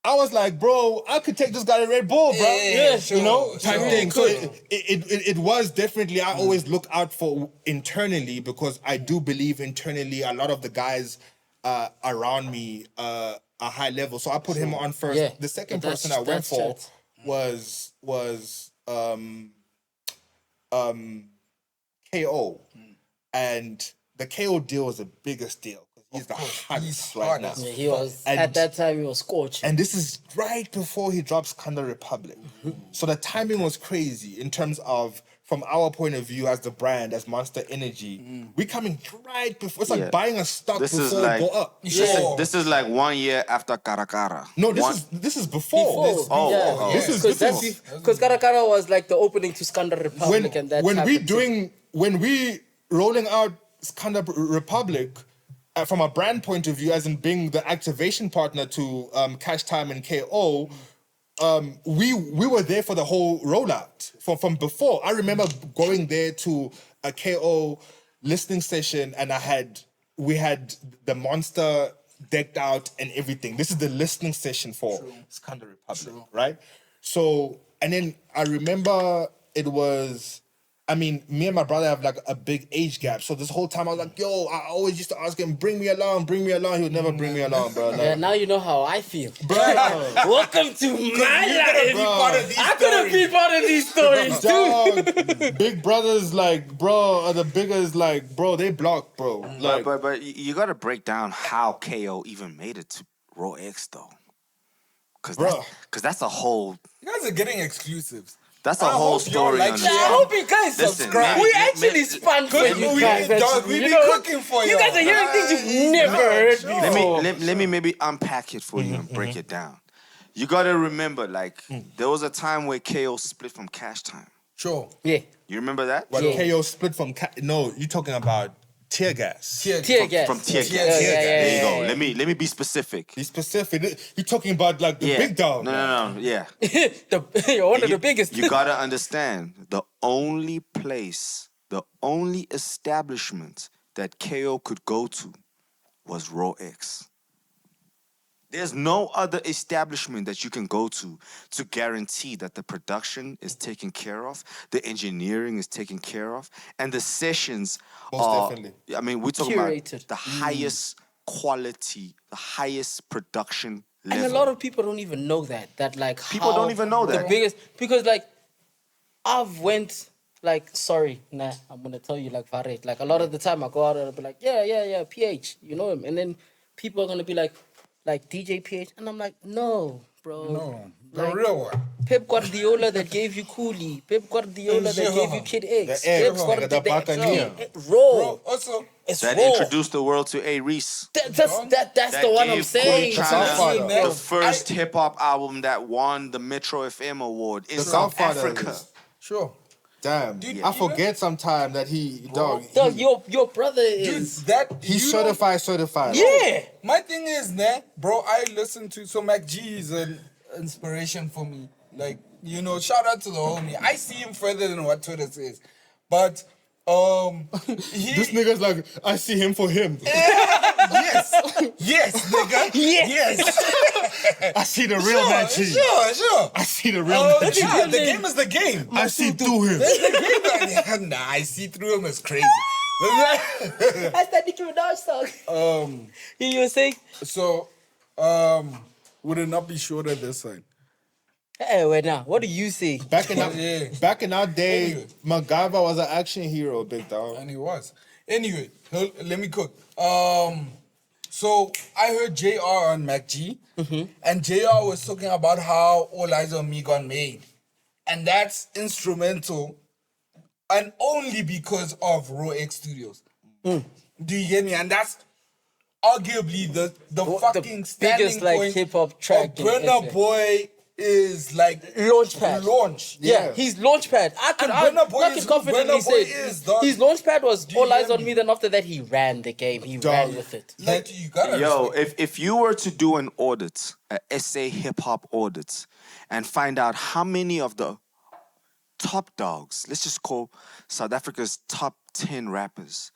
I was like, bro, I could take this guy to Red Bull, bro. Yeah, You know, sure, type sure. thing. So it was definitely, I always look out for internally because I do believe internally a lot of the guys around me are high level. So I put him on first. Yeah. The second That's- person I went that's for chat. was KO. And the KO deal was the biggest deal. He's the hottest right now. Yeah, he was, And- at that time, he was scorching. And this is right before he drops Kanda Republic. So the timing was crazy in terms of, from our point of view as the brand, as Monster Energy, we coming right before. It's like Yeah. buying a stock This is before like- it go up. This is like 1 year after Karakara. No, One- this is before. This is This Because Karakara was like the opening to Skandar Republic, and that when we happened. when we rolling out Skanda Republic from a brand point of view, as in being the activation partner to Cash Time and KO, we were there for the whole rollout from before. I remember going there to a KO listening session, and we had the Monster decked out and everything. This is the listening session for Skanda Republic, right? So, and then I remember it was I mean, me and my brother have like a big age gap. So this whole time I was like, yo, I always used to ask him, bring me along, bring me along. He would never bring me along, bro. Like, Yeah, now you know how I feel. bro, Welcome to my life. Be part of these I could have stories. been part of these stories too. dog, big brothers like, bro, are the biggest like, bro, they block, bro. Like, But you gotta break down how KO even made it to Raw X though. Cause that's a whole You guys are getting exclusives. that's a I whole hope y'all story like on shit. I this. hope you guys Listen, subscribe. maybe- We maybe- actually spun for you we guys. be, dog, actually, we you be know? cooking for You guys are hearing things you've never heard sure. before. Let me maybe unpack it for you and break it down. You gotta remember, like, there was a time where KO split from Cash Time. Sure. Yeah. You remember that? what Yeah. KO split from, no, you talking about tear gas. Tear From- gas. from tear Yeah, gas. yeah, yeah, There you yeah, go. yeah. Let me be specific. He's specific. You're talking about like the Yeah. big dog. No. Yeah. You're one of the biggest. You gotta understand, the only place, the only establishment that KO could go to was Raw X. There's no other establishment that you can go to guarantee that the production is taken care of, the engineering is taken care of, and the sessions Most are, definitely. I mean, we're talking Curated. about the highest quality, the highest production level. And a lot of people don't even know that. That like People how don't even know the that. biggest, because like I've went like, sorry, nah, I'm gonna tell you like Farid. Like a lot of the time I go out and I'll be like, yeah, PH, you know him, and then people are gonna be like DJ PH, and I'm like, no, bro, No, the Like, real one. Pep Guardiola that gave you Cooley, Pep Guardiola that gave you Kid X, The egg, Pep the Buccaneer. Raw. Bro, also, It's that raw. introduced the world to A. Reese. That's That the one I'm gave saying. Cooley Godfather. China Bro, the first hip hop album that won the Metro FM award in South Godfather Africa. is- sure. Damn. Dude, I you forget sometimes that Dog, he, your brother Dude, is that he's you don't- certified. yeah. My thing is, nah, bro, I listen to, so Mac G is an inspiration for me. Like, you know, shout out to the homie. I see him further than what Twitter says. But, This nigga's like, I see him for him. yes, nigga, yes. I see the real man G. Sure. I see the real man G. Nah, the game is the game. I see through him. The game, nah, I see through him is crazy. That's that Nicki Minaj song. You were saying? So, would it not be shorter this side? Hey, wait now. What do you say? Back in Yeah. our day, Anyway. MacGyver was an action hero, big dog. And he was. Anyway, let me cook. So I heard JR on Mac G, and JR was talking about how All Eyes on Me got made. And that's instrumental, and only because of Raw X Studios. Do you get me? And that's arguably the fucking standing biggest, like, point hip-hop track of in Burna SF. Boy is like Launchpad. Launch. Yeah, he's Launchpad. I can Burna Boy is who confidently Burna Boy say is, dog. his Launchpad was you All Eyes hear on me? Me. Then after that, he ran the game. He ran with it. Like you gotta Yo, respect. if you were to do an audit, a SA hip hop audit, and find out how many of the top dogs, let's just call South Africa's top 10 rappers,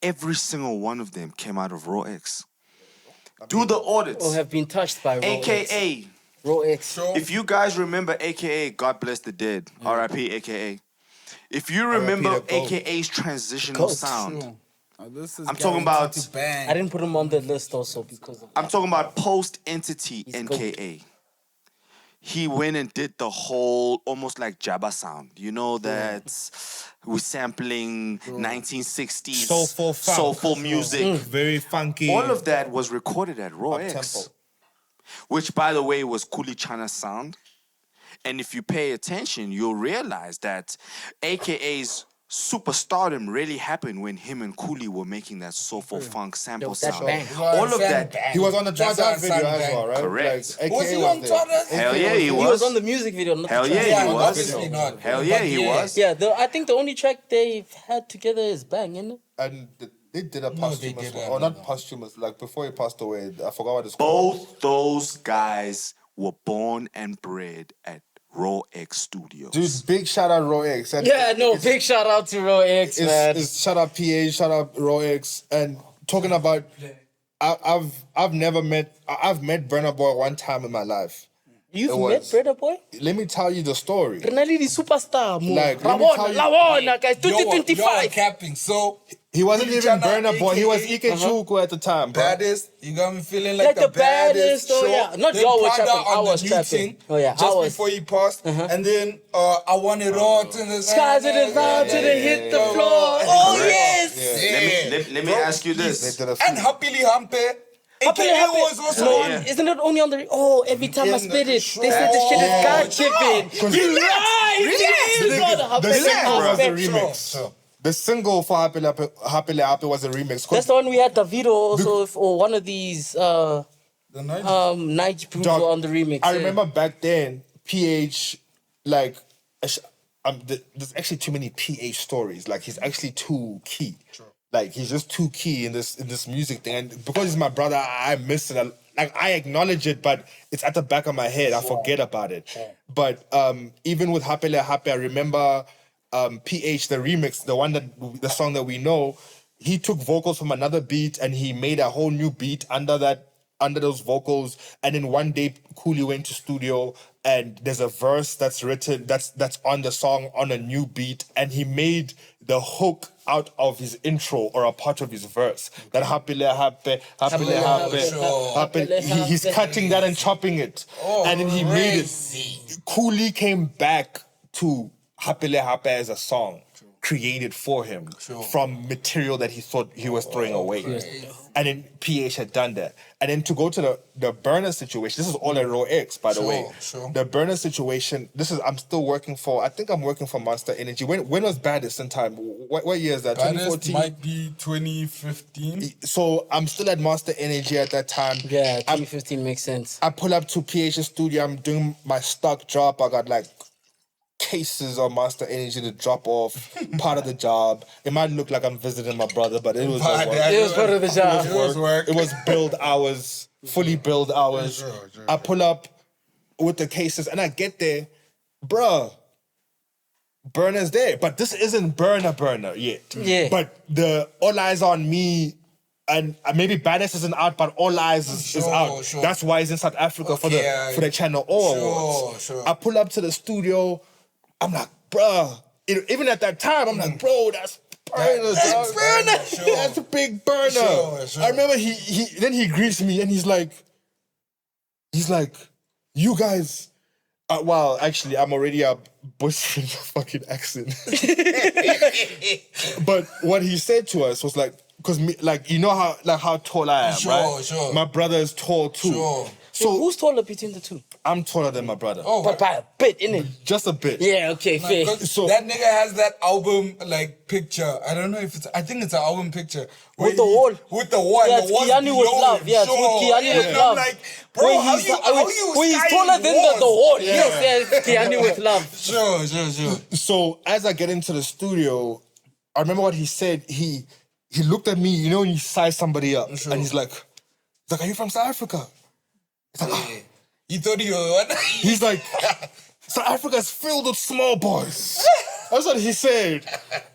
every single one of them came out of Raw X. Do the audits. Or have been touched by Raw X. AKA, Raw X. So, if you guys remember AKA, God bless the dead, RIP AKA. If you remember the GOAT. AKA's transitional GOAT. sound, this is I'm talking guaranteed about- to bang. I didn't put him on the list also because of I'm talking about post entity He's NKA. He went and did the whole almost like Jabba sound. You know that we're sampling 1960s Soulful funk. soulful music. Very funky. All of that was recorded at Raw X, Up-tempo. which by the way was Cooley Chana's sound. And if you pay attention, you'll realize that AKA's superstardom really happened when him and Cooley were making that soulful funk sample Yo, that sound. bang. All of that. He was on the That's Try how That video sound as bang. well, right? Correct. Like, Was he AKA on there. Twitter? Hell yeah, he He was. was on the music video. Not Hell the yeah, track. he Yeah, was. obviously not. Hell yeah, But he was. Yeah, I think the only track they've had together is Bang, isn't it? And they did a they posthumous didn't. one. Or not posthumous, like before he passed away. I forgot what it's called. Both those guys were born and bred at Raw X Studios. Dude, big shout out Raw X. And Yeah, no, big shout out to Raw X, man. it's shout out PA, shout out Raw X. And talking about, I've met Burna Boy one time in my life. You've It met was. Brother Boy? Let me tell you the story. Renali the superstar, mo. Like, let me tell you- Rawona, guys, You're 2025. capping. So He wasn't Kuli even Chana, Burner Boy. He was AKA, Ike Chuku at the time, bro. baddest. You got me feeling Like like, the baddest, oh, Sure. yeah. Not Then y'all were Prada trapping, I on the was new trapping. thing, Oh, yeah, I just was. before he passed. And then I want it all to the Skies to the ground, to the hit the floor. Oh, yes. Let me ask you this. They did a And few. Happily Hampe. Happily, AKA happily. was also No, on. isn't it only on the... Oh, every time I In spit the it, show. they said the shit is God-given. Relax, Right. It is God. The single was a Happily. remix. The single for Happily Happy was a remix. That's the one we had Davido also, or one of these The night. Nige Bruce Dog, on the remix. I yeah. remember back then, PH, like, there's actually too many PH stories. Like, he's actually too key. Like, he's just too key in this music thing. And because he's my brother, I miss it. Like, I acknowledge it, but it's at the back of my head. I forget about it. But even with Happily Happy, I remember PH, the remix, the song that we know, he took vocals from another beat and he made a whole new beat under those vocals. And then one day Cooley went to studio and there's a verse that's written that's on the song on a new beat, and he made the hook out of his intro or a part of his verse. That happily. He's cutting that and chopping it. And then he made it. Cooley came back to Happily Happy as a song created for him from material that he thought he was throwing away. And then PH had done that. And then to go to the burner situation, this is all at Raw X, by the way. The burner situation, I'm still working for, I think I'm working for Monster Energy. When was Baddest in time? What year is that? Baddest 2014? might be 2015. So I'm still at Monster Energy at that time. Yeah, 2015 makes sense. I pull up to PH's studio, I'm doing my stock drop. I got like cases of Monster Energy to drop off, part of the job. It might look like I'm visiting my brother, but it was just work. It was part of the job. It was work. It was build hours, fully build hours. Sure. I pull up with the cases and I get there, bruh, burner's there. But this isn't burner yet. Yeah. But the All Eyes on Me, and maybe Baddest isn't out, but All Eyes is out. Sure. That's why he's in South Africa for the Channel O Awards. Sure. I pull up to the studio, I'm like, bruh. Even at that time, I'm like, bro, that's burner. That's dog. burner. Sure. That's a big burner. Sure. I remember then he greets me and he's like, you guys. Well, actually, I'm already butchering the fucking accent. But what he said to us was like, because you know how tall I am, right? Sure. My brother is tall too. Sure. So who's taller between the two? I'm taller than my brother. But by a bit, innit? Just a bit. Yeah, okay, fair. So- That nigga has that album like picture. I don't know if I think it's an album picture. where With the wall. With the wall. Yeah, the it's wall's Kiani with below love. him. Yeah, it's with Kiani with And love. I'm like, bro, how you he's taller than the wall. Yes, Kiani with love. Sure. So as I get into the studio, I remember what he said. He looked at me, you know, when you size somebody up, and he's like, are you from South Africa? He's like, "Ah." You thought you were what? He's like, South Africa's filled with small boys. That's what he said.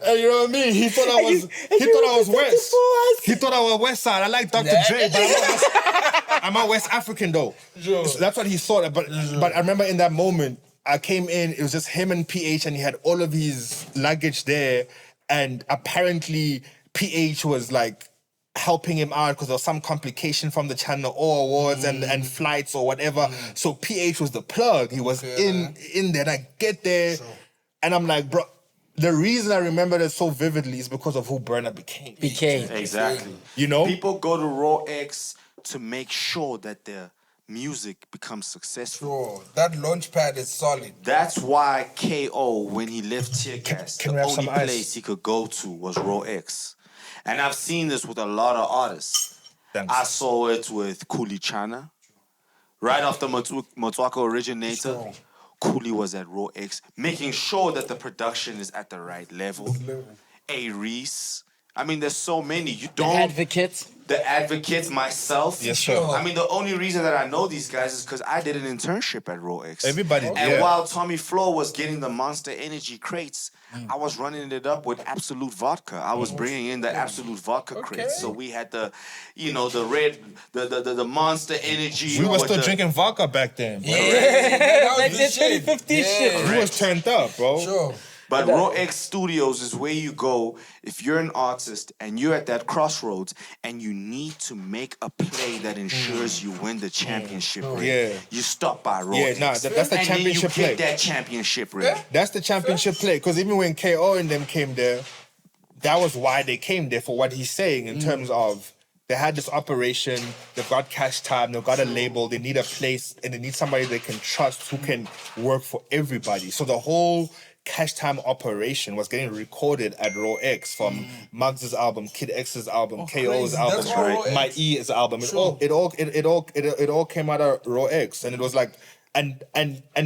And you know what I mean? He thought I was West. He thought I was West Side. I like Dr. J, but I'm not West African though. Sure. So that's what he thought. But I remember in that moment, I came in, it was just him and PH, and he had all of his luggage there. And apparently PH was like helping him out because there was some complication from the Channel O Awards and flights or whatever. So PH was the plug. He was in there. And I get there and I'm like, bro, the reason I remember that so vividly is because of who Burner became. Exactly. You know? People go to Raw X to make sure that their music becomes successful. Sure. That launch pad is solid. That's why KO, when he left Tearcast, Can we the have only some ice? place he could go to was Raw X. And I've seen this with a lot of artists. Thanks. I saw it with Kuli Chana. Right after Motswako Originator, Kuli was at Raw X, making sure that the production is at the right level. A Reese, I mean, there's so many. You The don't. Advocates. The Advocates, myself. Yes, sir. I mean, the only reason that I know these guys is because I did an internship at Raw X. Everybody did. And Yeah. while Tommy Flo was getting the Monster Energy crates, I was running it up with Absolute Vodka. I was bringing in the Absolute Vodka crates. So we had the, the red, the Monster Energy. We were with still the- drinking vodka back then, bro. Like the 2015 shit. We was turned up, bro. Sure. But Raw X Studios is where you go if you're an artist and you're at that crossroads and you need to make a play that ensures you win the championship ring. Yeah. You stop by Raw Yeah, X. nah, that's the and championship then you play. get that championship ring. That's the championship play. Because even when KO and them came there, that was why they came there, for what he's saying in terms of they had this operation, they've got cash time, they've got a label, they need a place, and they need somebody they can trust who can work for everybody. So the whole cash time operation was getting recorded at Raw X, from Muggs' album, Kid X's album, KO's crazy. album, That's all Raw X. My E's album. It all came out of Raw X, and it was like. And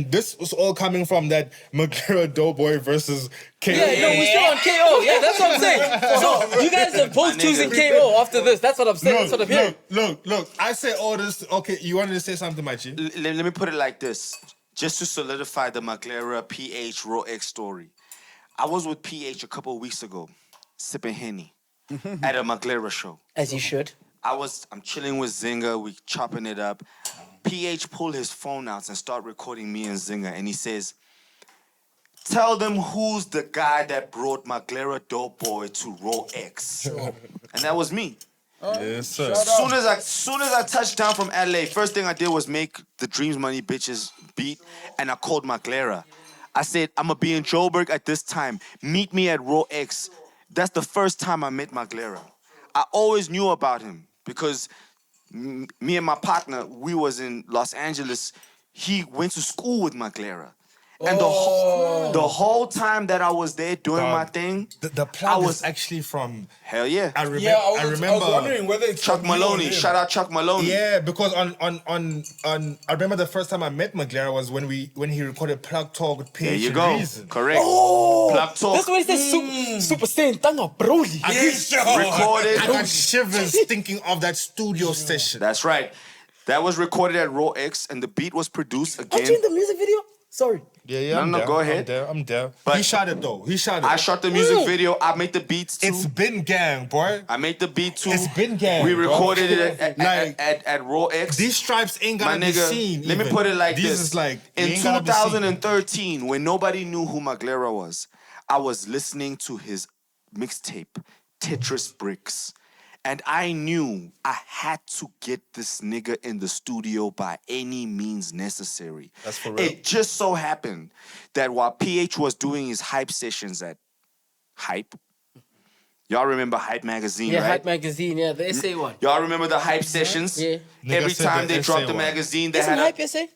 this was all coming from that Maglera Doughboy versus KO. Yeah, no, we're still on KO. Yeah, that's what I'm saying. So you guys are both choosing KO after this. That's what I'm saying. That's what I'm hearing. Look. I say all this. Okay, you wanted to say something, Machi? Let me put it like this. Just to solidify the Maglera PH Raw X story. I was with PH a couple of weeks ago, sipping Henny at a Maglera show. As you should. I'm chilling with Zinga, we chopping it up. PH pulled his phone out and start recording me and Zinga, and he says, "Tell them who's the guy that brought Maglera Doughboy to Raw X." And that was me. Yes, sir. Soon as I touched down from LA, first thing I did was make the Dreams Money Bitches beat, and I called Maglera. I said, "I'm gonna be in Joburg at this time. Meet me at Raw X." That's the first time I met Maglera. I always knew about him because me and my partner, we was in Los Angeles. He went to school with Maglera. And the whole time that I was there doing my thing, The plug was actually from. hell yeah. I I remember. was wondering whether it's Chuck from you or Maloney. him. Shout out Chuck Maloney. Yeah, because on I remember the first time I met Maglera was when he recorded Plug Talk with PH There you and go. Reason. Correct. Plug Talk. That's what he says. Super Saiyan Tanga Broly. Recorded. I got shivers thinking of that studio session. That's right. That was recorded at Raw X, and the beat was produced Aren't you again. in the music video? Sorry. Yeah, No, go ahead. I'm there. But- He shot it though. He shot it. I shot the music video. I made the beats too. It's been gang, boy. I made the beat too. It's been gang, We bro. recorded it Like, at Raw X. These stripes ain't My gonna be nigga, seen. let me even. put it like These this. is like they in ain't gonna be seen. 2013, when nobody knew who Maglera was, I was listening to his mixtape, Tetris Bricks. And I knew I had to get this nigga in the studio by any means necessary. That's for real. It just so happened that while PH was doing his hype sessions at Hype, y'all remember Hype Magazine, Yeah, right? Hype Magazine. Yeah, the essay one. Y'all remember the hype sessions? Yeah. Every Nigga said time the they dropped essay the one. magazine, they Isn't had Hype essay?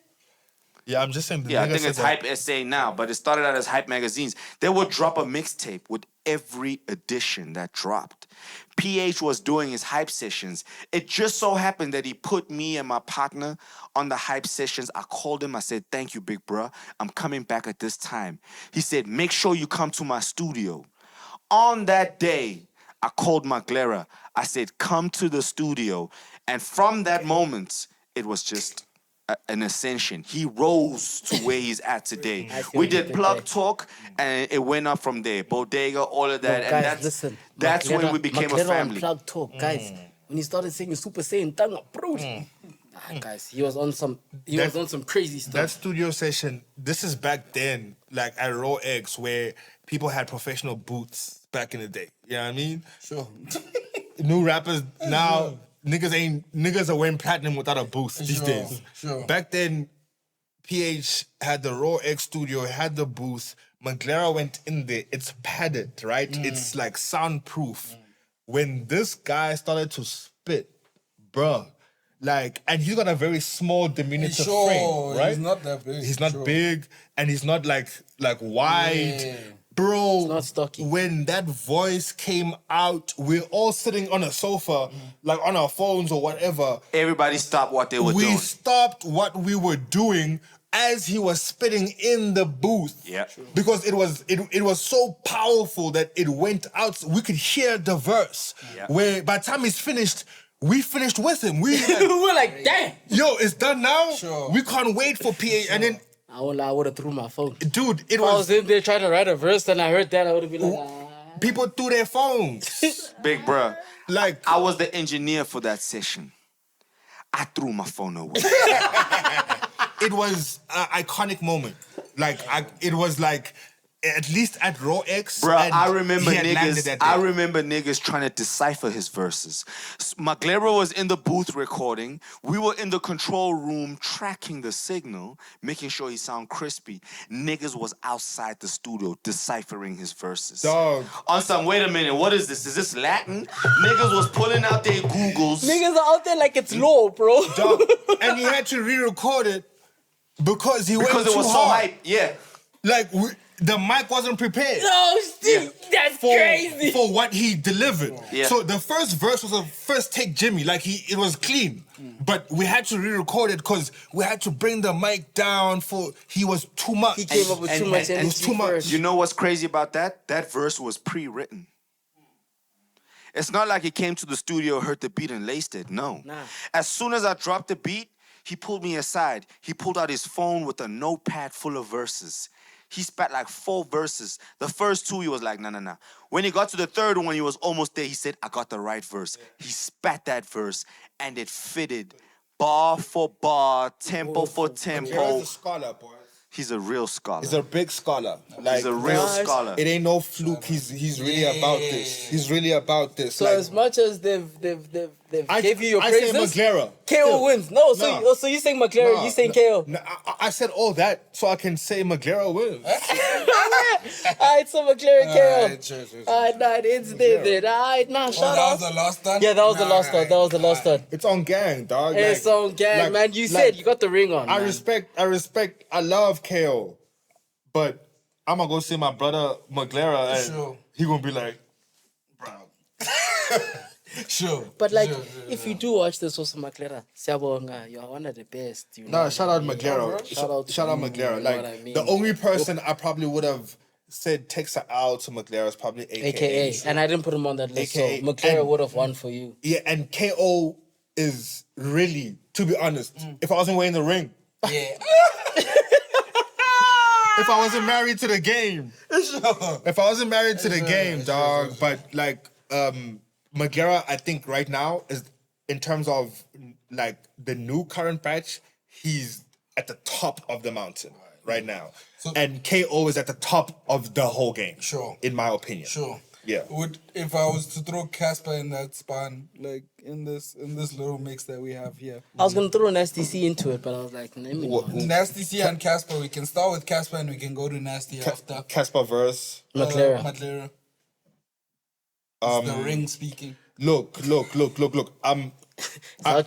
Yeah, I'm just saying. The yeah, I nigga think said it's that- Hype Essay now, but it started out as Hype Magazines. They would drop a mixtape with every edition that dropped. PH was doing his hype sessions. It just so happened that he put me and my partner on the hype sessions. I called him. I said, "Thank you, big bruh. I'm coming back at this time." He said, "Make sure you come to my studio." On that day, I called Maglera. I said, "Come to the studio." And from that moment, it was just an ascension. He rose to where he's at today. I see We what you did did Plug there. Talk, and it went up from there. Bodega, all of that. Yo, And guys, listen. that's when we became a Maglera on family. Plug Talk, guys. When he started singing Super Saiyan Tanga Broly. Guys, he was on some crazy stuff. That studio session, this is back then, like at Raw X, where people had professional booths back in the day. You know what I mean? Sure. New rappers now, niggas are wearing platinum without a booth these Sure, days. sure. Back then, PH had the Raw X studio, had the booth. Maglera went in there. It's padded, right? It's like soundproof. When this guy started to spit, bruh, like, and he's got a very small diminutive Sure, frame, right? he's not that big, He's not sure. big, and he's not like wide. Yeah. Bro, not stocky. when that voice came out, we're all sitting on a sofa, like on our phones or whatever. Everybody stopped what they were We doing. stopped what we were doing as he was spitting in the booth. Yeah. True. Because it was so powerful that it went out. We could hear the verse. Yeah. Where by the time he's finished, we finished with him. We We're like, damn. yo, it's done now. Sure. We can't wait for PA. And then, I would have threw my phone. dude, it If I was was in there trying to write a verse and I heard that, I would have been like, people threw their phones. Big bruh. Like I was the engineer for that session. I threw my phone away. it was an iconic moment. Like it was like at least at Raw X. Bruh, and I remember he had landed niggas. that I day. remember niggas trying to decipher his verses. Maglera was in the booth recording. We were in the control room tracking the signal, making sure he sound crispy. Niggas was outside the studio deciphering his verses. Dog. On some, wait a minute, what is this? Is this Latin? Niggas was pulling out their Googles. niggas are out there like it's low, bro. Dog. And he had to re-record it because he went because too it was so hard. hype. Yeah. Like the mic wasn't prepared. Oh, Steve, that's crazy. For what he delivered. Yeah. So the first verse was a first take Jimmy, like it was clean. But we had to re-record it because we had to bring the mic down for he was too much. He came up with too much and energy it's too much. first. You know what's crazy about that? That verse was pre-written. It's not like he came to the studio, heard the beat, and laced it. No. Nah. As soon as I dropped the beat, he pulled me aside. He pulled out his phone with a notepad full of verses. He spat like 4 verses. The first 2, he was like, nah. When he got to the third one, he was almost there. He said, I got the right verse. He spat that verse, and it fitted bar for bar, tempo for tempo. He's a scholar, boy. He's a real scholar. He's a big scholar. Like He's a real Guys, scholar. it ain't no fluke. He's really about this. He's really about this. So like, as much as they've gave you your I say praises, Maglera. KO wins. No, so Nah. so you saying McLaren, Nah, you saying nah, KO. nah, I said all that so I can say Maglera wins. Alright, so McLaren KO. Alright, sure. Alright, nah, it's there. Alright, nah, Oh, shout that out. was the last one? Yeah, that was the Nah, last one. That was the last one. It's on gang, dog. It's on gang, man. You said you got the ring on. I man. respect, I love KO. But I'm gonna go see my brother Maglera and Sure. he gonna be like, bro. Sure. But like, Sure. if you do watch this also McLaren, Siyabonga, you are one of the best. You know Nah, what shout I out mean? Maglera. Shout out to Shout out you, Maglera. you know Like what I mean? the only person I probably would have said takes her out to Maglera is probably AKA, and I didn't put him on that list, AKA, so McLaren and- would have won for you. Yeah, and KO is really, to be honest, if I wasn't wearing the ring, Yeah. if I wasn't married to the game, if I wasn't married to the game, dog. But like, Maglera, I think right now is in terms of like the new current batch, he's at the top of the mountain right now, and KO is at the top of the whole game. Sure. In my opinion. Sure. Yeah. Would if I was to throw Casper in that span, like in this little mix that we have here. I was gonna throw Nasty C into it, but I was like, let me not. Nasty C and Casper. We can start with Casper and we can go to Nasty after. Casper verse. McLaren. Maglera. It's the ring speaking. Look. Such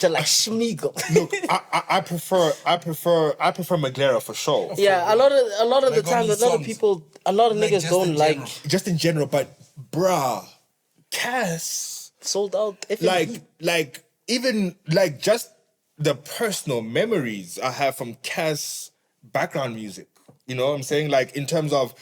like Schmiegel. Look, I prefer Maglera for sure. Yeah, a lot of the Like on times, his a lot of songs. people, a lot of Like niggas just don't in like general. Just in general, but bruh, Cass, sold out. F&B. like even like just the personal memories I have from Cass background music. You know what I'm saying? Like in terms of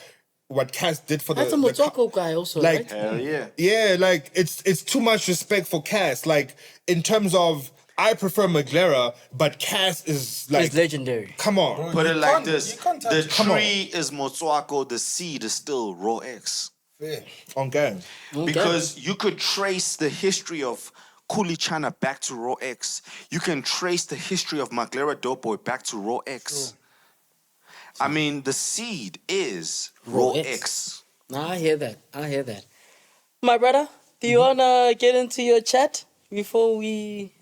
what Cass did for That's a Motsoko guy also, like- right? Hell yeah. Yeah, like it's too much respect for Cass. Like in terms of I prefer Maglera, but Cass is like It's legendary. come on. Put You it like can't- this. you can't touch The it. Come on. tree is Motswako, the seed is still Raw X. Yeah. On gang. Because you could trace the history of Kulichana back to Raw X. You can trace the history of Maglera Doughboy back to Raw X. I mean, the seed is Raw Raw X. X. Nah, I hear that. My brother, do you wanna get into your chat before we?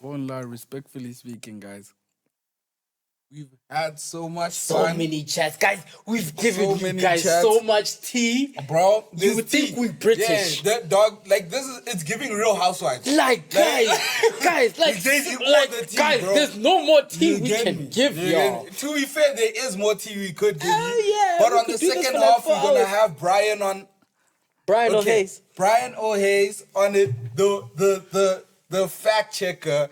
I won't lie, respectfully speaking, guys. We've had so much So fun. many chats, guys. We've given So you many guys chats. so much tea. Bro, You this would think tea- we British. Yeah, that dog, like this is, it's giving Real Housewives. Like guys, like, We gave you all the tea, guys, bro. there's no more tea You we get can me? give You y'all. get me? To be fair, there is more tea we could give Hell you. yeah, But we on could the do this second for like half, 4 we're gonna hours. have Brian on. Brian O'Hayes. Brian O'Hayes on it, the fact checker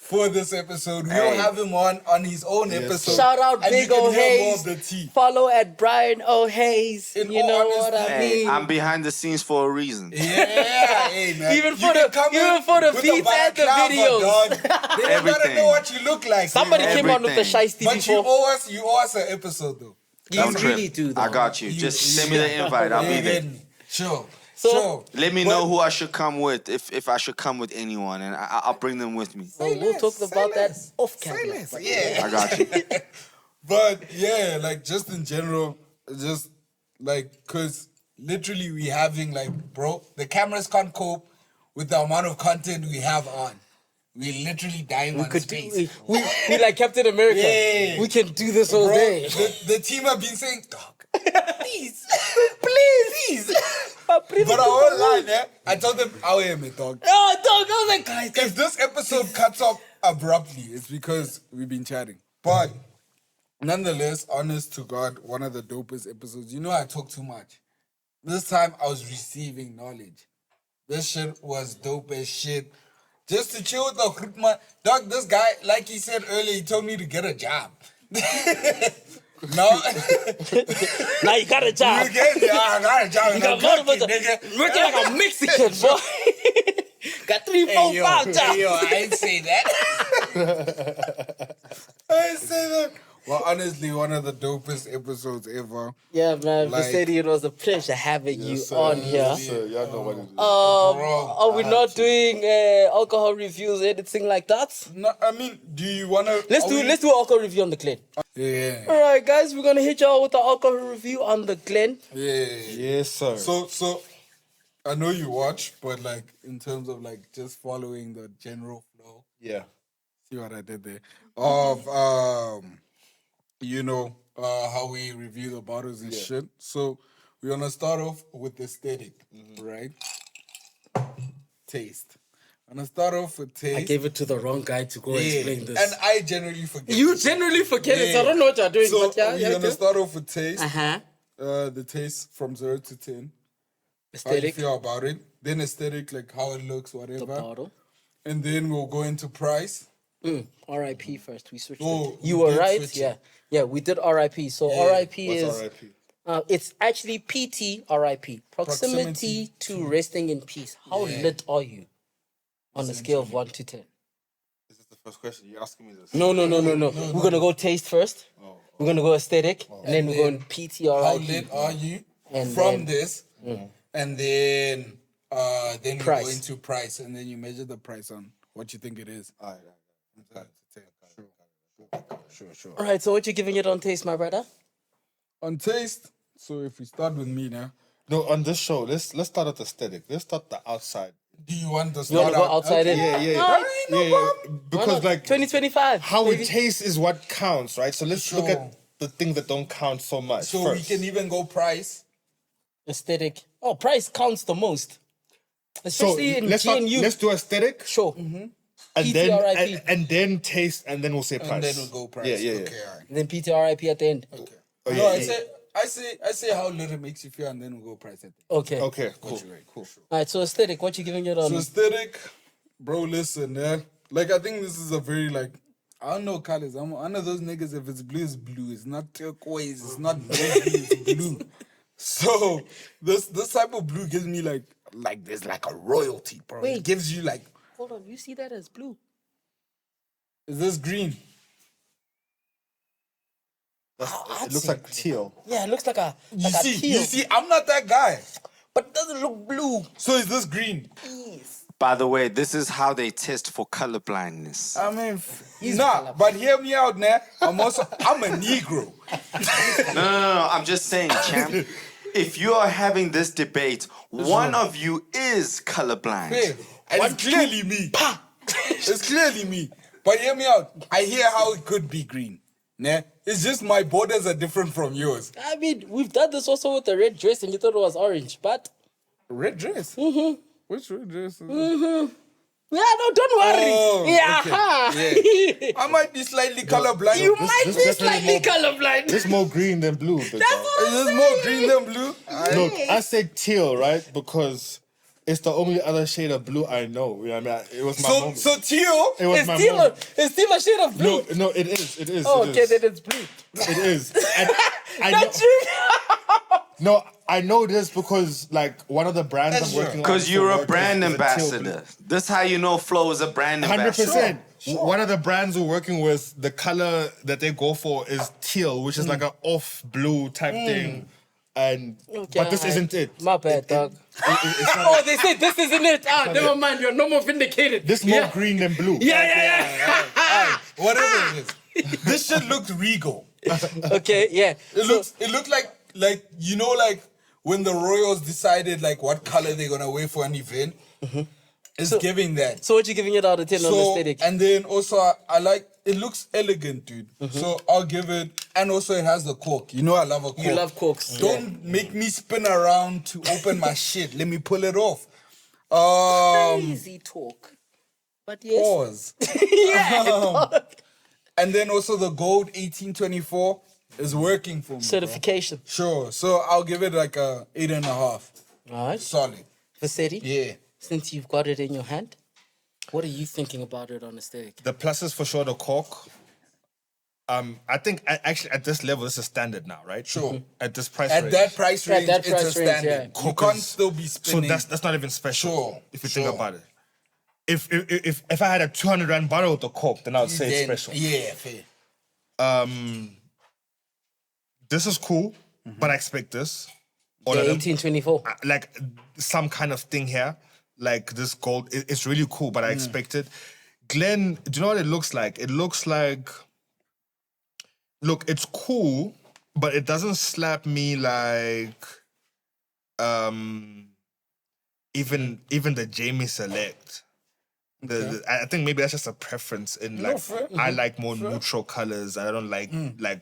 for this episode. We'll have him on his own episode. Shout out and Big you can O hear more Hayes. of the tea. Follow at Brian O Hayes. In You all know what I honesty, Hey, mean. I'm behind the scenes for a reason. Yeah, hey, man. Even You for can the- come even in for the with beats and the balaclava, videos. dog. They don't gotta Everything. know what you look like. Somebody you know? came on with the Everything. shiesty But before. you owe us an episode though. You Don't trip. really do, though. I got you. Just send me the invite. I'll be You there. get me. Sure. So- sure. Let me But- know who I should come with, if I should come with anyone, and I'll bring them with me. Well, we'll talk about that off camera. Yeah. I got you. But yeah, like just in general, just like cause literally we having like, bro, the cameras can't cope with the amount of content we have on. We literally dying on space. We like Captain America. Yeah. We can do this all Bro, day. the team have been saying, dog, please, Please. But I won't lie, yeah. I told them, I am a dog. Oh, dog, I was like, guys. If this episode cuts off abruptly, it's because we've been chatting. But nonetheless, honest to God, one of the dopest episodes. You know I talk too much. This time I was receiving knowledge. This shit was dope as shit. Just to chill with the Grootman. Dog, this guy, like he said earlier, he told me to get a job. No. Now you got a job. I got a job. You got multiple jobs. Working like a Mexican, boy. Got 3, 4, 5 jobs. Hey, yo, I ain't say that. I ain't say that. Well, honestly, one of the dopest episodes ever. Yeah, man. Like- Vasedi, it was a pleasure having you on here. Yes, sir. Y'all know what it is. Bro, Are we not doing alcohol reviews, anything like that? No, I mean, do you wanna? Let's do an alcohol review on the Glen. Yeah, All right, guys, we're gonna hit y'all with the alcohol review on the Glen. yeah. Yes, sir. So, I know you watch, but like in terms of like just following the general flow. yeah. See what I did there? Of you know, how we review the bottles and shit. So we're gonna start off with aesthetic, right? Taste. I'm gonna start off with taste. I gave it to the wrong guy to go explain this. And I generally forget. You generally forget it, so I don't know what you're doing. So but yeah, we're gonna start off with taste. Uh-huh. The taste from 0 to 10. How you Aesthetic, feel about it? Then aesthetic, like how it looks, whatever. the bottle. And then we'll go into price. RIP first. We switched Oh, it. we You were did right. switch Yeah. it. Yeah, we did RIP. So RIP is What's RIP? it's actually PT RIP. Proximity to resting in peace. How lit are you? On a scale of 1 to 10. Is this the first question? You asking me this? No. We're gonna go taste first. We're gonna go aesthetic, and then we're going PT How RIP. lit are you And from then- this? And then we Price. go into price, and then you measure the price on what you think it is. All right. Sure. All right. So what you giving it on taste, my brother? On taste, so if we start with me now, No, on this show, let's start at aesthetic. Let's start the outside. do you want to You start wanna go out? outside in? Yeah. All right. Yeah. Because like 2025. how baby. it tastes is what counts, right? So let's look Sure. at the things that don't count so much. So first. we can even go price. Aesthetic. Oh, price counts the most. So Especially in let's GNU. let's do aesthetic, Sure. and then PTRIP. and then taste, and then we'll say price. And then we'll go price. Yeah. Okay, all right. Then PTRIP at the end. Oh, No, yeah. I say how little makes you feel, and then we'll go price it. Okay. Okay, cool. Cool. All right. So aesthetic. What you giving it on? So aesthetic, bro. Listen, yeah. Like I think this is a very like I don't know colors. I'm one of those niggas. If it's blue, it's blue. It's not turquoise. It's not navy. It's blue. So this type of blue gives me like there's like a royalty, bro. Wait. It gives you like, Hold on. You see that as blue? is this green? It looks like teal. Yeah. It looks like a You like a see, teal, you see, I'm not that guy. but it doesn't look blue. So is this green? By the way, this is how they test for color blindness. I mean, nah. But hear me out, now. I'm a Negro. No. I'm just saying, champ. If you are having this debate, one of you is colorblind. Yeah. And it's clearly me. It's clearly me. But hear me out. I hear how it could be green. Nah? It's just my borders are different from yours. I mean, we've done this also with the red dress, and you thought it was orange, but Red dress? Which red dress? Is yeah, no, don't worry. Oh, yeah, okay. huh? I might be slightly colorblind. You This- might this be definitely slightly colorblind. It's more green than blue. Big That's dog. what Is this more green than blue? Look, I say teal, right? Because It's the only other shade of blue I know. You know what I mean? It was my So moment. so teal. It was It's my teal. moment. It's teal a shade of blue. No, it is. It is. Oh, it okay, is. then it's blue. It is. And I know, Not you. no, I know this because like one of the brands That's I'm working on. Because you're a work brand is a teal ambassador. This how you know Flo is a brand ambassador. 100%. One of the brands we're working with, the color that they go for is teal, which is like an off blue type thing. And but this isn't it. My bad, dog. It's not, Oh, they said this isn't it. Ah, never mind. You're no more vindicated. this more green than blue. Yeah. Whatever it is. This shit looks regal. Okay, yeah. It looked like you know like when the Royals decided like what color they're gonna wear for an event. It's giving that. So what you giving it out of 10 on aesthetic? And then also I like it looks elegant, dude. So I'll give it, and also it has the cork. You know I love a cork. You love corks. Don't make me spin around to open my shit. Let me pull it off. Crazy talk. But yes. Pause. Yeah, dog. And then also the gold 1824 is working for me. Certification. Sure. So I'll give it like a 8.5. All right. Solid. Vassetti, Yeah. since you've got it in your hand, what are you thinking about it on aesthetic? The plus is for sure the cork. I think actually at this level, this is standard now, right? Sure. At this price At range. that price At range, that it's price a range, standard. yeah. You Cork can't is- still be So spinning. that's not even special. Sure, If you sure. think about it. If I had a 200 rand bottle with the cork, then I would say it's Then- special. Yeah, fair. This is cool, but I expect this. All The of them. 1824. Like some kind of thing here, like this gold. It's really cool, but I expect it. Glenn, do you know what it looks like? It looks like. Look, it's cool, but it doesn't slap me like. Even the Jamie Select. I think maybe that's just a preference in like fair. I like more neutral colors. I don't like like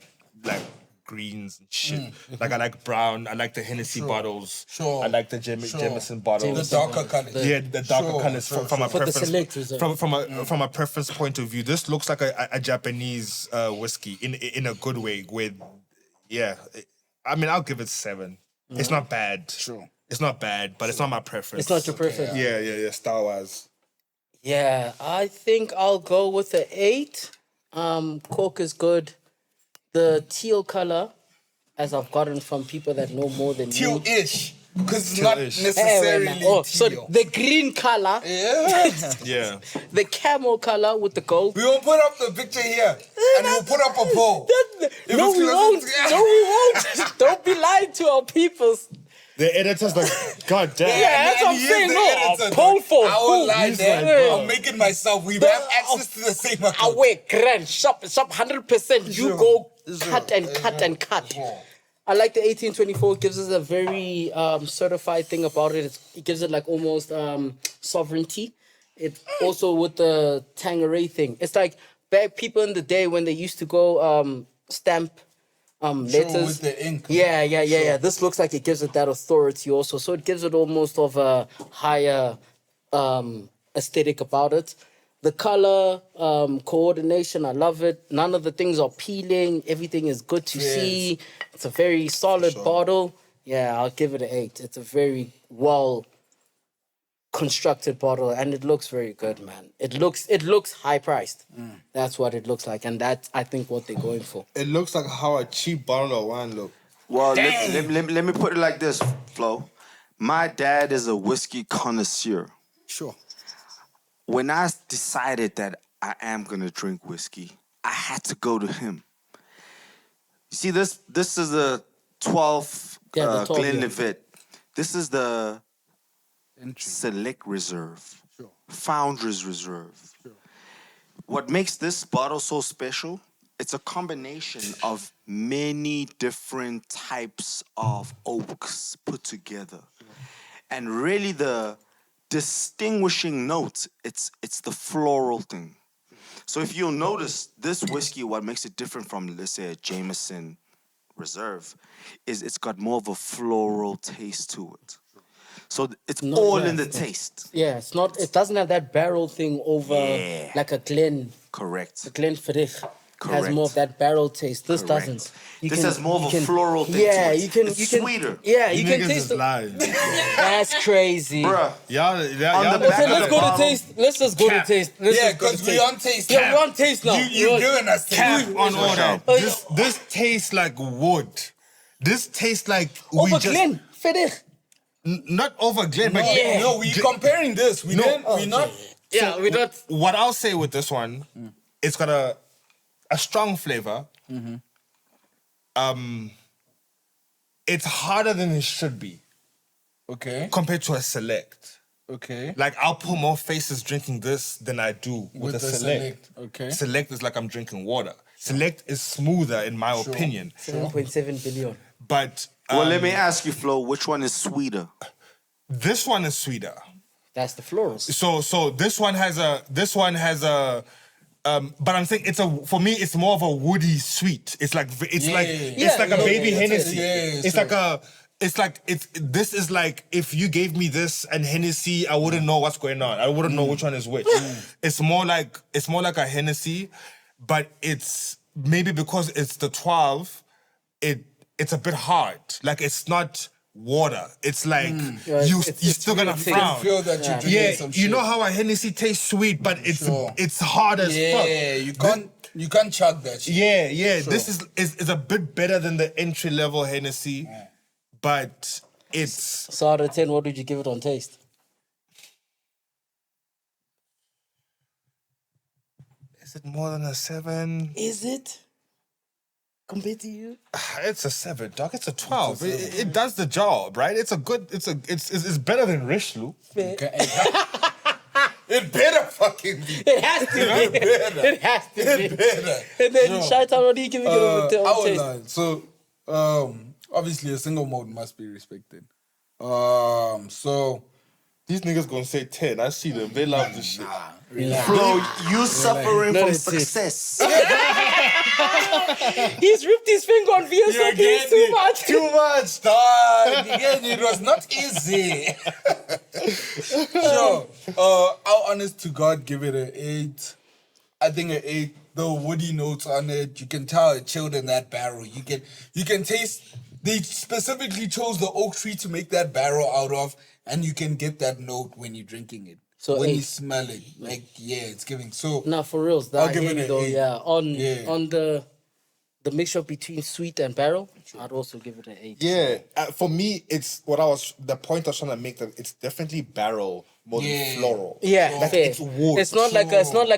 greens and shit. Like I like brown. I like the Hennessy bottles. Sure. I like the Sure. Jameson bottles. The darker colors. Yeah, the darker Sure, colors sure, from a For the preference select reserve. from a preference point of view. This looks like a Japanese whiskey in a good way. With I mean I'll give it 7. It's not bad. Sure. It's not bad, but it's not my preference. It's not your preference. Yeah. Star Wars. Yeah, I think I'll go with the 8. Cork is good. The teal color, as I've gotten from people that know more than me. Teal-ish. Because it's not Teal-ish. necessarily Oh, teal. sorry. The green color, Yeah. Yeah. the camel color with the gold. We will put up the picture here. And we'll put up a poll. If No, it's we closer won't. to- No, we won't. Don't be lying to our peoples. The editor's like, God damn. Yeah, that's what I'm he is saying. the No, editor, poll dude. for I won't who? lie He's there. like, bro. I'm making myself. We The- have access to the same account. Away, grand, shop 100%. You Sure. go Sure. cut and cut and cut. Sure. I like the 1824. It gives us a very certified thing about it. It gives it like almost sovereignty. It also with the Tangeray thing. It's like back people in the day when they used to go stamp letters with the ink. Yeah. This looks like it gives it that authority also. So it gives it almost of a higher aesthetic about it. The color, coordination, I love it. None of the things are peeling. Everything is good to see. It's a very solid bottle. Yeah, I'll give it an 8. It's a very well constructed bottle and it looks very good, man. It looks high priced. That's what it looks like, and that's I think what they're going for. It looks like how a cheap bottle of wine look. Well, let me put it like this, Flo. My dad is a whiskey connoisseur. Sure. When I decided that I am gonna drink whiskey, I had to go to him. You see, this is a 12 Yeah, the 12, yeah. Glenlivet. This is the Select Reserve, Founders Reserve. What makes this bottle so special? It's a combination of many different types of oaks put together. And really the distinguishing note, it's the floral thing. So if you'll notice, this whiskey, what makes it different from, let's say, a Jameson Reserve, is it's got more of a floral taste to it. So it's Not all bad, in the yeah. taste. Yeah, it doesn't have that barrel thing over Yeah. like a Glen Correct. Glenfiddich. has more of that barrel taste. This Correct. doesn't. This has more of you a floral thing Yeah, to it. you can. It's you can. sweeter. Yeah, You you can niggas taste is it. lying. That's crazy. Bruh. Y'all, On the y'all back Okay, of let's the go to bottle. taste. Let's just go Cap. to taste. Let's Yeah, just go to because we taste. on taste. Yeah, we on taste now. You giving us cap taste. on all that. Oh, This tastes like wood. This tastes like we Over just Glen, Fedech. not over Glen, but Yeah. No, we comparing this. We didn't. We not. Yeah, we don't. What I'll say with this one, it's got a strong flavor. It's harder than it should be Okay. compared to a select. Okay. Like I'll put more faces drinking this than I do with a the select. Okay. Select is like I'm drinking water. Select is smoother in my opinion. 7.7 billion. But Well, let me ask you, Flo, which one is sweeter? this one is sweeter. That's the florals. So this one has a but I'm saying for me it's more of a woody sweet. It's like it's like a baby Hennessy. This is like if you gave me this and Hennessy, I wouldn't know what's going on. I wouldn't know which one is which. It's more like a Hennessy, but it's maybe because it's the 12, it's a bit hard. Like it's not water. It's like Yeah, you're it's still gonna really frown. Feel that you're drinking Yeah, some you shit. know how a Hennessy tastes sweet, but it's hard as fuck. Yeah, you can't chug that shit. Yeah. This is a bit better than the entry level Hennessy, but it's So out of 10, what would you give it on taste? is it more than a 7? Is it? Compared to you? It's a 7, dog. It's a 12. It does the job, right? It's better than Richelieu. It better fucking be. It has to be. better. It has to be. It better. And then Shaitan, what are you giving it on I would taste? lie. So, obviously, a single mode must be respected. So These niggas gonna say 10. I see them. They love this shit. Flo, you suffering No, from it's it. success. He's ripped his finger on VSOP too much. Too much, dog. Again, it was not easy. So, I'll honest to God give it an 8. I think an 8. The woody notes on it, you can tell it chilled in that barrel. You can taste. They specifically chose the oak tree to make that barrel out of, and you can get that note when you're drinking it. So when 8. you smell it, like it's giving. So No, for reals. I'll That give hear it you an though, 8. yeah. On Yeah. the mixture between sweet and barrel, I'd also give it an 8. Yeah, for me, it's the point I was trying to make, that it's definitely barrel more than floral. Yeah, Like, fair. it's wood. It's not like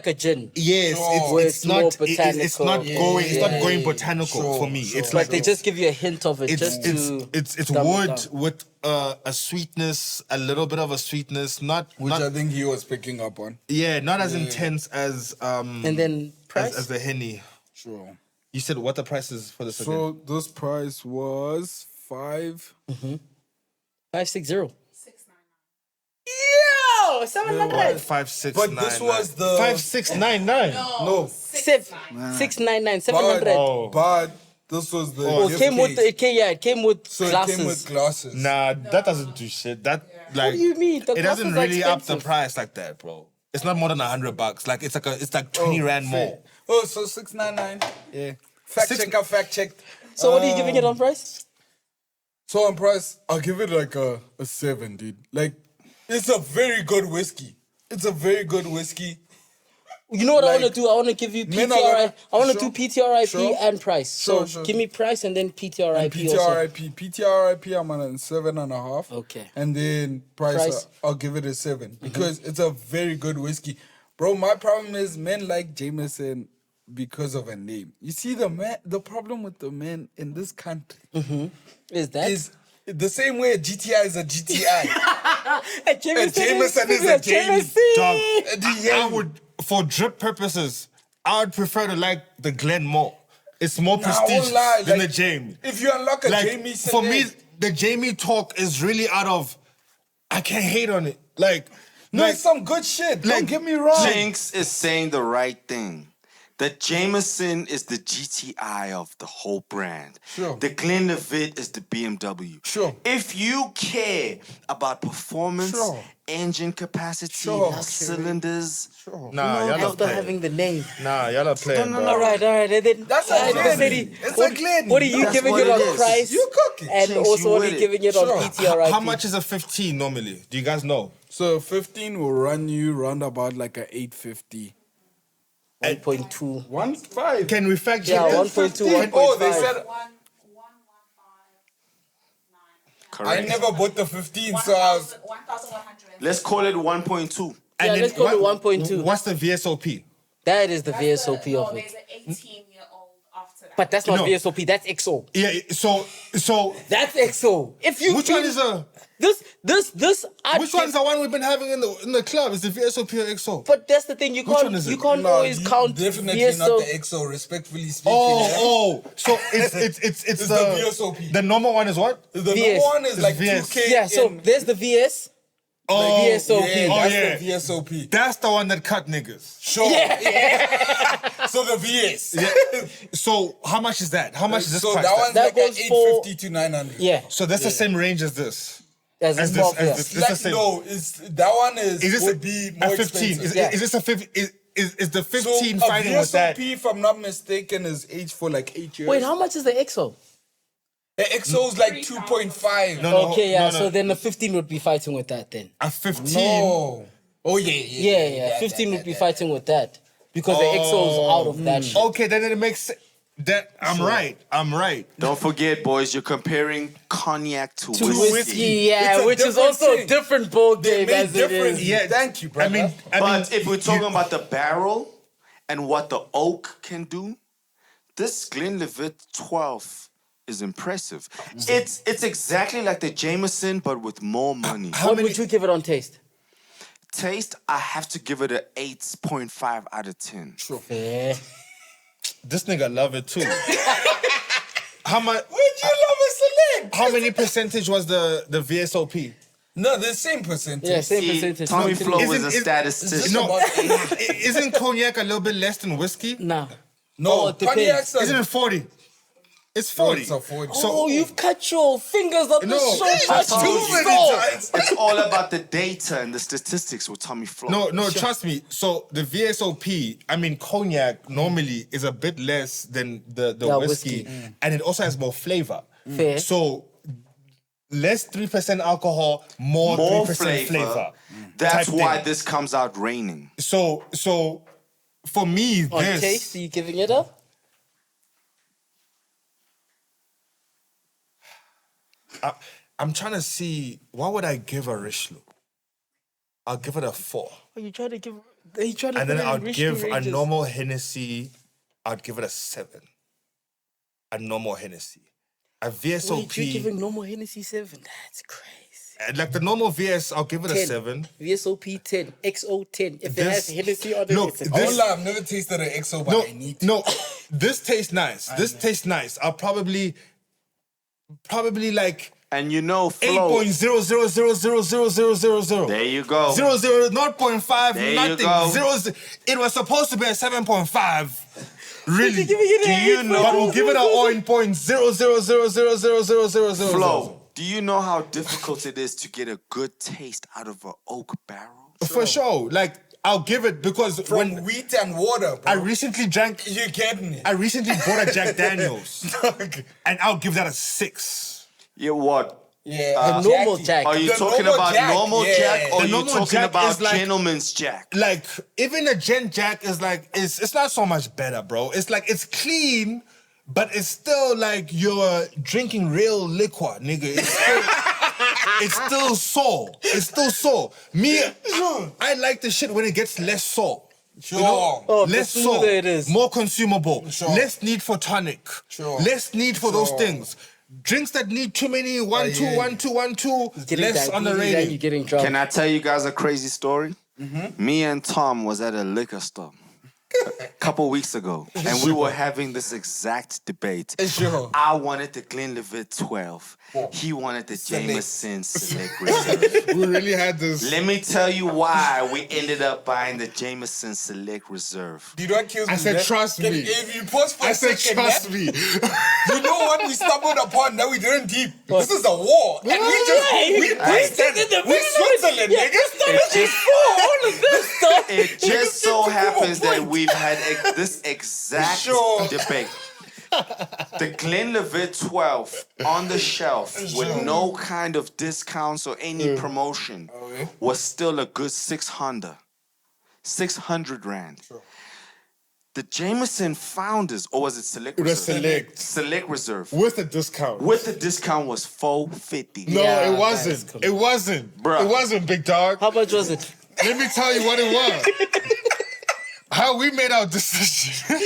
a gin. Yes, Where it's it's more not. It's not botanical. going. It's not Yeah, going yeah, botanical sure, for me. sure. It's Like like they just give you a hint of it just to it's dumb it wood down. with a sweetness, a little bit of a sweetness. Not which not I think he was picking up on. not as intense as And then price? as the Henny. Sure. You said what the price is for this again? So this price was 5. 560. 699. Yo, 700. 5, 6, But 9, this was the 5699. no. 699, 700. Oh. But this was the Oh, it gift came with case. it came with So glasses. it came with glasses. Nah, that doesn't do shit. That like do you mean? The it doesn't glasses are really up the expensive. price like that, bro. It's not more than $100. Like it's like 20 rand more. Oh, so 699. Yeah. Fact check. So what are you giving it on price? So on price, I'll give it like a 7, dude. Like, it's a very good whiskey. It's a very good whiskey. You know what I want to Like, do? I want to give you men are PTRI. gonna- I want to sure, do PTRIP sure, and price. So sure. give me price and then PTRIP also. PTRIP, I'm on a 7.5. Okay. And then price. I'll give it a 7 because it's a very good whiskey. Bro, my problem is men like Jameson because of a name. You see, the problem with the men in this country Is that? is the same way a GTI is a GTI. A Jameson Jameson is a Jameson. Dog, Yeah. I would, for drip purposes, I would prefer to like the Glen more. It's more Nah, I prestige won't lie, than like, the Jamie. If you unlock a Like Jamie for me, Select- the Jamie talk is really out of. I can't hate on it. Like, no, like it's some good shit. like, Don't get me wrong. Jinx is saying the right thing. The Jameson is the GTI of the whole brand. Sure. The Glenlivet is the BMW. Sure. If you care about performance, Sure. engine capacity, Sure. cylinders, Nah, y'all are After playing. having the name. Nah, y'all are playing, bro. All right. And then That's a Glenny. It's a Glenny. What are you That's giving what it it on is. price? You cooking. And Chase, also you what are with you it. giving it on Sure. PTRIP? How much is a 15 normally? Do you guys know? So 15 will run you round about like a 850. 1.2. 1.5. Can we fact check Yeah, that? 1.2, 1.5. Oh, they said 1,159. I correct. never bought the 15, so I was 1,100. Let's call it 1.2. Yeah, let's call it 1.2. What's the VSOP? That is the VSOP No, of there's it. an 18-year-old after that. But that's not No. VSOP, that's XO. Yeah, so That's XO. If you which one is a this which one's the one we've been having in the club? Is the VSOP or XO? But that's the thing, you Which can't one is you it? can't No, always you count definitely VSO. not the XO, respectfully speaking. yeah. Oh, so it's It's the the VSOP. The normal one is what? The VS. number one is It's like VS. 2K. Yeah, so in- there's the VS. Oh, VSOP. yeah, Oh, that's yeah. the VSOP. That's the one that cut niggas. Sure. So the VS. So how much is that? How much is this So price that tag? one's That like goes at for- 850 to 900. Yeah. So that's the same range as this. As As this this, Bob, as yeah. this. Like, the same. no, it's that one is Is this would be more a 15? expensive. Yeah. Is this a 50? Is the 15 so fighting a with that? VSOP, if I'm not mistaken, is aged for like 8 years. Wait, how much is the XO? The XO is like 2.5. No, Okay, yeah, no, no. so then the 15 would be fighting with that then. A 15. No. Oh yeah, Yeah, 15 would be fighting with that. Because the XO is out of that shit. Okay, then it makes sense. That I'm right. I'm right. Don't forget, boys, you're comparing cognac to To whiskey. whiskey, yeah, It's a which is different also a thing. different ball They game made as it different. is. Yeah, Thank you, I brother. mean, But if we're talking about the barrel and what the oak can do, this Glenlivet 12 is impressive. It's exactly like the Jameson, but with more money. What would you give it on taste? Taste, I have to give it an 8.5 out of 10. Yeah. this nigga love it too. How much? Would you love a select? How many percentage was the VSOP? No, the same percentage. Yeah, same See, percentage. Tommy Not Flo kidding. is a Isn't- statistician. No, About eight. isn't cognac a little bit less than whiskey? Nah. No, Oh, it depends. cognacs are- Isn't it 40? It's Oh, 40. it's a 40. Oh, you've cut your fingers on the No, show. I Touch told too you. slow. It's all about the data and the statistics with Tommy Flo. No, trust me. So the VSOP, I mean, cognac normally is a bit less than the Yeah, whiskey, whiskey. and it also has more flavor. Fair. So less 3% alcohol, more More 3% flavor. That's type why thing. this comes out raining. So for me, On this taste, are you giving it up? I'm trying to see what would I give a Richelieu. I'll give it a 4. Are you trying to give? Are you trying to? And then put it in I'd Richelieu give a ranges? normal Hennessy, I'd give it a 7. A normal Hennessy. A VSOP. Wait, you're giving normal Hennessy 7? That's crazy. Like the normal VS, I'll give it a 10. 7. VSOP 10, XO 10. If it This- has Hennessy on it, look, it's a I this- won't lie, I've never tasted an XO, but No, I need to. no, this tastes nice. This tastes nice. I'll probably like And you know, Flo. 8.000000000. There you go. 0.5, There you nothing. go. 0. It was supposed to be a 7.5. Really? giving it Do an you 8 know- But we'll give it a 0.000000000. Flo, do you know how difficult it is to get a good taste out of an oak barrel? For sure. Like, I'll give it because From when wheat and water, bro. I recently drank, You're getting it. I recently bought a Jack Daniels. And I'll give that a 6. Yeah, what? Yeah, The normal Jack. Are you The talking normal about Jack, normal yeah. Jack or The you normal talking Jack about is like- gentleman's Jack? Like, even a Gen Jack is like, it's not so much better, bro. It's like, it's clean, but it's still like you're drinking real liquor, nigga. It's still sore. It's still sore. Me, I like the shit when it gets less sore. Sure. Oh, the Less smoother sore, it is. more consumable, Sure. less need for tonic, Sure. less need for those Sure. things. Drinks that need too many, 1, 2, yeah. 1, 2, 1, 2, Getting less on the diabetes and rating. you're getting drunk. Can I tell you guys a crazy story? Me and Tom was at a liquor store. a couple weeks ago, and we were having this exact debate. Sure. I wanted the Glenlivet 12. He wanted the Jameson Select Reserve. We really had this. Let me tell you why we ended up buying the Jameson Select Reserve. You don't kill me. I said, man. trust me. If you pause for I a said, second, trust man, me. you know what we stumbled upon that we didn't deep? This is a war. And we just, we Switzerland, Yeah, nigga. this is all of this stuff. It just so happens that we've had this exact Sure. debate. The Glenlivet 12 on the shelf with no kind of discounts or any promotion was still a good 600 Rand. Sure. The Jameson Founders, or was it Select It was Reserve? Select. Select Reserve. With a discount. With the discount was $4.50. No, Yeah, it wasn't. guys, come It wasn't. Bruh. It wasn't, big dog. How much was it? Let me tell you what it was. How we made our decision.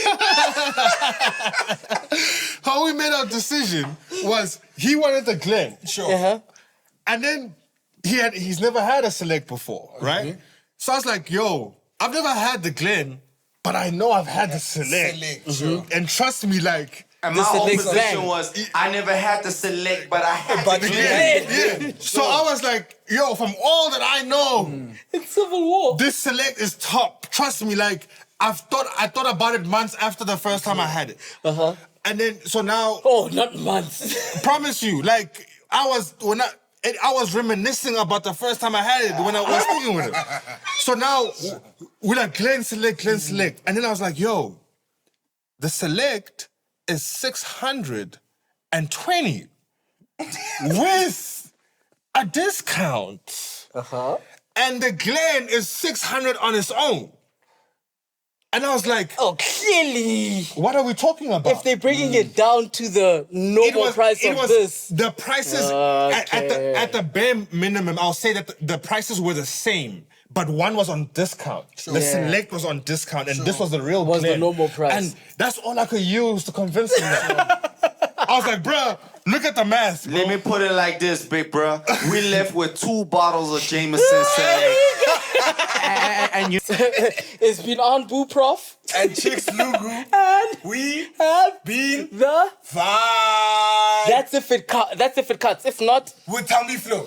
How we made our decision was he wanted the Glen. Sure. Uh-huh. And then he's never had a Select before, right? So I was like, yo, I've never had the Glen, but I know I've had the Select. Select, sure. And trust me, like, And The my whole Select position bang. was, I never had the Select, but I had But the the Glen. Glen. yeah. So I was like, yo, from all that I know, It's Civil War. this Select is top. Trust me, like, I thought about it months after the first time I had it. Uh-huh. And then, so now, Oh, not months. promise you, like, I was reminiscing about the first time I had it when I was speaking with him. So now, we're like, Glen Select. And then I was like, yo, the Select is 620 with a discount. Uh-huh. And the Glen is 600 on its own. And I was like, Oh, clearly. what are we talking about? If they're bringing it down to the normal price of this. The prices Okay. at the bare minimum, I'll say that the prices were the same, but one was on discount. The Yeah. Select was on discount, and this was the real Was the Glen. normal price. And that's all I could use to convince him. I was like, bruh, look at the math. Bro. Let me put it like this, big bruh. We left with 2 bottles of Jameson Select. and you It's been on Boo Prof. And Chix Lugu, And we have been the. fine That's if it cuts. If not, with Tommy Flo.